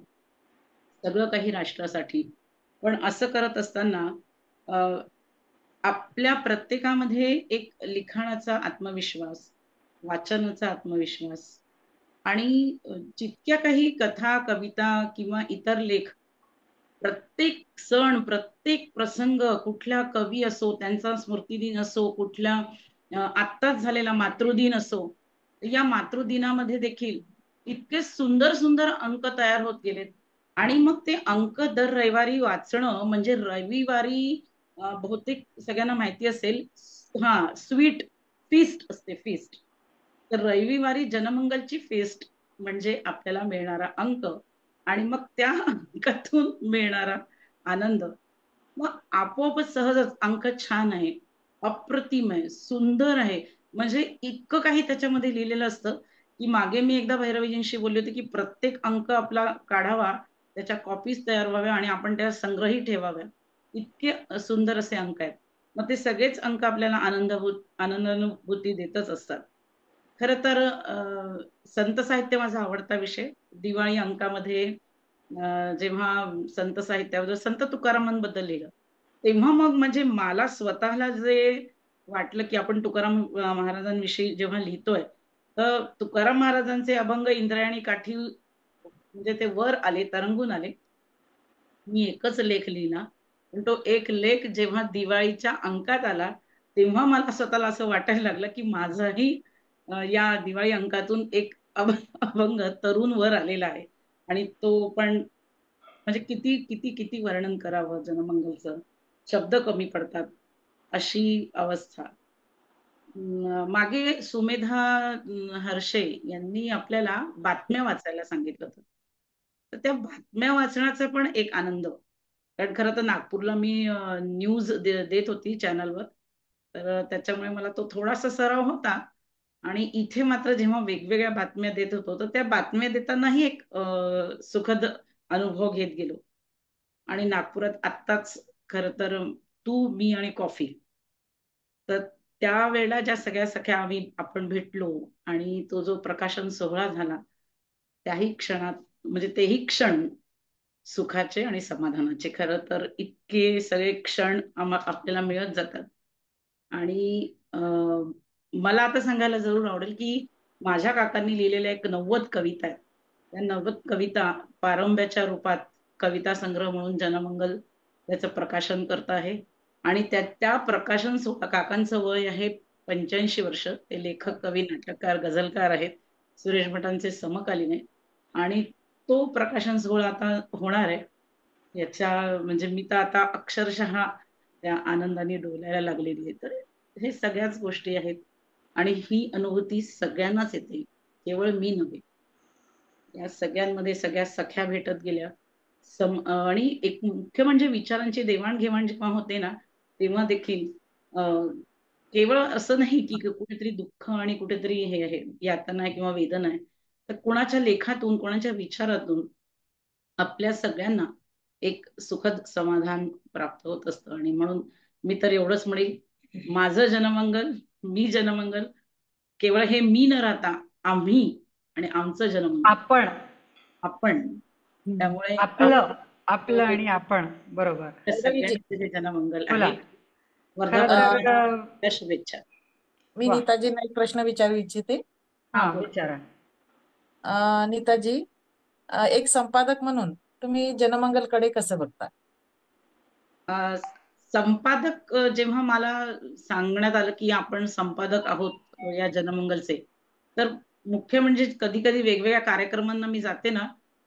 सगळं काही राष्ट्रासाठी, पण असं करत असताना आपल्या प्रत्येकामध्ये एक लिखाणाचा आत्मविश्वास, वाचनाचा आत्मविश्वास, आणि जितक्या काही कथा, कविता किंवा इतर लेख, प्रत्येक सण, प्रत्येक प्रसंग, कुठला कवी असो, त्यांचा स्मृतिदिन असो, कुठला आत्ताच झालेला मातृदिन असो, या मातृदिनामध्ये देखील इतके सुंदर सुंदर अंक तयार होत गेलेत, आणि मग ते अंक दर रविवारी वाचणं म्हणजे रविवारी बहुतेक सगळ्यांना माहिती असेल स्वीट फीस्ट असते, फीस्ट. तर रविवारी जनमंगलची फेस्ट म्हणजे आपल्याला मिळणारा अंक आणि मग त्या अंकातून मिळणारा आनंद, मग आपोआपच सहजच अंक छान आहे, अप्रतिम आहे, सुंदर आहे, म्हणजे इतकं काही त्याच्यामध्ये लिहिलेलं असतं की मागे मी एकदा भैरवीजींशी बोलली होती की प्रत्येक अंक आपला काढावा, त्याच्या कॉपीज तयार व्हाव्या आणि आपण त्या संग्रही ठेवाव्या. इतके सुंदर असे अंक आहेत. मग ते सगळेच अंक आपल्याला आनंदानुभूती देतच असतात. खर तर संत साहित्य माझा आवडता विषय. दिवाळी अंकामध्ये जेव्हा संत साहित्याबद्दल संत तुकारामांबद्दल लिहिलं, तेव्हा मग म्हणजे मला स्वतःला जे वाटलं की आपण तुकाराम महाराजांविषयी जेव्हा लिहितोय, तर तुकाराम महाराजांचे अभंग इंद्रायणी काठी म्हणजे ते वर आले, तरंगून आले. मी एकच लेख लिहिला, पण तो एक लेख जेव्हा दिवाळीच्या अंकात आला, तेव्हा मला स्वतःला असं वाटायला लागलं की माझाही या दिवाळी अंकातून एक अभंग तरुण वर आलेला आहे. आणि तो पण म्हणजे किती किती किती वर्णन करावं जनमंगलचं, शब्द कमी पडतात अशी अवस्था. मागे सुमेधा हर्षे यांनी आपल्याला बातम्या वाचायला सांगितलं होतं. तर त्या बातम्या वाचण्याचा पण एक आनंद, कारण खरं तर नागपूरला मी न्यूज देत होती चॅनलवर, तर त्याच्यामुळे मला तो थोडासा सराव होता. आणि इथे मात्र जेव्हा वेगवेगळ्या बातम्या देत होतो, तर त्या बातम्या देतानाही एक सुखद अनुभव घेत गेलो. आणि नागपुरात आत्ताच खरं तर तू, मी आणि कॉफी, तर त्यावेळेला ज्या सगळ्या सख्या आपण भेटलो आणि तो जो प्रकाशन सोहळा झाला, त्याही क्षणात म्हणजे तेही क्षण सुखाचे आणि समाधानाचे. खरं तर इतके सगळे क्षण आपल्याला मिळत जातात. आणि मला आता सांगायला जरूर आवडेल की माझ्या काकांनी लिहिलेल्या एक 90 कविता आहेत. त्या 90 कविता पारंब्याच्या रूपात कविता संग्रह म्हणून जनमंगल त्याचं प्रकाशन करत आहे. आणि त्या प्रकाशन काकांचं वय आहे 85 वर्ष. ते लेखक, कवी, नाटककार, गझलकार आहेत, सुरेश भटांचे समकालीन आहे. आणि तो प्रकाशन सोहळा आता होणार आहे. याच्या म्हणजे मी तर आता अक्षरशः त्या आनंदाने डोलायला लागलेली आहे. तर हे सगळ्याच गोष्टी आहेत आणि ही अनुभूती सगळ्यांनाच येते, केवळ मी नव्हे. या सगळ्यांमध्ये सगळ्या सख्या भेटत गेल्या. आणि एक मुख्य म्हणजे विचारांची देवाणघेवाण जेव्हा होते ना, तेव्हा देखील केवळ असं नाही की कुठेतरी दुःख आणि कुठेतरी हे आहे, यातना आहे किंवा वेदना आहे, तर कोणाच्या लेखातून, कोणाच्या विचारातून आपल्या सगळ्यांना एक सुखद समाधान प्राप्त होत असतं. आणि म्हणून मी तर एवढंच म्हणेल, माझं जनमंगल, मी जनमंगल, केवळ हे मी न राहता आम्ही आणि आमचं जनमंगल, आपण. त्यामुळे आपलं आणि आपण, बरोबर, सगळ्यांचे जनमंगल आहे. शुभेच्छा. मी नीताजींना एक प्रश्न विचारू इच्छिते. विचारा. नीताजी, एक संपादक म्हणून तुम्ही जनमंगलकडे कसं बघता? संपादक जेव्हा मला सांगण्यात आलं की आपण संपादक आहोत या जनमंगलचे, तर मुख्य म्हणजे कधी कधी वेगवेगळ्या कार्यक्रमांना मी जाते ना,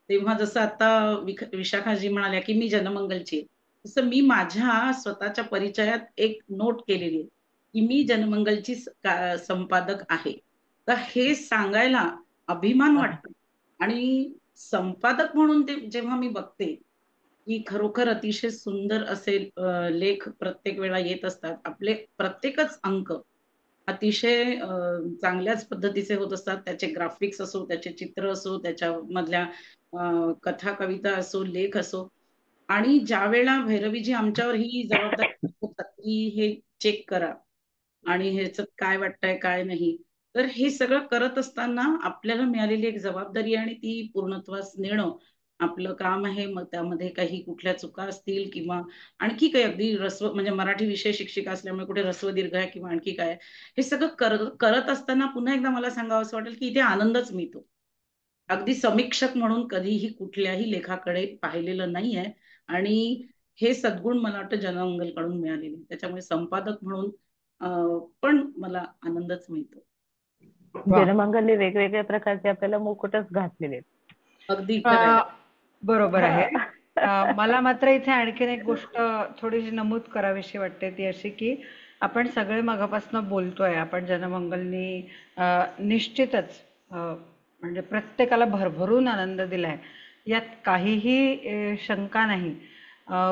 तेव्हा जसं आता विशाखाजी म्हणाल्या की मी जनमंगलची आहे, तसं मी माझ्या स्वतःच्या परिचयात एक नोट केलेली आहे की मी जनमंगलची संपादक आहे. तर हे सांगायला अभिमान वाटतो. आणि संपादक म्हणून ते जेव्हा मी बघते की खरोखर अतिशय सुंदर असे लेख प्रत्येक वेळा येत असतात. आपले प्रत्येकच अंक अतिशय चांगल्याच पद्धतीचे होत असतात. त्याचे ग्राफिक्स असो, त्याचे चित्र असो, त्याच्यामधल्या कथा, कविता असो, लेख असो. आणि ज्या वेळेला भैरवीजी आमच्यावर ही जबाबदारी होतात की हे चेक करा आणि ह्याच काय वाटतंय काय नाही, तर हे सगळं करत असताना आपल्याला मिळालेली एक जबाबदारी आणि ती पूर्णत्वास नेणं आपलं काम आहे. मग त्यामध्ये काही कुठल्या चुका असतील किंवा आणखी काही अगदी म्हणजे मराठी विषय शिक्षिका असल्यामुळे कुठे ऱ्हस्व दीर्घ आहे किंवा आणखी काय, हे सगळं करत असताना पुन्हा एकदा मला सांगावं असं वाटेल की इथे आनंदच मिळतो. अगदी समीक्षक म्हणून कधीही कुठल्याही लेखाकडे पाहिलेलं नाहीये आणि हे सद्गुण मला वाटतं जनमंगलकडून मिळालेले. त्याच्यामुळे संपादक म्हणून पण मला आनंदच मिळतो. जनमंगलने वेगवेगळ्या प्रकारचे आपल्याला मुकुटच घातलेले. अगदी बरोबर आहे. मला मात्र इथे आणखीन एक गोष्ट थोडीशी नमूद करावीशी वाटते, ती अशी की आपण सगळे मगापासून बोलतोय, आपण जनमंगलनी निश्चितच म्हणजे प्रत्येकाला भरभरून आनंद दिलाय, यात काहीही शंका नाही.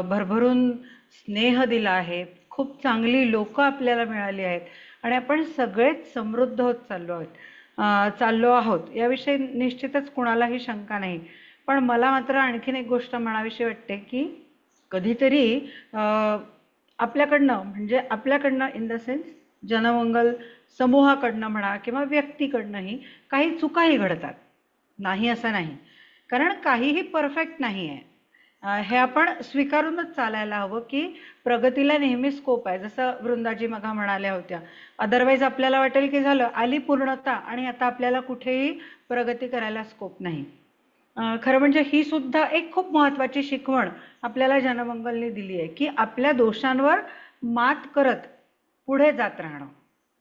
भरभरून स्नेह दिला आहे, खूप चांगली लोक आपल्याला मिळाली आहेत आणि आपण सगळेच समृद्ध होत चाललो आहोत याविषयी निश्चितच कुणालाही शंका नाही. पण मला मात्र आणखीन एक गोष्ट म्हणावीशी वाटते की कधीतरी आपल्याकडनं इन द सेन्स जनमंगल समूहाकडनं म्हणा किंवा व्यक्तीकडनंही काही चुकाही घडतात, नाही असं नाही, कारण काहीही परफेक्ट नाही आहे. हे आपण स्वीकारूनच चालायला हवं की प्रगतीला नेहमी स्कोप आहे, जसं वृंदाजी मघा म्हणाल्या होत्या. अदरवाईज आपल्याला वाटेल की झालं, आली पूर्णता आणि आता आपल्याला कुठेही प्रगती करायला स्कोप नाही. खरं म्हणजे ही सुद्धा एक खूप महत्वाची शिकवण आपल्याला जनमंगलने दिली आहे की आपल्या दोषांवर मात करत पुढे जात राहणं,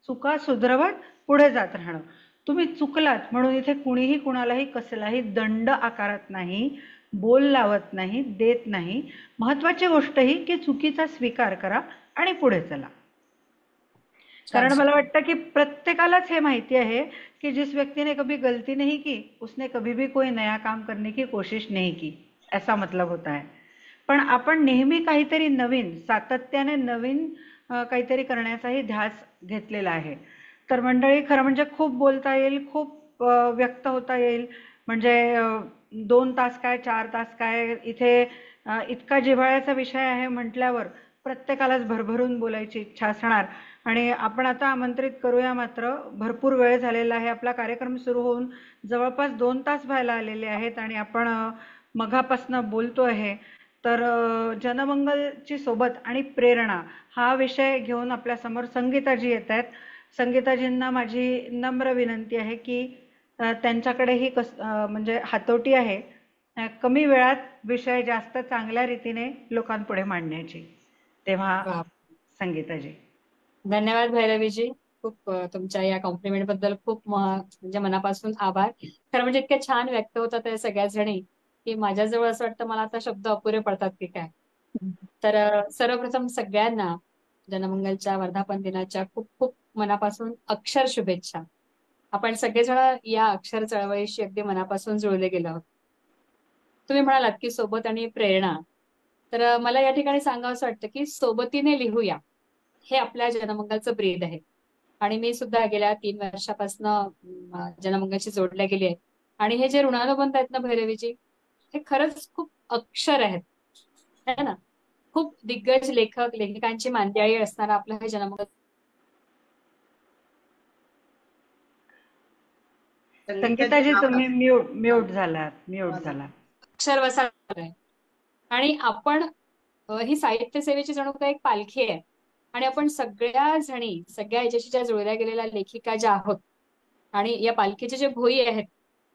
चुका सुधरवत पुढे जात राहणं. तुम्ही चुकलात म्हणून इथे कुणीही कुणालाही कसलाही दंड आकारत नाही, बोल लावत नाही, देत नाही. महत्वाची गोष्ट ही की चुकीचा स्वीकार करा आणि पुढे चला. कारण मला वाटतं कि प्रत्येकालाच हे माहिती है कि जिस व्यक्ति ने कभी गलती नहीं की उसने कभी भी कोई नया काम करने की कोशिश नहीं की, ऐसा मतलब होता है. पण आपण नेहमी काहीतरी नवीन, सातत्याने नवीन काहीतरी करण्याचाही ध्यास घेतलेला आहे. तर मंडळी, खरं म्हणजे खूप बोलता येईल, खूप व्यक्त होता येईल. म्हणजे 2 तास काय 4 तास काय, इथे इतका जिव्हाळ्याचा विषय आहे म्हटल्यावर प्रत्येकालाच भरभरून बोलायची इच्छा असणार. आणि आपण आता आमंत्रित करूया, मात्र भरपूर वेळ झालेला आहे. आपला कार्यक्रम सुरू होऊन जवळपास 2 तास व्हायला आलेले आहेत आणि आपण मघापासून बोलतो आहे. तर जनमंगलची सोबत आणि प्रेरणा हा विषय घेऊन आपल्या समोर संगीताजी येत आहेत. संगीताजींना माझी नम्र विनंती आहे की त्यांच्याकडेही म्हणजे हातोटी आहे कमी वेळात विषय जास्त चांगल्या रीतीने लोकांपुढे मांडण्याची. तेव्हा संगीताजी. धन्यवाद भैरवीजी, खूप तुमच्या या कॉम्प्लिमेंट बद्दल खूप म्हणजे मनापासून आभार. खरं म्हणजे इतक्या छान व्यक्त होतात त्या सगळ्या जणी की माझ्याजवळ असं वाटतं मला आता शब्द अपुरे पडतात की काय. तर सर्वप्रथम सगळ्यांना जनमंगलच्या वर्धापन दिनाच्या खूप खूप मनापासून अक्षर शुभेच्छा. आपण सगळेजण या अक्षर चळवळीशी अगदी मनापासून जुळले गेलो आहोत. तुम्ही म्हणालात की सोबत आणि प्रेरणा, तर मला या ठिकाणी सांगावं वाटतं की सोबतीने लिहूया हे आपल्या जनमंगलचं ब्रीद आहे. आणि मी सुद्धा गेल्या 3 वर्षापासून जनमंगलशी जोडल्या गेली आहे. आणि हे जे ऋणानुबंध आहेत ना भैरवीजी, हे खरंच खूप अक्षर आहेत, है ना. खूप दिग्गज लेखक लेखिकांची मांदियाळी असणारा आपलं हे जनमंगल. संगीताजी तुम्ही म्यूट झालात. अक्षर वसाहत आहे. आणि आपण ही साहित्य सेवेची जणू काही एक पालखी आहे. आणि आपण सगळ्या जणी, सगळ्या याच्याशी ज्या जुळल्या गेलेल्या लेखिका ज्या आहोत, आणि या पालखीचे जे भोई आहेत,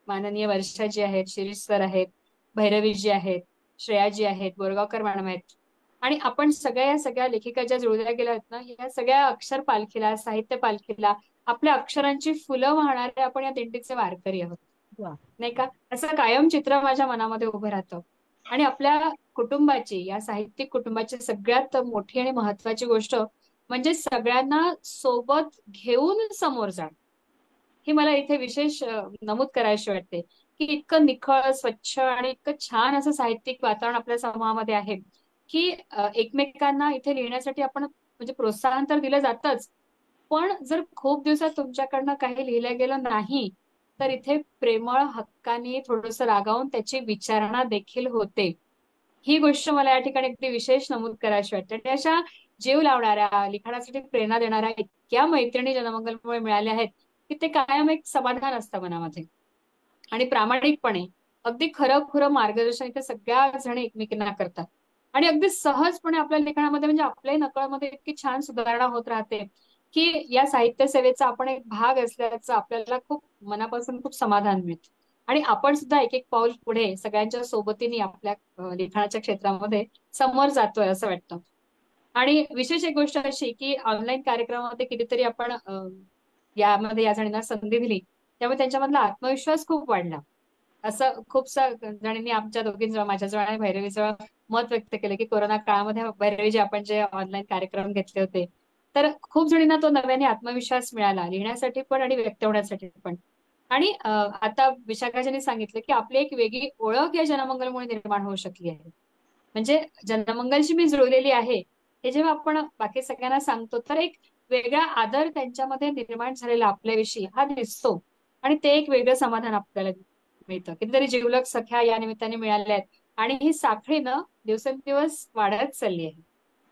माननीय वर्षाजी आहेत, शिरीष सर आहेत, भैरवीजी आहेत, श्रेयाजी आहेत, बोरगावकर मॅडम आहेत, आणि आपण या सगळ्या लेखिका ज्या जुळल्या गेल्या आहेत ना, या सगळ्या अक्षर पालखीला, साहित्य पालखीला आपल्या अक्षरांची फुलं वाहणारे आपण या दिंडीचे वारकरी आहोत, नाही का. असं कायम चित्र माझ्या मनामध्ये उभं राहतं. आणि आपल्या कुटुंबाची, या साहित्यिक कुटुंबाची सगळ्यात मोठी आणि महत्वाची गोष्ट म्हणजे सगळ्यांना सोबत घेऊन समोर जाणं. ही मला इथे विशेष नमूद करायची वाटते की इतकं निखळ, स्वच्छ आणि इतकं छान असं साहित्यिक वातावरण आपल्या समूहामध्ये आहे की एकमेकांना इथे लिहिण्यासाठी आपण म्हणजे प्रोत्साहन तर दिलं जातच, पण जर खूप दिवसात तुमच्याकडनं काही लिहिलं गेलं नाही तर इथे प्रेमळ हक्काने थोडस रागावून त्याची विचारणा देखील होते. ही गोष्ट मला या ठिकाणी अगदी विशेष नमूद करायची वाटते. आणि अशा जीव लावणाऱ्या, लिखाणासाठी प्रेरणा देणाऱ्या इतक्या मैत्रिणी जनमंगलमुळे मिळाल्या आहेत की ते कायम एक समाधान असतं मनामध्ये. आणि प्रामाणिकपणे अगदी खरं मार्गदर्शन इथे सगळ्या जण एकमेकींना करतात. आणि अगदी सहजपणे आपल्या लेखनामध्ये म्हणजे आपल्याही नकळमध्ये इतकी छान सुधारणा होत राहते की या साहित्य सेवेचा आपण एक भाग असल्याचं आपल्याला खूप मनापासून खूप समाधान मिळतं. आणि आपण सुद्धा एक एक पाऊल पुढे सगळ्यांच्या सोबतीने आपल्या लिखाणाच्या क्षेत्रामध्ये समोर जातोय असं वाटतं. आणि विशेष एक गोष्ट अशी की ऑनलाईन कार्यक्रमामध्ये कितीतरी आपण यामध्ये या जणींना संधी दिली, त्यामुळे त्यांच्यामधला आत्मविश्वास खूप वाढला. असं खूपसा जणींनी आमच्या दोघींजवळ, माझ्याजवळ आणि भैरवीजवळ मत व्यक्त केलं की कोरोना काळामध्ये भैरवीजी आपण जे ऑनलाईन कार्यक्रम घेतले होते तर खूप जणींना तो नव्याने आत्मविश्वास मिळाला, लिहिण्यासाठी पण आणि व्यक्त होण्यासाठी पण. आणि आता विशाखाजींनी सांगितलं की आपली एक वेगळी ओळख या जनमंगलमुळे निर्माण होऊ शकली आहे. म्हणजे जनमंगलशी मी जुळलेली आहे हे जेव्हा आपण बाकी सगळ्यांना सांगतो, तर एक वेगळा आदर त्यांच्यामध्ये निर्माण झालेला आपल्याविषयी हा दिसतो, आणि ते एक वेगळं समाधान आपल्याला मिळतं. कितीतरी जिवलग सख्या या निमित्ताने मिळाल्या आहेत, आणि ही साखळी ना दिवसेंदिवस वाढत चालली आहे.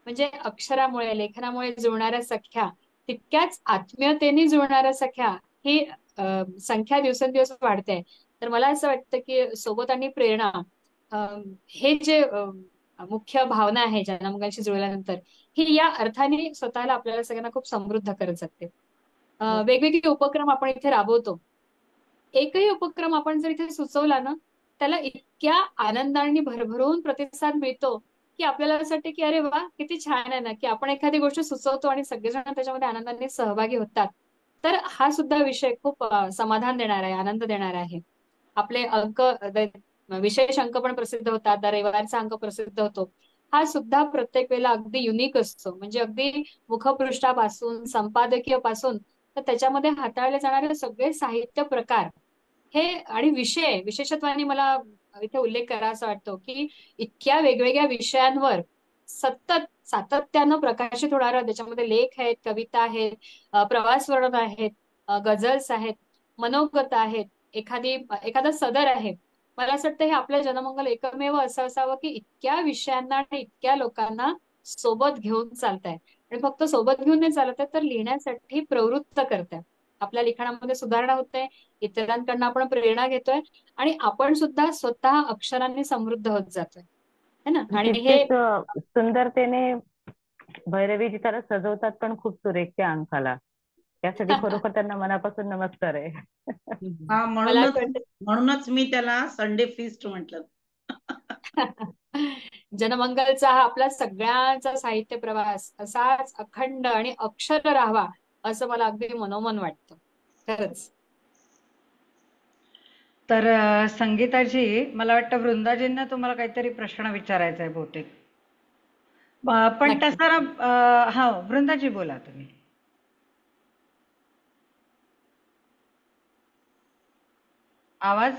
म्हणजे अक्षरामुळे, लेखनामुळे जुळणाऱ्या सख्या, तितक्याच आत्मीयतेने जुळणाऱ्या सख्या ही संख्या दिवसेंदिवस वाढते. तर मला असं वाटतं की सोबत आणि प्रेरणा, हे जे मुख्य भावना आहे जनमंगलशी जुळल्यानंतर, ही या अर्थाने स्वतःला आपल्याला सगळ्यांना खूप समृद्ध करत जाते. वेगवेगळे उपक्रम आपण इथे राबवतो. एकही उपक्रम आपण जर इथे सुचवला ना, त्याला इतक्या आनंदाने भरभरून प्रतिसाद मिळतो की आपल्याला असं वाटतं की अरे वा, किती छान आहे ना, की आपण एखादी गोष्ट सुचवतो आणि सगळेजण त्याच्यामध्ये आनंदाने सहभागी होतात. तर हा सुद्धा विषय खूप समाधान देणारा आहे, आनंद देणारा आहे. आपले अंक, विशेष अंक पण प्रसिद्ध होतात, दर रविवारचा अंक प्रसिद्ध होतो. हा सुद्धा प्रत्येक वेळेला अगदी युनिक असतो. म्हणजे अगदी मुखपृष्ठापासून, संपादकीय पासून, तर त्याच्यामध्ये हाताळले जाणारे सगळे साहित्य प्रकार हे, आणि विषय विशेषत्वाने मला इथे उल्लेख करावा वाटतो की इतक्या वेगवेगळ्या विषयांवर सतत सातत्यानं प्रकाशित होणारं, त्याच्यामध्ये लेख आहेत, कविता आहेत, प्रवास वर्णन आहेत, गझल्स आहेत, मनोगत आहेत, एखादा सदर आहे. मला असं वाटतं हे आपलं जनमंगल एकमेव असं असावं की इतक्या विषयांना आणि इतक्या लोकांना सोबत घेऊन चालतंय, आणि फक्त सोबत घेऊन नाही चालत आहे, तर लिहिण्यासाठी प्रवृत्त करताय. आपल्या लिखाणामध्ये सुधारणा होते, इतरांकडनं आपण प्रेरणा घेतोय, आणि आपण सुद्धा स्वतः अक्षरांनी समृद्ध होत जातोय, है ना. आणि हे तितकेच सुंदरतेने भैरवीजी त्याला सजवतात पण खूप सुरेख त्या अंकाला. त्यासाठी खरोखर त्यांना मनापासून नमस्कार आहे. हा, मला असं वाटतं म्हणूनच मी त्याला संडे फीस्ट म्हटलं. जनमंगलचा हा आपला सगळ्यांचा साहित्य प्रवास असाच अखंड आणि अक्षर राहावा, असं मला अगदी मनोमन वाटतं खरंच. तर संगीताजी, मला वाटतं वृंदाजींना तुम्हाला काहीतरी प्रश्न विचारायचा आहे बहुतेक. पण नक्की. तसा हा, वृंदाजी बोला तुम्ही. आवाज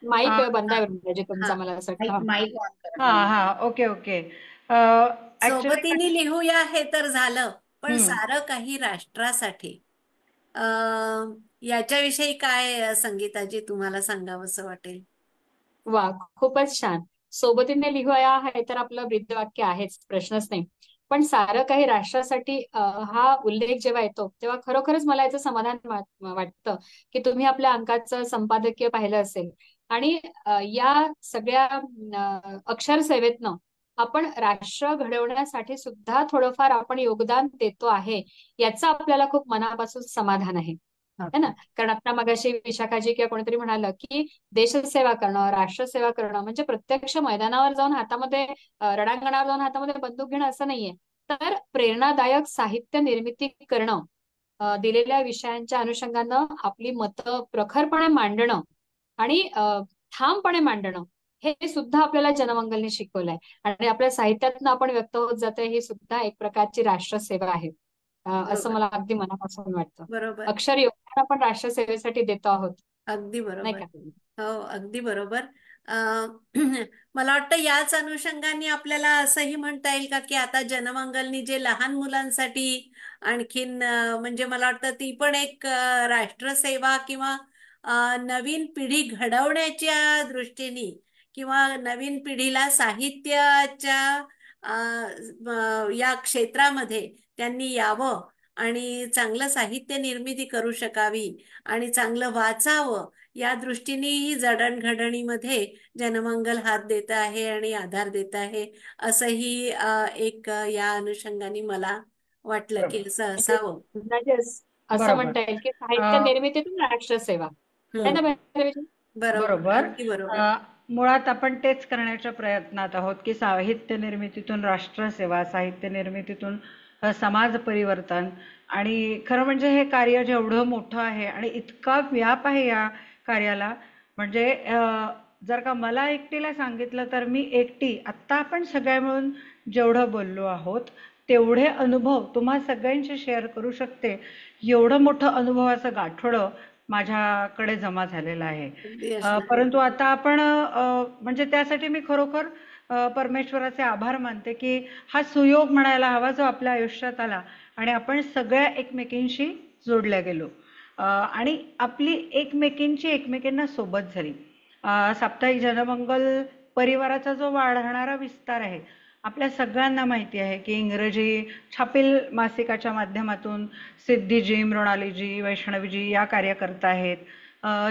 माईक बंद आहे वृंदाजी तुमचा, हा. मला असं वाटतं. माईक ऑन करा. हा हा, ओके ओके. सोबतीने लिहूया हे तर झालं, पण हम्म. सारं काही राष्ट्रासाठी. याच्याविषयी काय संगीताजी तुम्हाला सांगावंसं वाटेल? वा, खूपच छान. सोबतीने लिहूया हे तर आपलं ब्रीदवाक्य आहेच, प्रश्नच नाही. पण सारं काही राष्ट्रासाठी हा उल्लेख जेव्हा येतो, तेव्हा खरोखरच मला याचं समाधान वाटतं की तुम्ही आपल्या अंकाचं संपादकीय पाहिलं असेल, आणि या सगळ्या अक्षर सेवेतनं आपण राष्ट्र घडवण्यासाठी सुद्धा थोडंफार आपण योगदान देतो आहे, याचं आपल्याला खूप मनापासून समाधान आहे, है ना. कारण आता मगाशी विशाखाजी किंवा कोणीतरी म्हणालं की देशसेवा करणं, राष्ट्रसेवा करणं म्हणजे प्रत्यक्ष मैदानावर जाऊन हातामध्ये, रणांगणावर जाऊन हातामध्ये बंदूक घेणं असं नाहीये. तर प्रेरणादायक साहित्य निर्मिती करणं, दिलेल्या विषयांच्या अनुषंगानं आपली मतं प्रखरपणे मांडणं, आणि ठामपणे मांडणं, हे सुद्धा आपल्याला जनमंगलने शिकवलंय. आणि आपल्या साहित्यातनं आपण व्यक्त होत जातोय, ही सुद्धा एक प्रकारची राष्ट्रसेवा आहे, असं मला अगदी मनापासून वाटतं. बरोबर, अक्षर योगदान आपण राष्ट्रसेवेसाठी देतो आहोत, अगदी नाही बरोबर. का. हो, अगदी बरोबर. मला वाटतं याच अनुषंगाने आपल्याला असंही म्हणता येईल का की आता जनमंगलनी जे लहान मुलांसाठी आणखीन म्हणजे मला वाटतं ती पण एक राष्ट्रसेवा किंवा नवीन पिढी घडवण्याच्या दृष्टीने किंवा नवीन पिढीला साहित्याच्या या क्षेत्रामध्ये त्यांनी यावं आणि चांगलं साहित्य निर्मिती करू शकावी आणि चांगलं वाचावं, या दृष्टीनेही जडणघडणीमध्ये जनमंगल हात देत आहे आणि आधार देत आहे, असंही एक या अनुषंगाने मला वाटलं की असं असावं. असं म्हणता येईल की साहित्य निर्मितीतून राष्ट्रसेवा, है ना भैरवीजी? बरोबर, अगदी बरोबर. मुळात आपण तेच करण्याच्या प्रयत्नात आहोत की साहित्य निर्मितीतून राष्ट्रसेवा, साहित्य निर्मितीतून समाज परिवर्तन. आणि खरं म्हणजे हे कार्य जेवढं मोठं आहे आणि इतका व्याप आहे या कार्याला, म्हणजे जर का मला एकटीला सांगितलं तर मी एकटी, आत्ता आपण सगळ्या मिळून जेवढं बोललो आहोत तेवढे अनुभव तुम्हा सगळ्यांशी शेअर करू शकते, एवढं मोठं अनुभवाचं गाठोडं माझ्याकडे जमा झालेलं आहे. परंतु आता आपण म्हणजे त्यासाठी मी खरोखर परमेश्वराचे आभार मानते की हा सुयोग म्हणायला हवा जो आपल्या आयुष्यात आला आणि आपण सगळ्या एकमेकींशी जोडल्या गेलो आणि आपली एकमेकींना सोबत झाली. साप्ताहिक जनमंगल परिवाराचा जो वाढणारा विस्तार आहे, आपल्या सगळ्यांना माहिती आहे की इंग्रजी छापील मासिकाच्या माध्यमातून सिद्धीजी, मृणालीजी, वैष्णवीजी या कार्य करत आहेत.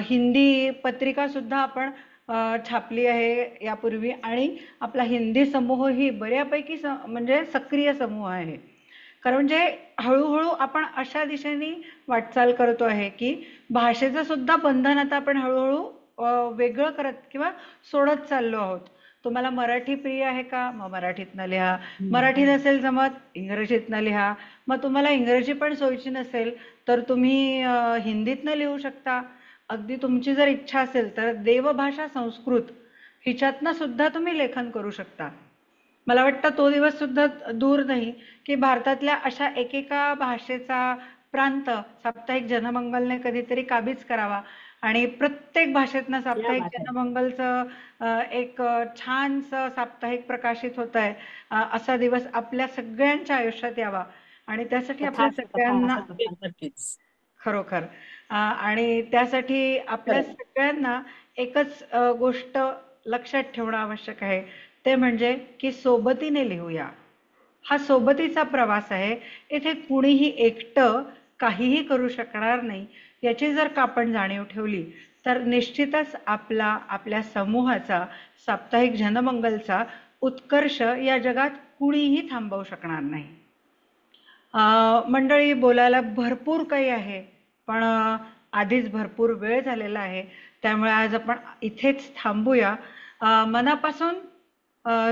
हिंदी पत्रिका सुद्धा आपण छापली आहे यापूर्वी आणि आपला हिंदी समूह ही बऱ्यापैकी म्हणजे सक्रिय समूह आहे. कारण म्हणजे हळूहळू आपण अशा दिशेने वाटचाल करतो आहे की भाषेचं सुद्धा बंधन आता आपण हळूहळू वेगळं करत किंवा सोडत चाललो आहोत. तुम्हाला मराठी प्रिय आहे का, मग मराठीतनं लिहा. मराठी नसेल जमत, इंग्रजीतनं लिहा. मग तुम्हाला इंग्रजी पण सोयीची नसेल तर तुम्ही हिंदीतनं लिहू शकता. अगदी तुमची जर इच्छा असेल तर देवभाषा संस्कृत हिच्यातनं सुद्धा तुम्ही लेखन करू शकता. मला वाटतं तो दिवस सुद्धा दूर नाही की भारतातल्या अशा एकेका भाषेचा प्रांत साप्ताहिक जनमंगलने कधीतरी काबीज करावा आणि प्रत्येक भाषेतनं साप्ताहिक जनमंगलचं एक छानसं साप्ताहिक प्रकाशित होत आहे असा दिवस आपल्या सगळ्यांच्या आयुष्यात यावा आणि त्यासाठी आपल्या सगळ्यांना खरोखर आणि त्यासाठी आपल्या सगळ्यांना एकच गोष्ट लक्षात ठेवणं आवश्यक आहे, ते म्हणजे की सोबतीने लिहूया. हा सोबतीचा प्रवास आहे. इथे कुणीही एकटं काहीही करू शकणार नाही. याची जर का आपण जाणीव ठेवली तर निश्चितच आपल्या समूहाचा साप्ताहिक जनमंगलचा उत्कर्ष या जगात कुणीही थांबवू शकणार नाही. मंडळी, बोलायला भरपूर काही आहे पण आधीच भरपूर वेळ झालेला आहे, त्यामुळे आज आपण इथेच थांबूया. मनापासून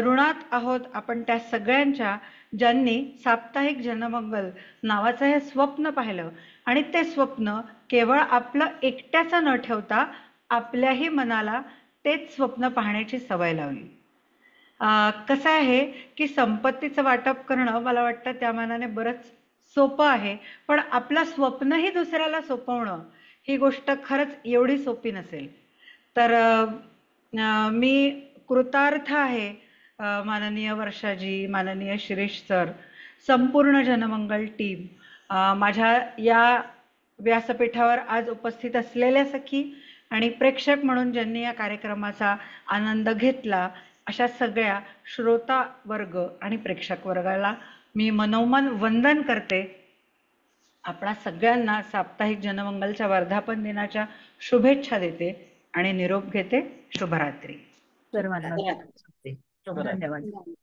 ऋणात आहोत आपण त्या सगळ्यांच्या ज्यांनी साप्ताहिक जनमंगल नावाचं हे स्वप्न पाहिलं आणि ते स्वप्न केवळ आपलं एकट्याचं न ठेवता आपल्याही मनाला तेच स्वप्न पाहण्याची सवय लावली. कसं आहे की संपत्तीचं वाटप करणं मला वाटतं त्या मानाने बरंच सोपं आहे, पण आपलं स्वप्नही दुसऱ्याला सोपवणं ही गोष्ट खरंच एवढी सोपी नसेल. तर मी कृतार्थ आहे माननीय वर्षाजी, माननीय शिरीष सर, संपूर्ण जनमंगल टीम, माझ्या या व्यासपीठावर आज उपस्थित असलेल्या सखी आणि प्रेक्षक म्हणून ज्यांनी या कार्यक्रमाचा आनंद घेतला अशा सगळ्या श्रोता वर्ग आणि प्रेक्षक वर्गाला मी मनोमन वंदन करते. आपणा सगळ्यांना साप्ताहिक जनमंगलच्या वर्धापन दिनाच्या शुभेच्छा देते आणि निरोप घेते. शुभरात्री. धन्यवाद.